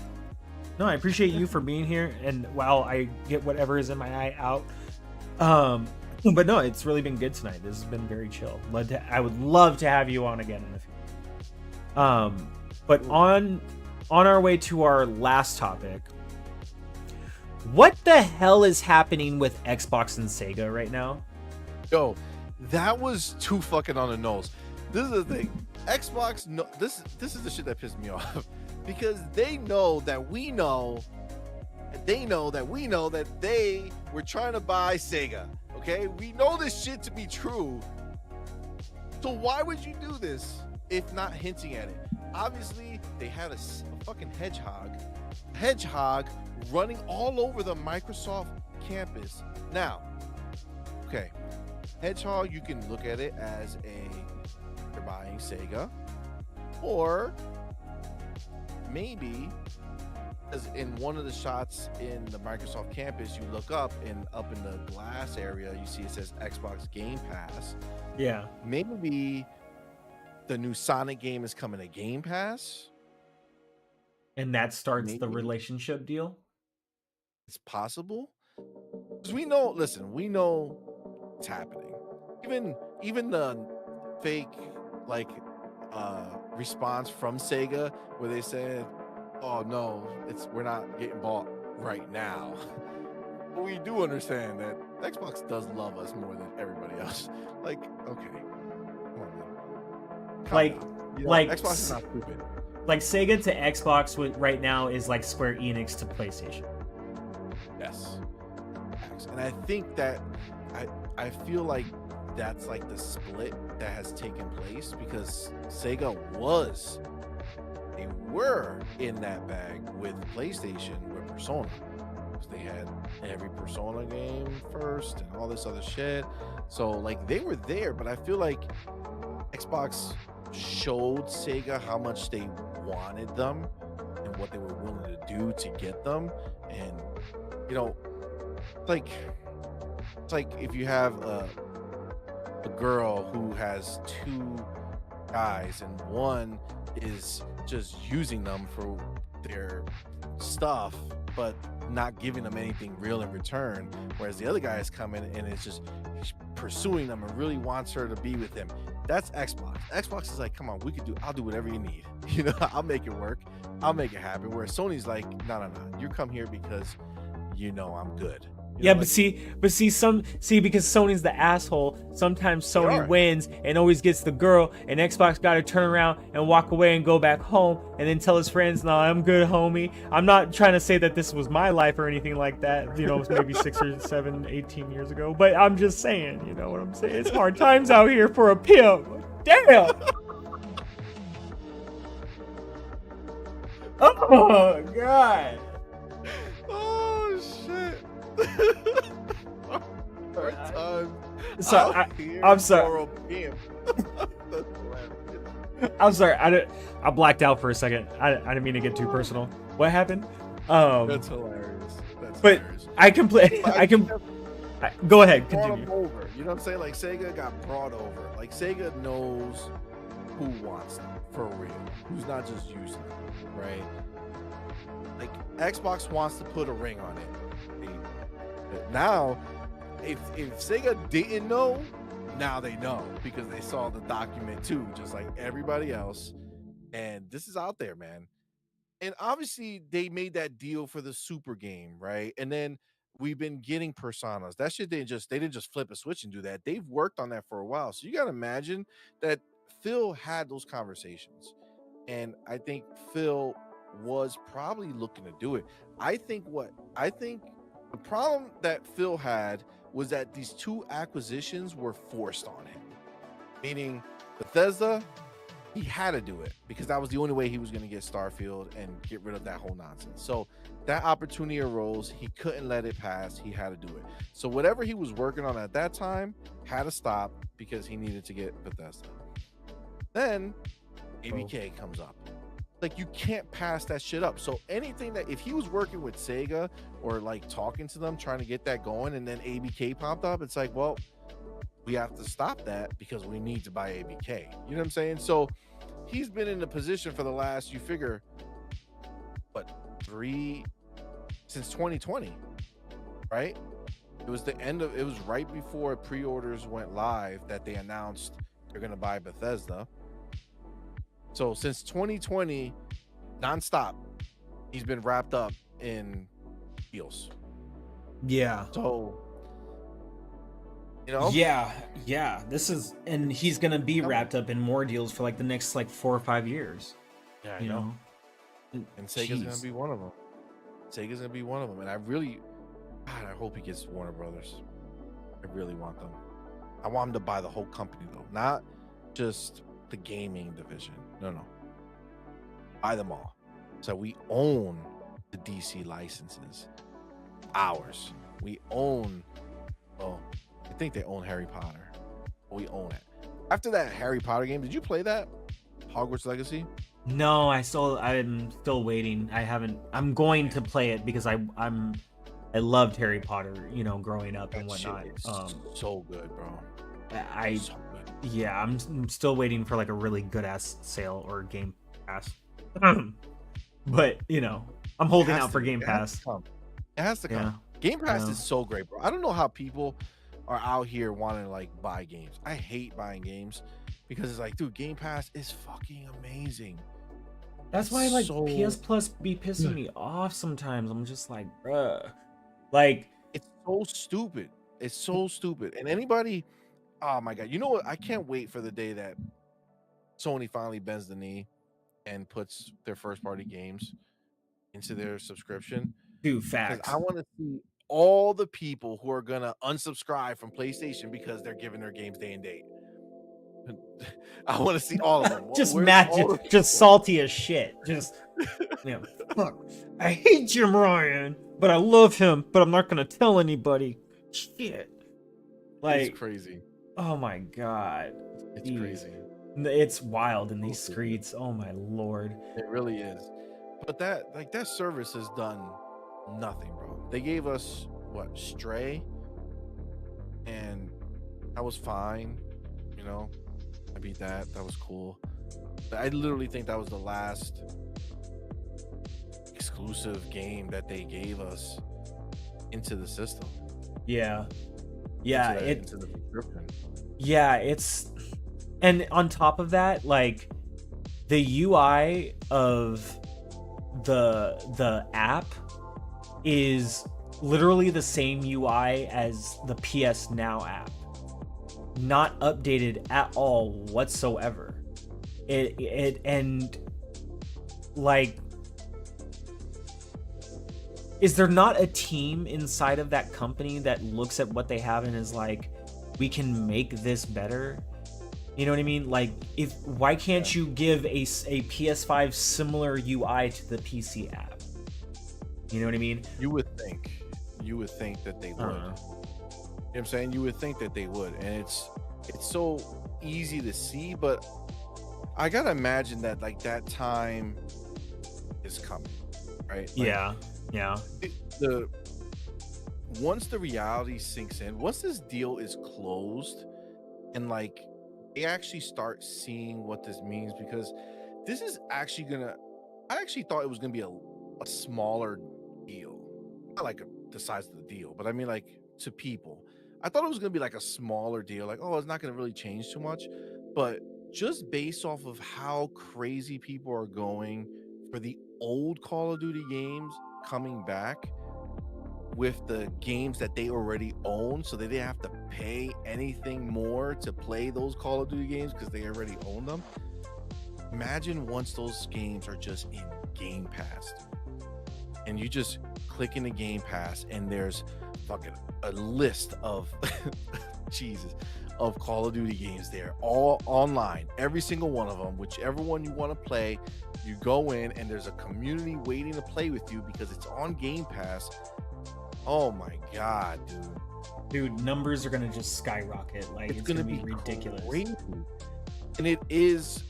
S1: No, I appreciate you for being here, and while I get whatever is in my eye out. But no, it's really been good tonight. This has been very chill. I would love to have you on again in the future. But on our way to our last topic, what the hell is happening with Xbox and Sega right now?
S2: Yo, that was too fucking on the nose. This is the thing. Xbox, no, this is the shit that pissed me off because they know that we know that they were trying to buy Sega. Okay, we know this shit to be true. So why would you do this if not hinting at it? Obviously, they had a fucking hedgehog running all over the Microsoft campus. Now, okay, hedgehog, you can look at it as you're buying Sega, or maybe as in one of the shots in the Microsoft campus, you look up and up in the glass area, you see it says Xbox Game Pass.
S1: Yeah.
S2: Maybe the new Sonic game is coming to Game Pass.
S1: And that starts the
S2: Maybe.
S1: relationship deal?
S2: It's possible. Because we know, listen, we know it's happening. Even the fake response from Sega where they said, oh no, we're not getting bought right now. But we do understand that Xbox does love us more than everybody else. Like, okay, come on, man. Xbox is not stupid.
S1: Like Sega to Xbox right now is like Square Enix to PlayStation.
S2: Yes. And I think that I feel like that's like the split that has taken place because Sega they were in that bag with PlayStation with Persona. They had every Persona game first and all this other shit. So like they were there, but I feel like Xbox showed Sega how much they wanted them and what they were willing to do to get them. And you know, it's like if you have a girl who has two guys and one is just using them for their stuff but not giving them anything real in return, whereas the other guy is coming and is just pursuing them and really wants her to be with him. That's Xbox is like, come on, I'll do whatever you need. You know, I'll make it work, I'll make it happen. Whereas Sony's like, no, you come here because you know I'm good.
S1: Yeah, because Sony's the asshole. Sometimes Sony wins and always gets the girl, and Xbox got to turn around and walk away and go back home and then tell his friends, no, I'm good, homie. I'm not trying to say that this was my life or anything like that, you know, maybe 6 or 7, 18 years ago, but I'm just saying, you know what I'm saying? It's hard times out here for a pimp. Damn! Oh, God.
S2: Oh, shit.
S1: I'm sorry. I'm sorry. I blacked out for a second. I didn't mean to get too personal. What happened?
S2: That's hilarious.
S1: Hilarious. Go ahead. Continue.
S2: Over. You know what I'm saying? Like Sega got brought over. Like Sega knows who wants them for real. Who's not just using them, right? Like Xbox wants to put a ring on it. Now, if Sega didn't know, now they know because they saw the document too, just like everybody else. And this is out there, man. And obviously, they made that deal for the Super game, right? And then we've been getting Personas. That shit they didn't just flip a switch and do that. They've worked on that for a while. So you gotta imagine that Phil had those conversations, and I think Phil was probably looking to do it. I think the problem that Phil had was that these two acquisitions were forced on him, meaning Bethesda he had to do it because that was the only way he was going to get Starfield and get rid of that whole nonsense. So that opportunity arose. He couldn't let it pass. He had to do it. So whatever he was working on at that time had to stop because he needed to get Bethesda. Then ABK comes up. Like, you can't pass that shit up. So anything that, if he was working with Sega or like talking to them, trying to get that going, and then ABK popped up, it's like, well, we have to stop that because we need to buy ABK. You know what I'm saying? So he's been in the position for the last, you figure, what, since 2020, right? It was right before pre-orders went live that they announced they're going to buy Bethesda. So since 2020, nonstop, he's been wrapped up in deals.
S1: Yeah.
S2: So, you know,
S1: yeah. This is, and he's gonna be wrapped up in more deals for like the next like 4 or 5 years.
S2: Yeah, I
S1: you know.
S2: And Sega's gonna be one of them. Sega's gonna be one of them, and I hope he gets Warner Brothers. I really want them. I want him to buy the whole company though, not just the gaming division. No. Buy them all. So we own the DC licenses. Ours. We own, well, I think they own Harry Potter. We own it. After that Harry Potter game, did you play that? Hogwarts Legacy?
S1: No, I'm still waiting. I'm going to play it because I loved Harry Potter, you know, growing up and whatnot.
S2: So good, bro.
S1: So good. Yeah, I'm still waiting for like a really good ass sale or Game Pass. But you know, I'm holding out for Game Pass.
S2: It has to come. Yeah, Game Pass is so great, bro. I don't know how people are out here wanting to like buy games. I hate buying games because it's like, dude, Game Pass is fucking amazing.
S1: That's why like PS Plus be pissing me off sometimes. I'm just like, bruh. Like,
S2: it's so stupid. It's so stupid. And anybody, oh my god, you know what? I can't wait for the day that Sony finally bends the knee and puts their first party games into their subscription.
S1: Dude, facts.
S2: Because I want to see all the people who are gonna unsubscribe from PlayStation because they're giving their games day and date. I want to see all of them.
S1: Just just salty as shit. Just, you know, fuck. I hate Jim Ryan, but I love him, but I'm not gonna tell anybody. Shit. Like,
S2: it's crazy.
S1: Oh my god.
S2: It's crazy.
S1: It's wild in these streets. Oh my lord.
S2: It really is. But that service has done nothing, bro. They gave us what, Stray, and that was fine, you know. I beat that. That was cool. But I literally think that was the last exclusive game that they gave us into the system.
S1: Yeah.
S2: Into the subscription.
S1: Yeah, it's, and on top of that, like the UI of the app is literally the same UI as the PS Now app. Not updated at all whatsoever. It and like, is there not a team inside of that company that looks at what they have and is like, we can make this better? You know what I mean? Like, why can't you give a PS5 similar UI to the PC app? You know what I mean?
S2: You would think that they would. You know what I'm saying? You would think that they would, and it's so easy to see, but I gotta imagine that like that time is coming, right? Like,
S1: yeah.
S2: Once the reality sinks in, once this deal is closed, and like they actually start seeing what this means, because this is actually gonna. I actually thought it was gonna be a smaller deal, not like the size of the deal, but I mean like to people. I thought it was going to be like a smaller deal, like, oh, it's not going to really change too much. But just based off of how crazy people are going for the old Call of Duty games coming back with the games that they already own, so they didn't have to pay anything more to play those Call of Duty games because they already own them. Imagine once those games are just in Game Pass and you just click into Game Pass and there's fucking a list of of Call of Duty games there, all online, every single one of them, whichever one you want to play. You go in and there's a community waiting to play with you because it's on Game Pass. Oh my god,
S1: dude, numbers are gonna just skyrocket. Like it's gonna be ridiculous.
S2: Crazy. And it is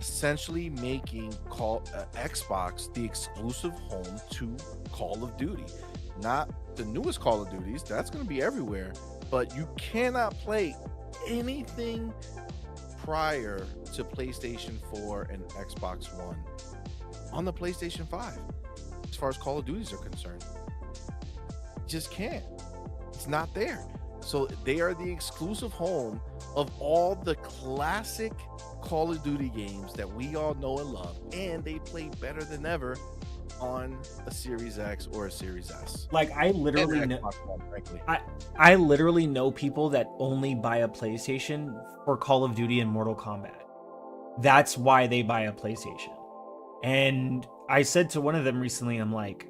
S2: essentially making Xbox the exclusive home to Call of Duty. Not the newest Call of Duties, that's going to be everywhere, but you cannot play anything prior to PlayStation 4 and Xbox One on the PlayStation 5 as far as Call of Duties are concerned. You just can't. It's not there. So they are the exclusive home of all the classic Call of Duty games that we all know and love, and they play better than ever on a Series X or a Series S.
S1: Like I literally know, I literally know people that only buy a PlayStation for Call of Duty and Mortal Kombat. That's why they buy a PlayStation. And I said to one of them recently, I'm like,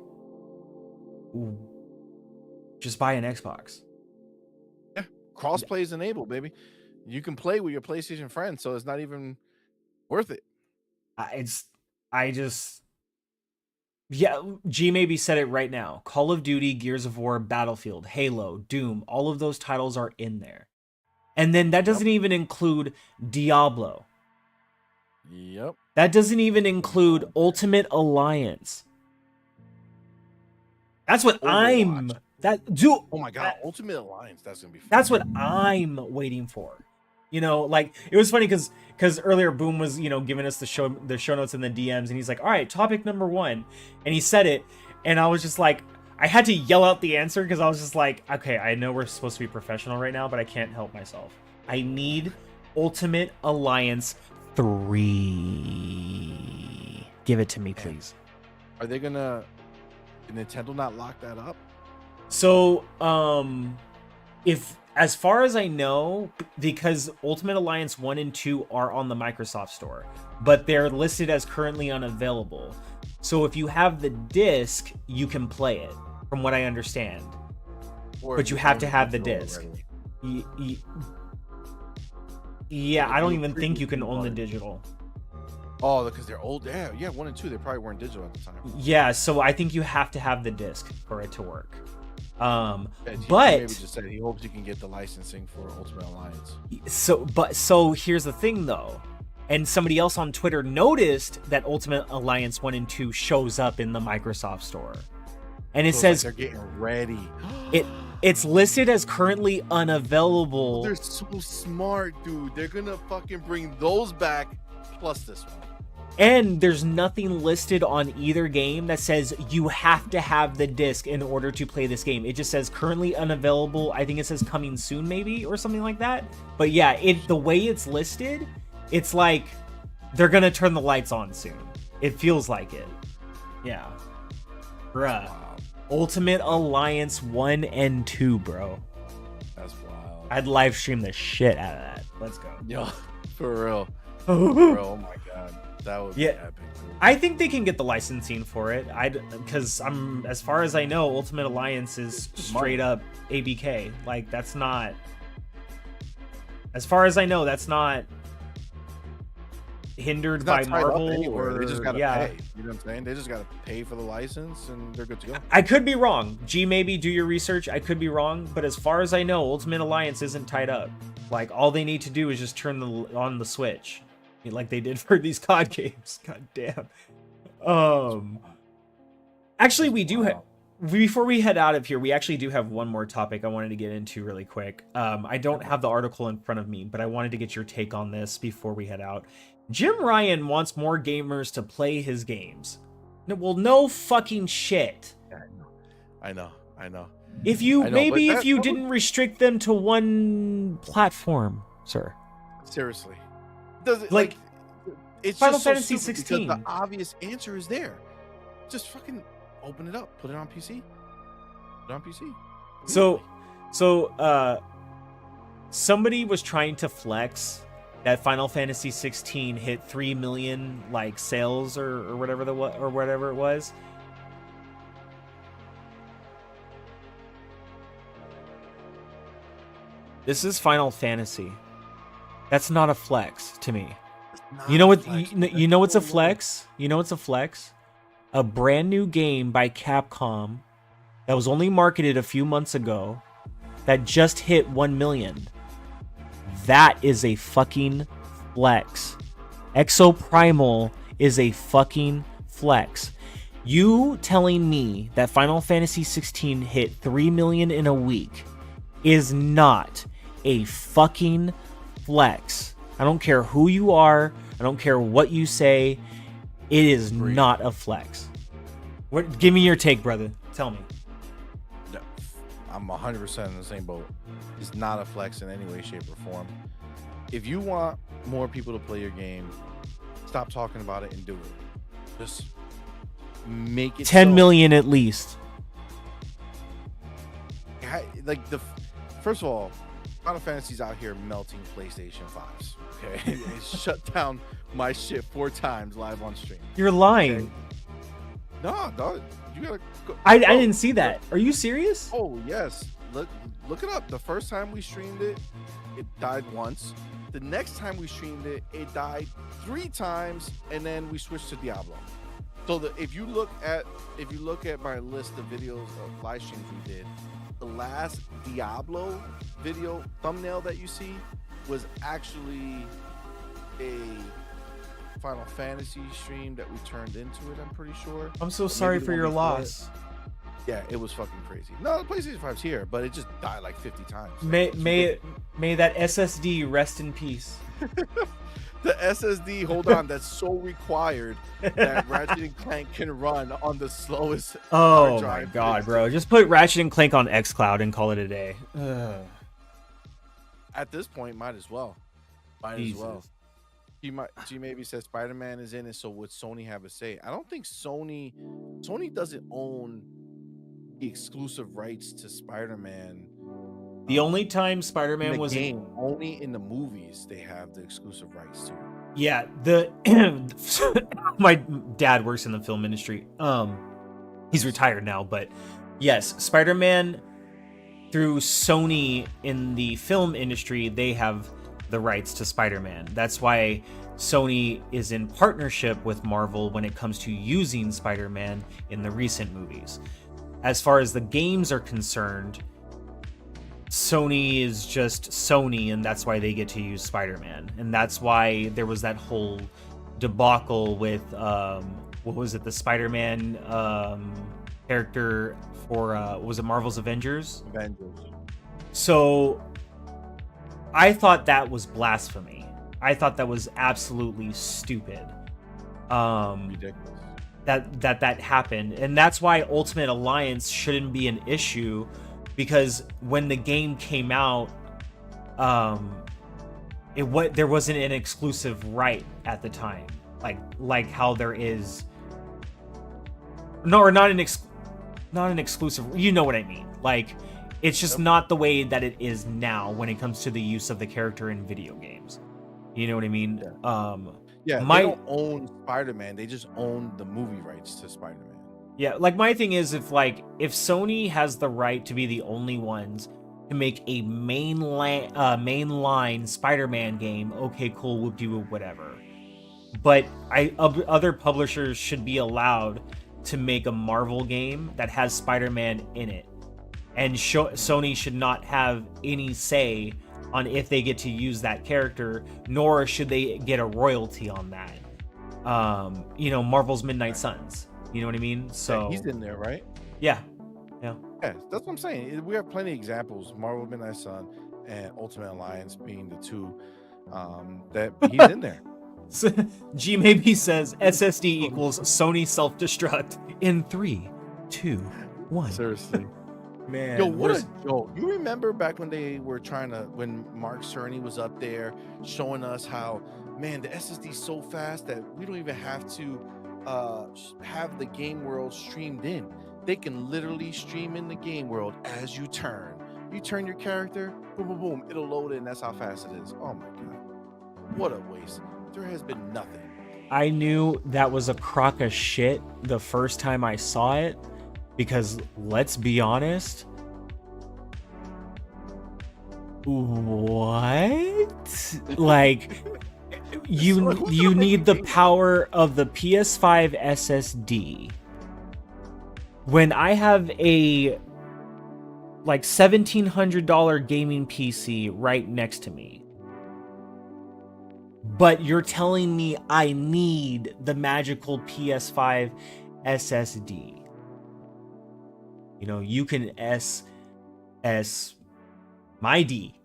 S1: just buy an Xbox.
S2: Yeah, crossplay is enabled, baby. You can play with your PlayStation friends, so it's not even worth it.
S1: Yeah, G maybe said it right now. Call of Duty, Gears of War, Battlefield, Halo, Doom, all of those titles are in there. And then that doesn't even include Diablo.
S2: Yep.
S1: That doesn't even include Ultimate Alliance. That's what
S2: Overwatch. Oh my god, Ultimate Alliance, that's going to be fun.
S1: That's what I'm waiting for. You know, like it was funny because earlier Boom was, you know, giving us the show notes in the DMs, and he's like, all right, topic number 1, and he said it, and I was just like, I had to yell out the answer because I was just like, okay, I know we're supposed to be professional right now, but I can't help myself. I need Ultimate Alliance 3. Give it to me, please.
S2: Are they gonna Nintendo not lock that up?
S1: So if, as far as I know, because Ultimate Alliance 1 and 2 are on the Microsoft Store, but they're listed as currently unavailable. So if you have the disc, you can play it, from what I understand. But you have to have the disc. Yeah, I don't even think you can own the digital.
S2: Oh, because they're old. Yeah, 1 and 2, they probably weren't digital at the time.
S1: Yeah, so I think you have to have the disc for it to work.
S2: But maybe just said he hopes he can get the licensing for Ultimate Alliance.
S1: So here's the thing though, and somebody else on Twitter noticed that Ultimate Alliance 1 and 2 shows up in the Microsoft Store, and it says
S2: like they're getting ready.
S1: It's listed as currently unavailable.
S2: They're so smart, dude. They're gonna fucking bring those back plus this one.
S1: And there's nothing listed on either game that says you have to have the disc in order to play this game. It just says currently unavailable. I think it says coming soon maybe or something like that. But yeah, the way it's listed, it's like they're gonna turn the lights on soon. It feels like it. Yeah. Bruh. Wow. Ultimate Alliance 1 and 2, bro.
S2: That's wild.
S1: I'd live stream the shit out of that. Let's go.
S2: Yo, for real. Oh my god. That would be epic.
S1: I think they can get the licensing for it. Because as far as I know, Ultimate Alliance is straight up ABK. Like that's not. As far as I know, that's not hindered by Marvel or
S2: they just gotta pay. You know what I'm saying? They just gotta pay for the license and they're good to go.
S1: I could be wrong. G, maybe do your research. I could be wrong, but as far as I know, Ultimate Alliance isn't tied up. Like all they need to do is just turn on the Switch. Like they did for these COD games. God damn. Actually, we do have, before we head out of here, we actually do have one more topic I wanted to get into really quick. I don't have the article in front of me, but I wanted to get your take on this before we head out. Jim Ryan wants more gamers to play his games. Well, no fucking shit.
S2: I know.
S1: If you didn't restrict them to one platform, sir.
S2: Seriously. Does it
S1: like
S2: it's
S1: Final
S2: just
S1: Fantasy
S2: so
S1: 16?
S2: The obvious answer is there. Just fucking open it up, put it on PC. Put it on PC.
S1: So somebody was trying to flex that Final Fantasy 16 hit 3 million like sales or whatever it was. This is Final Fantasy. That's not a flex to me.
S2: It's
S1: You
S2: not
S1: know
S2: a
S1: what?
S2: flex.
S1: You
S2: That's
S1: know what's
S2: so
S1: a
S2: low.
S1: flex? You know what's a flex? A brand new game by Capcom that was only marketed a few months ago that just hit 1 million. That is a fucking flex. Exoprimal is a fucking flex. You telling me that Final Fantasy 16 hit 3 million in a week is not a fucking flex. I don't care who you are. I don't care what you say. It is not a flex. What? Give me your take, brother. Tell me.
S2: No, I'm 100% in the same boat. It's not a flex in any way, shape, or form. If you want more people to play your game, stop talking about it and do it. Just make it
S1: 10
S2: so.
S1: million at least.
S2: Like first of all, Final Fantasy's out here melting PlayStation 5s. Okay, it shut down my shit 4 times live on stream.
S1: You're lying.
S2: Okay? No, you gotta go.
S1: I didn't see that. Are you serious?
S2: Oh yes, look it up. The first time we streamed it, it died once. The next time we streamed it, it died 3 times, and then we switched to Diablo. So if you look at my list of videos of live streams we did, the last Diablo video thumbnail that you see was actually a Final Fantasy stream that we turned into it. I'm pretty sure.
S1: I'm so sorry for your loss.
S2: Yeah, it was fucking crazy. No, the PlayStation 5's here, but it just died like 50 times.
S1: May that SSD rest in peace.
S2: The SSD, hold on, that's so required that Ratchet and Clank can run on the slowest.
S1: Oh my god, bro! Just put Ratchet and Clank on xCloud and call it a day. Ugh.
S2: At this point, might as well. As well. She maybe said Spider-Man is in it, so would Sony have a say? I don't think Sony doesn't own the exclusive rights to Spider-Man.
S1: The only time Spider-Man was
S2: game, only in the movies they have the exclusive rights to.
S1: Yeah, my dad works in the film industry. He's retired now, but yes, Spider-Man through Sony in the film industry, they have the rights to Spider-Man. That's why Sony is in partnership with Marvel when it comes to using Spider-Man in the recent movies. As far as the games are concerned, Sony is just Sony, and that's why they get to use Spider-Man. And that's why there was that whole debacle with what was it, the Spider-Man character for was it Marvel's Avengers? So I thought that was blasphemy. I thought that was absolutely stupid.
S2: Ridiculous.
S1: That happened. And that's why Ultimate Alliance shouldn't be an issue, because when the game came out, there wasn't an exclusive right at the time, like how there is. No, or not an exclusive. You know what I mean? Like, it's just not the way that it is now when it comes to the use of the character in video games. You know what I mean?
S2: Yeah. They don't own Spider-Man. They just own the movie rights to Spider-Man.
S1: Yeah, like my thing is, if Sony has the right to be the only ones to make a mainline Spider-Man game, okay, cool, we'll do whatever. But other publishers should be allowed to make a Marvel game that has Spider-Man in it, and Sony should not have any say on if they get to use that character, nor should they get a royalty on that. Marvel's Midnight Suns. You know what I mean? So
S2: yeah, he's in there, right?
S1: Yeah,
S2: that's what I'm saying. We have plenty of examples. Marvel Midnight Sun and Ultimate Alliance being the two that he's in there.
S1: So, G maybe says SSD equals Sony self-destruct in 3, 2, 1.
S2: Seriously.
S1: Man,
S2: yo, what a joke. You remember back when they were when Mark Cerny was up there showing us how, man, the SSD is so fast that we don't even have to have the game world streamed in. They can literally stream in the game world as you turn your character, boom boom boom, it'll load in. That's how fast it is. Oh my god, what a waste. There has been nothing.
S1: I knew that was a crock of shit the first time I saw it, because let's be honest, What? Like
S2: So it wasn't
S1: you
S2: like a
S1: need the
S2: game.
S1: power of the PS5 SSD. When I have a like $1,700 gaming PC right next to me, but you're telling me I need the magical PS5 SSD. You know, you can S my D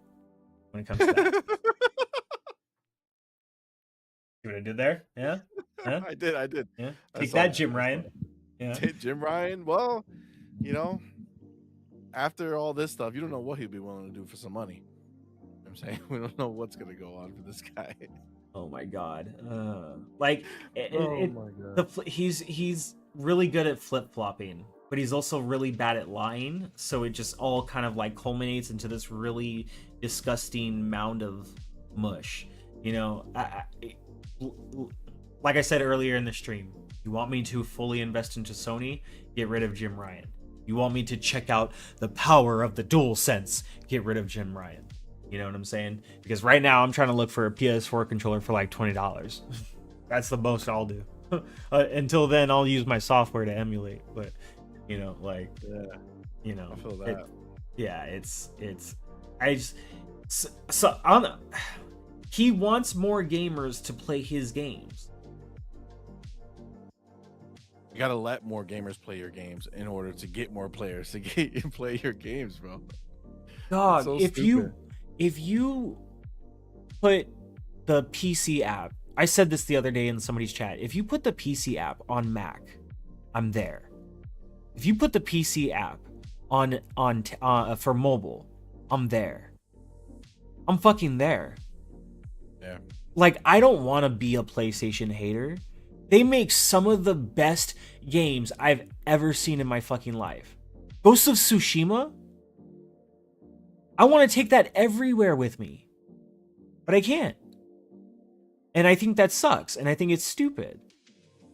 S1: when it comes to that. See what I did there? Yeah? Yeah?
S2: I did. I did.
S1: Yeah.
S2: I
S1: Take
S2: saw
S1: that,
S2: that.
S1: Jim
S2: I saw
S1: Ryan. Yeah.
S2: that. Jim Ryan. Well, you know, after all this stuff, you don't know what he'd be willing to do for some money. I'm saying we don't know what's gonna go on for this guy.
S1: Oh my god. Like
S2: Oh
S1: it
S2: my god.
S1: he's really good at flip-flopping, but he's also really bad at lying, so it just all kind of like culminates into this really disgusting mound of mush. You know, like I said earlier in the stream, you want me to fully invest into Sony? Get rid of Jim Ryan. You want me to check out the power of the DualSense? Get rid of Jim Ryan. You know what I'm saying? Because right now I'm trying to look for a PS4 controller for like $20. That's the most I'll do. Until then, I'll use my software to emulate. But you know, like, you know,
S2: I feel that.
S1: yeah, it's. I just so on. He wants more gamers to play his games.
S2: You gotta let more gamers play your games in order to get more players to get and play your games, bro.
S1: Dog,
S2: So
S1: if you put the PC app, I said this the other day in somebody's chat. If you put the PC app on Mac, I'm there. If you put the PC app on for mobile, I'm there. I'm fucking there.
S2: Yeah.
S1: Like, I don't want to be a PlayStation hater. They make some of the best games I've ever seen in my fucking life. Ghost of Tsushima? I want to take that everywhere with me. But I can't. And I think that sucks. And I think it's stupid.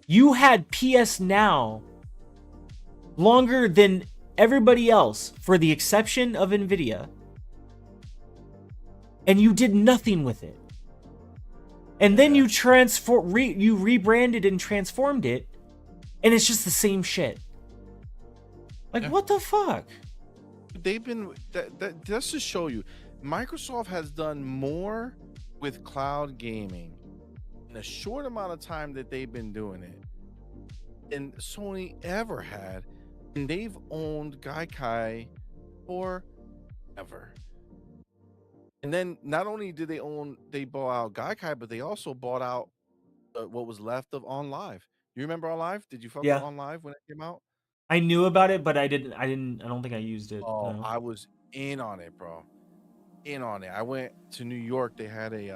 S1: You had PS Now longer than everybody else, for the exception of Nvidia. And you did nothing with it. And then you you rebranded and transformed it, and it's just the same shit. Like, what the fuck?
S2: They've been that's to show you, Microsoft has done more with cloud gaming in a short amount of time that they've been doing it than Sony ever had, and they've owned Gaikai forever. And then not only did they bought out Gaikai, but they also bought out what was left of On Live. You remember On Live? Did you fuck with
S1: Yeah.
S2: On Live when it came out?
S1: I knew about it, but I don't think I used it.
S2: Oh,
S1: No.
S2: I was in on it, bro. In on it. I went to New York. They had they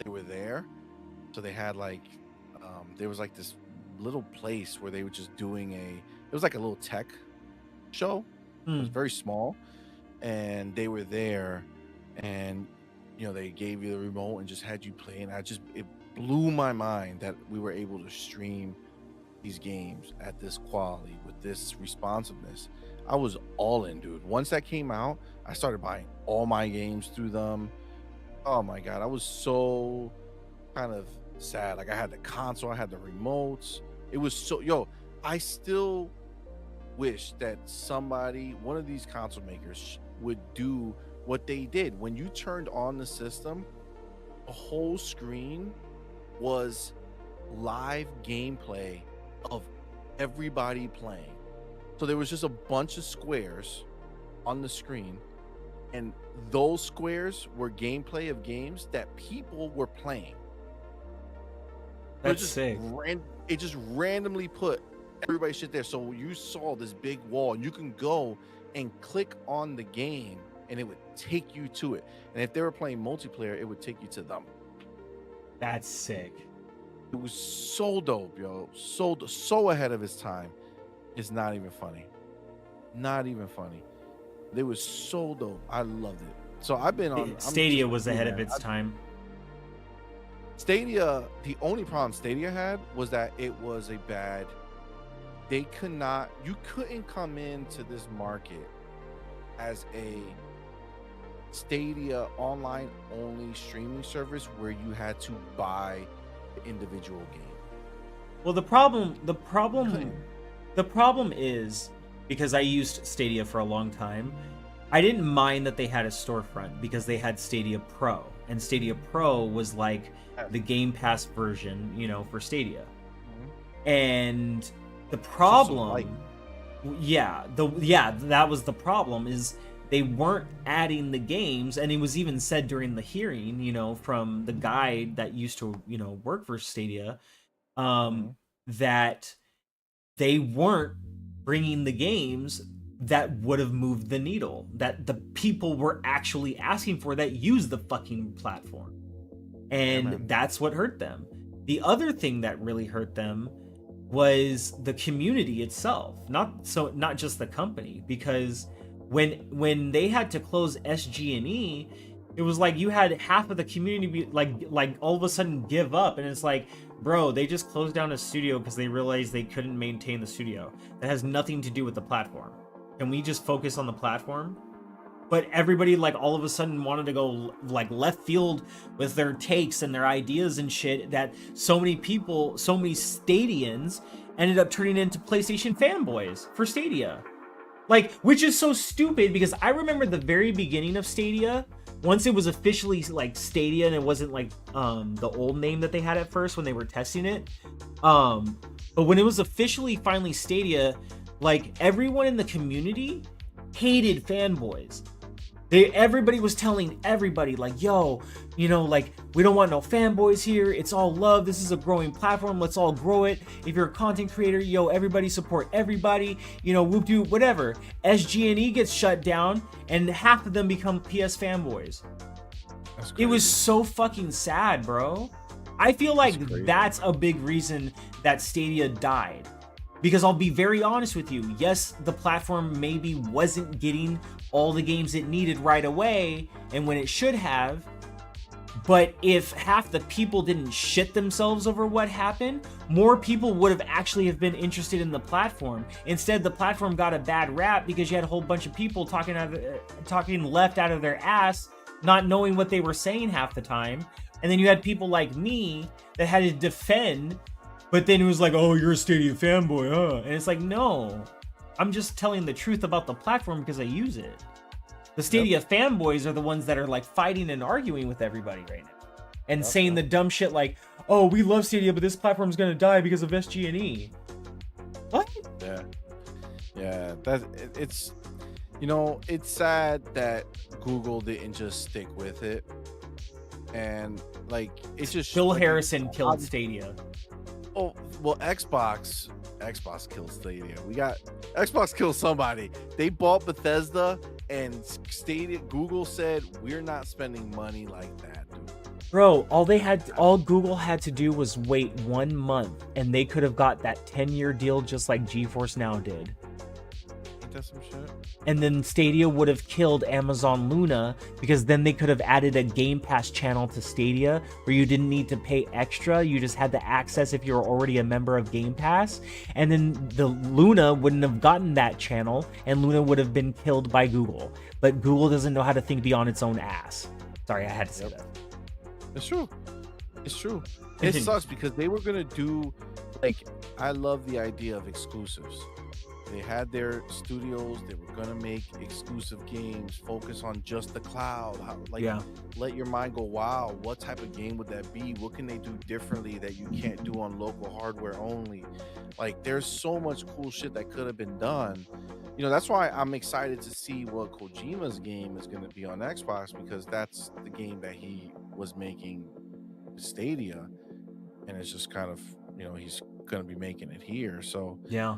S2: were there. So they had like there was like this little place where they were just doing it was like a little tech show. It was very small, and they were there, and you know, they gave you the remote and just had you play, and it blew my mind that we were able to stream these games at this quality with this responsiveness. I was all in, dude. Once that came out, I started buying all my games through them. Oh my god, I was so kind of sad. Like, I had the console, I had the remotes. It was so I still wish that one of these console makers would do what they did. When you turned on the system, the whole screen was live gameplay of everybody playing. So there was just a bunch of squares on the screen, and those squares were gameplay of games that people were playing.
S1: That's sick.
S2: It just randomly put everybody's shit there. So you saw this big wall, and you can go and click on the game, and it would take you to it. And if they were playing multiplayer, it would take you to them.
S1: That's sick.
S2: It was so dope, yo. So ahead of its time. It's not even funny. Not even funny. It was so dope. I loved it. So I've been on
S1: Stadia was ahead of its time.
S2: Stadia, the only problem Stadia had was that it was you couldn't come into this market as a Stadia online only streaming service where you had to buy the individual game.
S1: Well,
S2: Couldn't.
S1: the problem is because I used Stadia for a long time. I didn't mind that they had a storefront because they had Stadia Pro, and Stadia Pro was like the Game Pass version, for Stadia.
S2: Mhm.
S1: And the
S2: It's just so light.
S1: problem, that was the problem is they weren't adding the games, and it was even said during the hearing, from the guy that used to, work for Stadia,
S2: Mhm.
S1: that they weren't bringing the games that would have moved the needle, that the people were actually asking for, that use the fucking platform.
S2: Yeah,
S1: And
S2: man.
S1: that's what hurt them. The other thing that really hurt them was the community itself, not just the company, because when they had to close SG&E, it was like you had half of the community be like all of a sudden give up, and it's like, bro, they just closed down a studio because they realized they couldn't maintain the studio. That has nothing to do with the platform. Can we just focus on the platform? But everybody like all of a sudden wanted to go like left field with their takes and their ideas and shit, that so many people, so many Stadians ended up turning into PlayStation fanboys for Stadia. Like, which is so stupid because I remember the very beginning of Stadia, once it was officially like Stadia and it wasn't like the old name that they had at first when they were testing it. But when it was officially finally Stadia, like everyone in the community hated fanboys. Everybody was telling everybody like, yo, like, we don't want no fanboys here. It's all love. This is a growing platform. Let's all grow it. If you're a content creator, yo, everybody support everybody. Whoop do whatever. SG&E gets shut down, and half of them become PS fanboys.
S2: That's
S1: It was
S2: crazy.
S1: so fucking sad, bro. I feel
S2: That's
S1: like
S2: crazy.
S1: that's a big reason that Stadia died. Because I'll be very honest with you, yes, the platform maybe wasn't getting all the games it needed right away and when it should have, but if half the people didn't shit themselves over what happened, more people would have actually have been interested in the platform. Instead, the platform got a bad rap because you had a whole bunch of people talking left out of their ass, not knowing what they were saying half the time. And then you had people like me that had to defend, but then it was like, oh, you're a Stadia fanboy, huh? And it's like, no, I'm just telling the truth about the platform because I use it. The
S2: Yep.
S1: Stadia fanboys are the ones that are like fighting and arguing with everybody right now, and saying the dumb shit like, oh, we love Stadia, but this platform's gonna die because of SG&E. What?
S2: Yeah. It's it's sad that Google didn't just stick with it, and like it's just
S1: Phil
S2: like
S1: Harrison killed Stadia.
S2: Oh well, Xbox killed Stadia. We got Xbox killed somebody. They bought Bethesda, and Stadia. Google said we're not spending money like that, dude.
S1: Bro, all Google had to do was wait 1 month, and they could have got that 10-year deal just like GeForce Now did.
S2: Ain't that some shit?
S1: And then Stadia would have killed Amazon Luna, because then they could have added a Game Pass channel to Stadia where you didn't need to pay extra. You just had the access if you were already a member of Game Pass. And then the Luna wouldn't have gotten that channel, and Luna would have been killed by Google. But Google doesn't know how to think beyond its own ass. Sorry, I had to say that.
S2: It's true. It's true.
S1: Continue.
S2: It sucks because they were gonna do I love the idea of exclusives. They had their studios. They were gonna make exclusive games, focus on just the cloud. Let your mind go, wow, what type of game would that be? What can they do differently that you can't do on local hardware only? Like, there's so much cool shit that could have been done. That's why I'm excited to see what Kojima's game is going to be on Xbox, because that's the game that he was making Stadia, and it's just kind of, he's going to be making it here. So
S1: Yeah.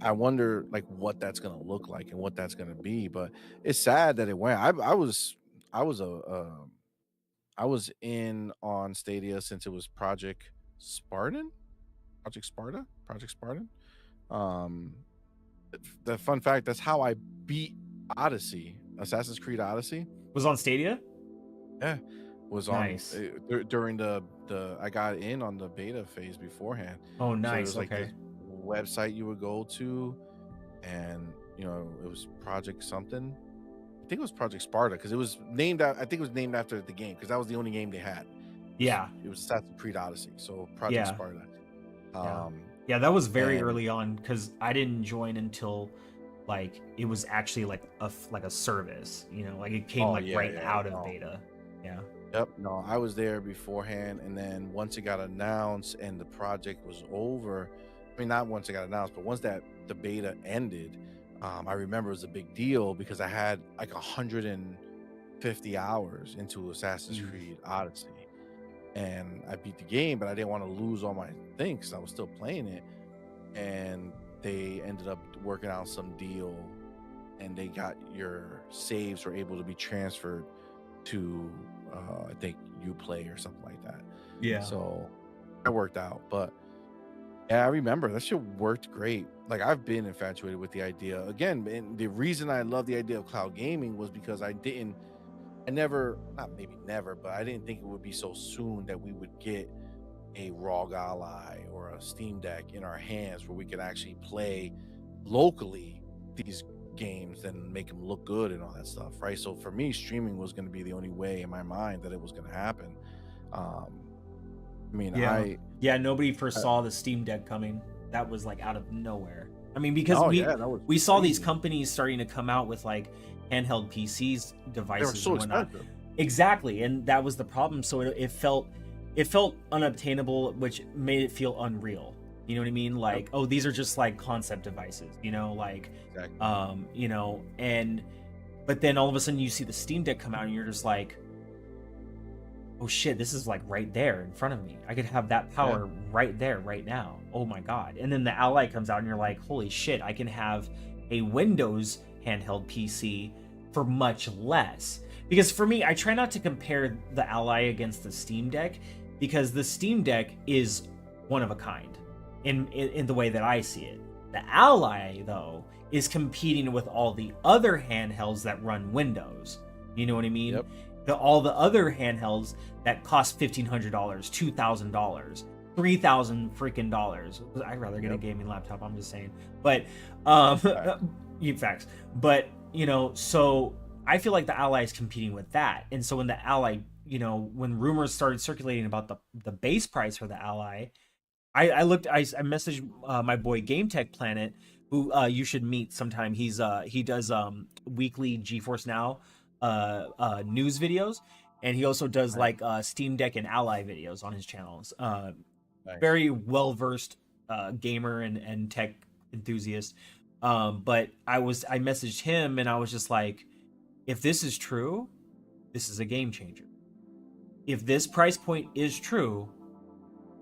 S2: I wonder what that's going to look like and what that's going to be. But it's sad that it went. I was in on Stadia since it was Project Spartan. Um, the fun fact, that's how I beat Assassin's Creed Odyssey.
S1: Was on Stadia?
S2: Yeah, was
S1: Nice.
S2: on during the I got in on the beta phase beforehand.
S1: Oh,
S2: So it
S1: nice.
S2: was like
S1: Okay.
S2: this website you would go to, and it was Project something, think it was Project Sparta, because it was named out. I think it was named after the game, because that was the only game they had.
S1: Yeah.
S2: It was Assassin's Creed Odyssey, so Project
S1: Yeah.
S2: Sparta.
S1: Yeah.
S2: Um,
S1: Yeah, that was very
S2: and
S1: early on because I didn't join until like it was actually like a service, you know, like it came
S2: oh
S1: like
S2: yeah,
S1: right
S2: yeah,
S1: out of
S2: no,
S1: beta. Yeah.
S2: yep, no, I was there beforehand, and then once it got announced and the project was over, I mean, not once it got announced, but once that the beta ended, I remember it was a big deal because I had like 150 hours into Assassin's
S1: Mm.
S2: Creed Odyssey, and I beat the game, but I didn't want to lose all my things because I was still playing it, and they ended up working out some deal, and they got your saves were able to be transferred to I think Uplay or something like that.
S1: Yeah.
S2: So that worked out. But yeah, I remember that shit worked great. Like, I've been infatuated with the idea. Again, and the reason I love the idea of cloud gaming was because I never, not maybe never, but I didn't think it would be so soon that we would get a ROG Ally or a Steam Deck in our hands where we could actually play locally these games and make them look good and all that stuff, right? So for me, streaming was going to be the only way in my mind that it was going to happen. um I mean,
S1: Yeah.
S2: I
S1: Yeah, nobody foresaw the Steam Deck coming. That was like out of nowhere. I mean, because
S2: oh yeah, that was
S1: we saw these
S2: crazy.
S1: companies starting to come out with like handheld PCs,
S2: They were
S1: devices
S2: so
S1: and whatnot.
S2: expensive.
S1: Exactly, and that was the problem. So it felt unobtainable, which made it feel unreal. You know what I mean? Like, oh, these are just like concept devices, you know, like
S2: Exactly.
S1: you know, and but then all of a sudden you see the Steam Deck come out and you're just like, oh shit, this is like right there in front of me. I could have that
S2: Yeah.
S1: power right there, right now. Oh my god. And then the Ally comes out and you're like, holy shit, I can have a Windows handheld PC for much less. Because for me, I try not to compare the Ally against the Steam Deck because the Steam Deck is one of a kind in the way that I see it. The Ally, though, is competing with all the other handhelds that run Windows. You know what I mean?
S2: Yep.
S1: All the other handhelds that cost $1,500, $2,000, $3,000 freaking dollars. I'd rather get a gaming laptop. I'm just saying, but facts. But you know, so I feel like the Ally is competing with that, and so when the Ally, you know, when rumors started circulating about the base price for the Ally, I looked. I messaged my boy Game Tech Planet, who you should meet sometime. He does weekly GeForce Now news videos, and he also does
S2: Nice.
S1: like Steam Deck and Ally videos on his channels.
S2: Nice.
S1: Very well versed gamer and tech enthusiast. But I messaged him and I was just like, if this is true, this is a game changer. If this price point is true,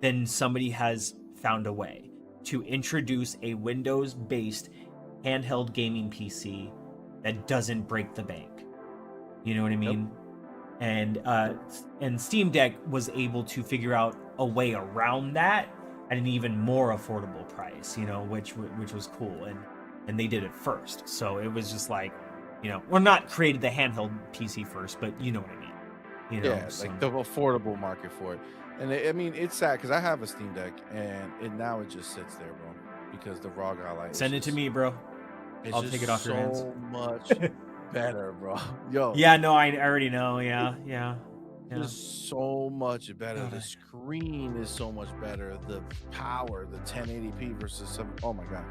S1: then somebody has found a way to introduce a Windows-based handheld gaming PC that doesn't break the bank. You know what I mean? Yep. And Steam Deck was able to figure out a way around that at an even more affordable price, you know, which was cool, and they did it first. So it was just like, you know, we're not created the handheld PC first, but you know what I mean. You know,
S2: Yeah, like the affordable market for it. And I mean, it's sad because I have a Steam Deck, and now it just sits there, bro. Because the ROG Ally,
S1: send it to me, bro. I'll take it off your hands.
S2: So much better, bro. Yo.
S1: Yeah, no, I already know. Yeah.
S2: Just so much better. The screen is so much better. The power, the 1080p versus 7. Oh my god,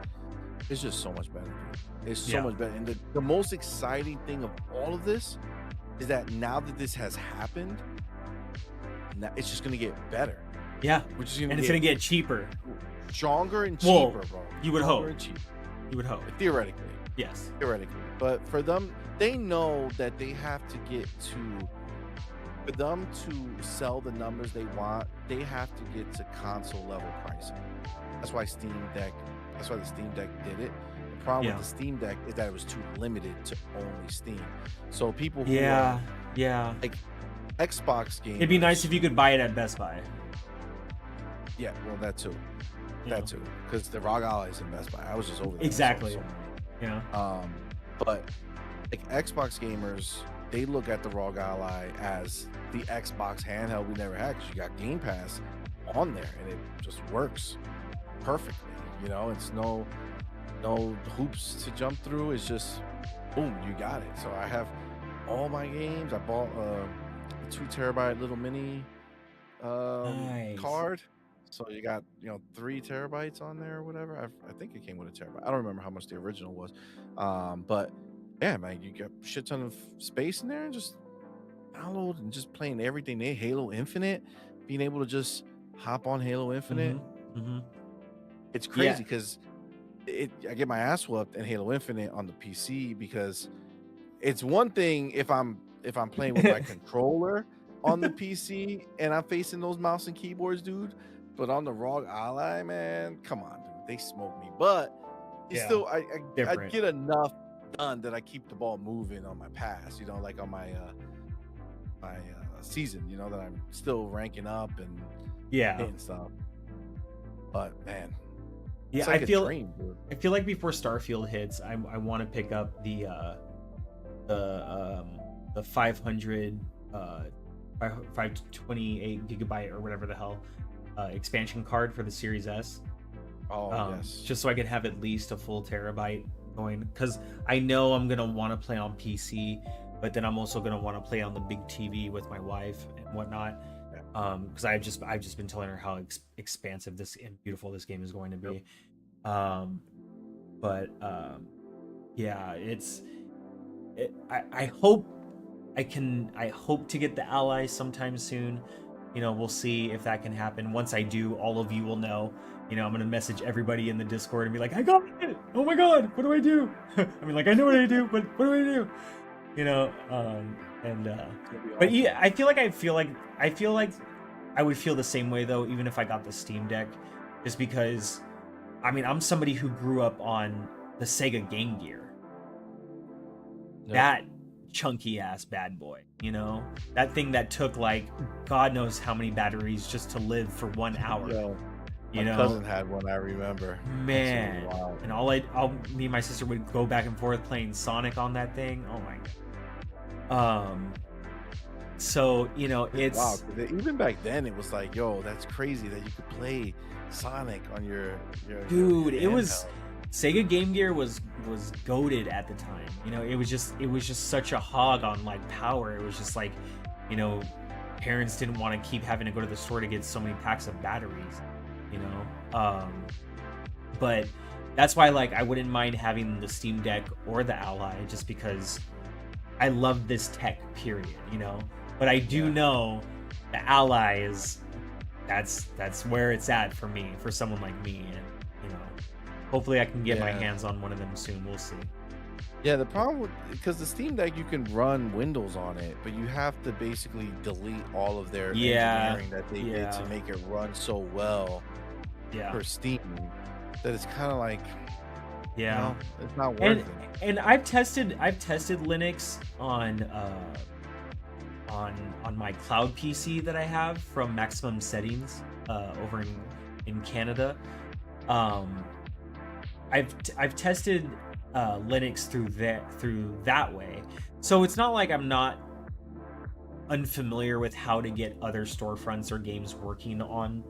S2: it's just so much better, dude. It's so much better. And the most exciting thing of all of this is that now that this has happened, now it's just gonna get better.
S1: Yeah,
S2: it's
S1: gonna get cheaper,
S2: stronger and cheaper, bro.
S1: You would hope. You would hope.
S2: Theoretically,
S1: yes.
S2: Theoretically, but for them, they know that they have to get to. For them to sell the numbers they want, they have to get to console level pricing. That's why the Steam Deck did it. The problem with the Steam Deck is that it was too limited to only Steam. So people who like Xbox games.
S1: It'd be nice if you could buy it at Best Buy.
S2: Yeah, well, that too. That too. Because the ROG Ally is in Best Buy. I was just over there.
S1: Exactly.
S2: Yeah. But like Xbox gamers, they look at the ROG Ally as the Xbox handheld we never had because you got Game Pass on there and it just works perfectly. You know, it's no hoops to jump through. It's just boom, you got it. So I have all my games. I bought a 2 terabyte little mini
S1: Nice.
S2: card. So you got 3 terabytes on there or whatever. I think it came with a terabyte. I don't remember how much the original was. But yeah, man, you got shit ton of space in there and just download and just playing everything. Halo Infinite, being able to just hop on Halo Infinite. It's
S1: Yeah.
S2: crazy because I get my ass whooped in Halo Infinite on the PC because it's one thing if I'm playing with my controller on the PC and I'm facing those mouse and keyboards, dude. But on the Rogue Ally, man, come on, dude, they smoke me. But it's
S1: Yeah.
S2: still, I
S1: Different.
S2: get enough done that I keep the ball moving on my pass. Like on my season. That I'm still ranking up and
S1: Yeah.
S2: hitting stuff. But man,
S1: Yeah,
S2: it's like a dream, dude.
S1: I feel like before Starfield hits, I want to pick up the 500 528 gigabyte or whatever the hell expansion card for the Series S.
S2: Oh yes.
S1: Just so I could have at least a full terabyte going, because I know I'm gonna want to play on PC, but then I'm also gonna want to play on the big TV with my wife and whatnot. Because I've just been telling her how expansive this and beautiful this game is going to be. Yeah, I hope I hope to get the Allies sometime soon. We'll see if that can happen. Once I do, all of you will know. I'm gonna message everybody in the Discord and be like, I got it! Oh my god, what do I do? I mean, like, I know what I do, but what do I do? But yeah, I feel like I would feel the same way though, even if I got the Steam Deck, just because, I mean, I'm somebody who grew up on the Sega Game Gear. Yep. That chunky ass bad boy, that thing that took like God knows how many batteries just to live for 1 hour.
S2: My cousin had one, I remember.
S1: Man, and me and my sister would go back and forth playing Sonic on that thing. Oh my god. So it's
S2: wow. Even back then, it was like, yo, that's crazy that you could play Sonic on your
S1: dude. It was Sega Game Gear was goated at the time. It was just such a hog on like power. It was just like, parents didn't want to keep having to go to the store to get so many packs of batteries. But that's why, like, I wouldn't mind having the Steam Deck or the Ally, just because I love this tech, period. But I do know the Ally is that's where it's at for me, for someone like me, and hopefully I can get my hands on one of them soon. We'll see.
S2: Yeah, the problem because the Steam Deck, you can run Windows on it, but you have to basically delete all of their engineering that they did to make it run so well for Steam that it's kind of like, it's not worth it.
S1: And I've tested Linux on my cloud PC that I have from Maximum Settings over in Canada. I've tested Linux through that way, so it's not like I'm not unfamiliar with how to get other storefronts or games working on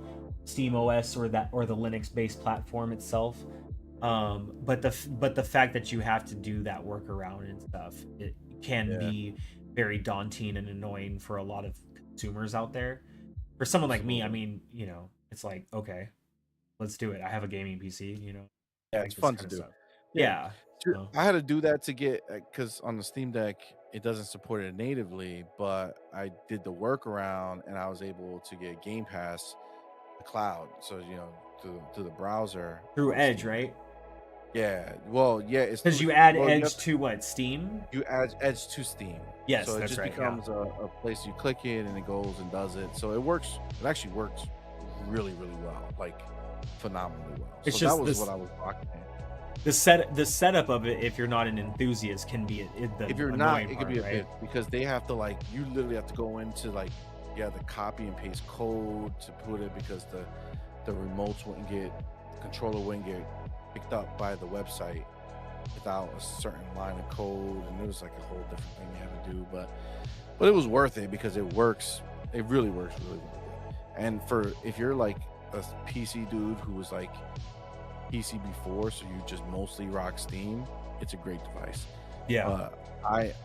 S1: SteamOS or the Linux-based platform itself. But the fact that you have to do that workaround and stuff, it can be very daunting and annoying for a lot of consumers out there. For someone like me, I mean, it's like, okay, let's do it. I have a gaming PC,
S2: Yeah, it's fun to do.
S1: Yeah.
S2: I had to do that to get, because on the Steam Deck it doesn't support it natively, but I did the workaround and I was able to get Game Pass, the cloud, so through the browser,
S1: through Edge, right?
S2: Yeah, well, yeah, it's
S1: because you add Edge to what, Steam?
S2: You add Edge to Steam.
S1: Yes,
S2: so it
S1: that's
S2: just
S1: right,
S2: becomes a place you click it and it goes and does it. So it actually works really, really well, like phenomenally well.
S1: It's
S2: so
S1: just
S2: that was what I was rocking.
S1: The setup of it, if you're not an enthusiast, can be
S2: if you're not, it could be a bit, because they have to, like, you literally have to go into, like, the copy and paste code to put it, because the remotes wouldn't get, the controller wouldn't get picked up by the website without a certain line of code, and it was like a whole different thing you had to do, but it was worth it because it works. It really works really, really good. And if you're like a PC dude who was like PC before, so you just mostly rock Steam, it's a great device.
S1: Yeah.
S2: But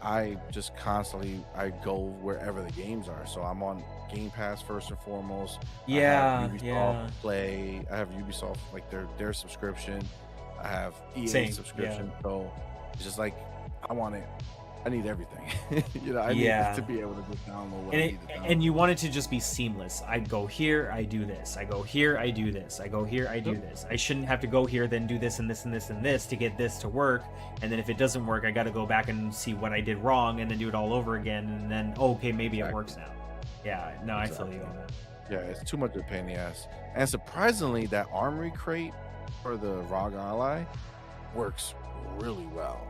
S2: I just constantly I go wherever the games are. So I'm on Game Pass first and foremost. I have
S1: Yeah,
S2: Ubisoft
S1: yeah.
S2: Play. I have Ubisoft like their subscription. I have EA
S1: Same. Yeah.
S2: subscription. So it's just like I want it. I need everything. I need to
S1: Yeah.
S2: be able to just download what
S1: And
S2: I
S1: it,
S2: need to
S1: and you
S2: download.
S1: want it to just be seamless. I go here, I do this. I go here, I do this. I go here, I do
S2: Yep.
S1: this. I shouldn't have to go here, then do this and this and this and this to get this to work. And then if it doesn't work, I got to go back and see what I did wrong and then do it all over again. And then, oh, okay, maybe it works
S2: Exactly.
S1: now. Yeah, no, I feel
S2: Exactly.
S1: you on that.
S2: Yeah, it's too much of a pain in the ass. And surprisingly, that armory crate for the ROG Ally works really well.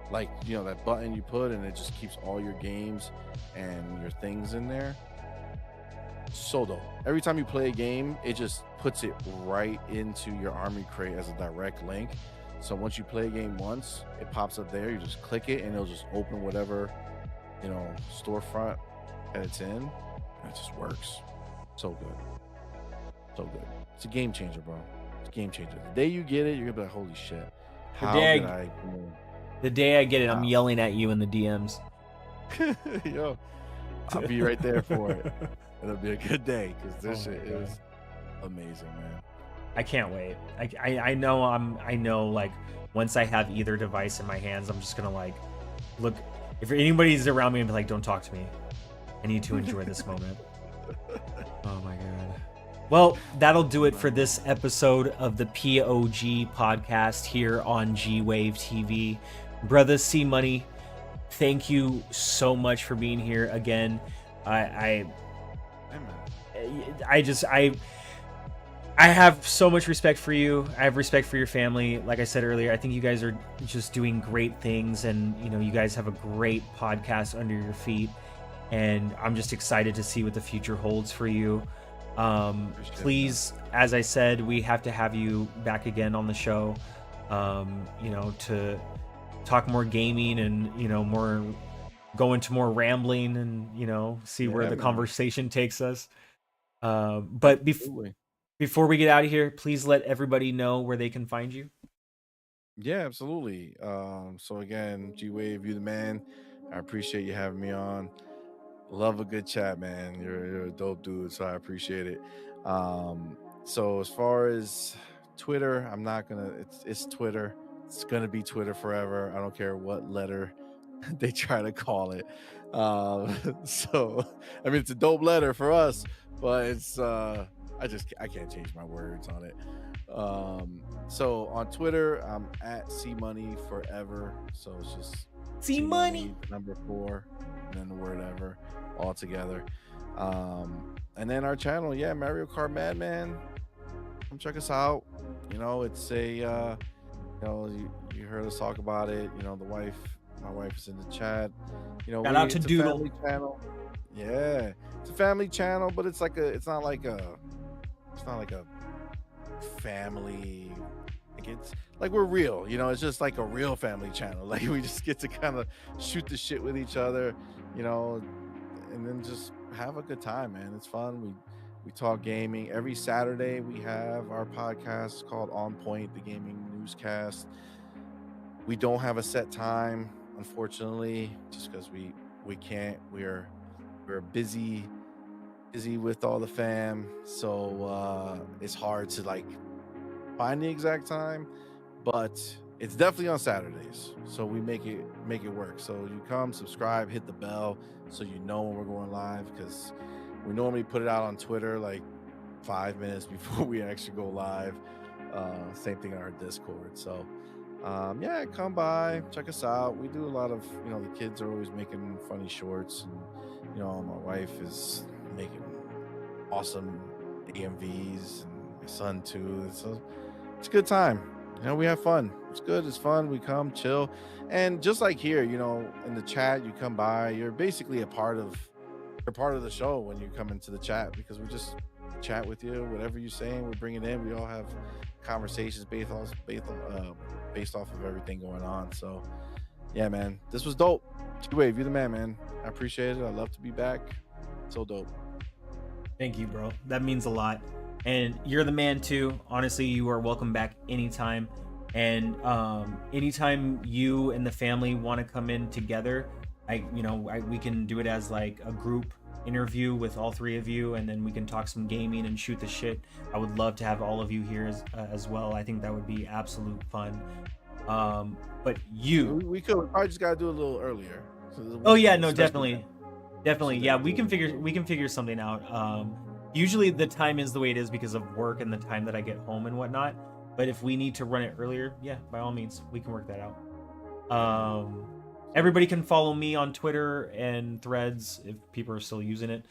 S2: Like, that button you put and it just keeps all your games and your things in there. So dope. Every time you play a game, it just puts it right into your armory crate as a direct link. So once you play a game once, it pops up there. You just click it and it'll just open whatever, storefront that it's in. And it just works. So good. So good. It's a game changer, bro. It's a game changer. The day you get it, you're gonna be like, holy shit. How did I
S1: The day I get it, I'm
S2: Wow.
S1: yelling at you in the DMs.
S2: Yo, I'll be right there for it. It'll be a good day because this
S1: Oh my
S2: shit
S1: God.
S2: is amazing, man.
S1: I can't wait. I know like once I have either device in my hands, I'm just gonna like look if anybody's around me and be like, don't talk to me. I need to enjoy this moment. Oh my God. Well, that'll do it for this episode of the P.O.G podcast here on G-Wave TV. Brother C Money, thank you so much for being here again.
S2: Hey, man.
S1: I have so much respect for you. I have respect for your family. Like I said earlier, I think you guys are just doing great things, and you guys have a great podcast under your feet, and I'm just excited to see what the future holds for you. Please, as I said, we have to have you back again on the show, to talk more gaming and more go into more rambling and see where
S2: Yeah,
S1: the
S2: man.
S1: conversation takes us. But
S2: Absolutely.
S1: before we get out of here, please let everybody know where they can find you.
S2: Yeah, absolutely. So again, G Wave, you the man. I appreciate you having me on. Love a good chat, man. You're a dope dude, so I appreciate it. So as far as Twitter, I'm not gonna. It's Twitter. It's gonna be Twitter forever. I don't care what letter they try to call it. So I mean, it's a dope letter for us, but it's I can't change my words on it. So on Twitter, I'm at C Money Forever. So it's just
S1: See money.
S2: number 4, and then the word ever all together. And then our channel, yeah, Mario Kart Madman. Come check us out. It's a you heard us talk about it. My wife is in the chat.
S1: Shout out to
S2: it's a
S1: Doodle.
S2: family channel. Yeah, it's a family channel, but it's not like a family. Like it's like we're real, it's just like a real family channel. Like we just get to kind of shoot the shit with each other, and then just have a good time, man. It's fun. We talk gaming every Saturday. We have our podcast called On Point, the gaming newscast. We don't have a set time, unfortunately, just because we can't. We're busy with all the fam, so it's hard to like find the exact time, but it's definitely on Saturdays. So we make it work. So you come, subscribe, hit the bell so you know when we're going live, because we normally put it out on Twitter like 5 minutes before we actually go live. Same thing on our Discord. So yeah, come by, check us out. We do a lot of, the kids are always making funny shorts, and my wife is making awesome AMVs, and my son too. So it's a good time. We have fun. It's good. It's fun. We come chill, and just like here, in the chat, you come by. You're basically you're part of the show when you come into the chat, because we just chat with you. Whatever you're saying, we're bringing in. We all have conversations based off of everything going on. So yeah, man, this was dope. G-Wave, you're the man. I appreciate it. I'd love to be back. So dope.
S1: Thank you, bro. That means a lot. And you're the man too. Honestly, you are welcome back anytime. And anytime you and the family want to come in together, we can do it as like a group interview with all three of you, and then we can talk some gaming and shoot the shit. I would love to have all of you here as well. I think that would be absolute fun. But you,
S2: We could probably just gotta do it a little earlier. So
S1: oh yeah,
S2: we'll
S1: no,
S2: especially
S1: definitely, yeah, we can
S2: do it.
S1: figure something out. Usually the time is the way it is because of work and the time that I get home and whatnot. But if we need to run it earlier, yeah, by all means, we can work that out. Everybody can follow me on Twitter and Threads if people are still using it,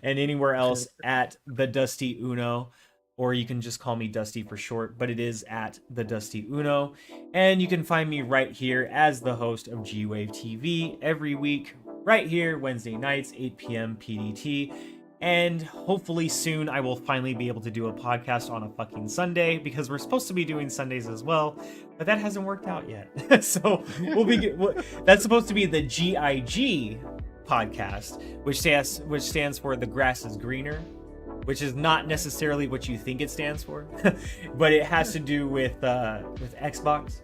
S1: and anywhere else at the Dusty Uno, or you can just call me Dusty for short. But it is at the Dusty Uno, and you can find me right here as the host of G Wave TV every week, right here Wednesday nights 8 p.m. PDT. And hopefully soon I will finally be able to do a podcast on a fucking Sunday, because we're supposed to be doing Sundays as well, but that hasn't worked out yet. So that's supposed to be the GIG podcast, which stands for The Grass is Greener, which is not necessarily what you think it stands for, but it has to do with Xbox.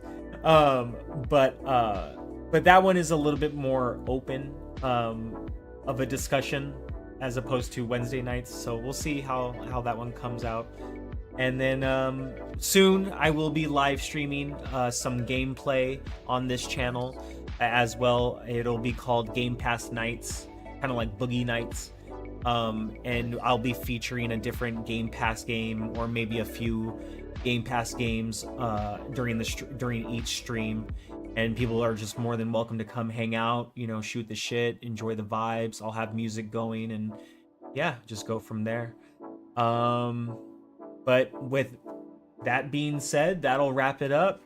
S1: But that one is a little bit more open of a discussion as opposed to Wednesday nights. So we'll see how that one comes out. And then soon I will be live streaming some gameplay on this channel as well. It'll be called Game Pass Nights, kind of like Boogie Nights. And I'll be featuring a different Game Pass game, or maybe a few Game Pass games during each stream. And people are just more than welcome to come hang out, shoot the shit, enjoy the vibes. I'll have music going, and yeah, just go from there. But with that being said, that'll wrap it up.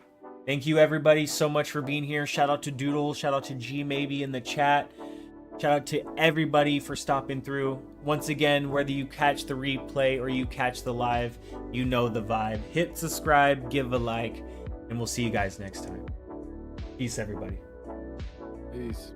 S1: Thank you everybody so much for being here. Shout out to Doodle, shout out to G maybe in the chat. Shout out to everybody for stopping through. Once again, whether you catch the replay or you catch the live, you know the vibe. Hit subscribe, give a like, and we'll see you guys next time. Peace, everybody.
S2: Peace.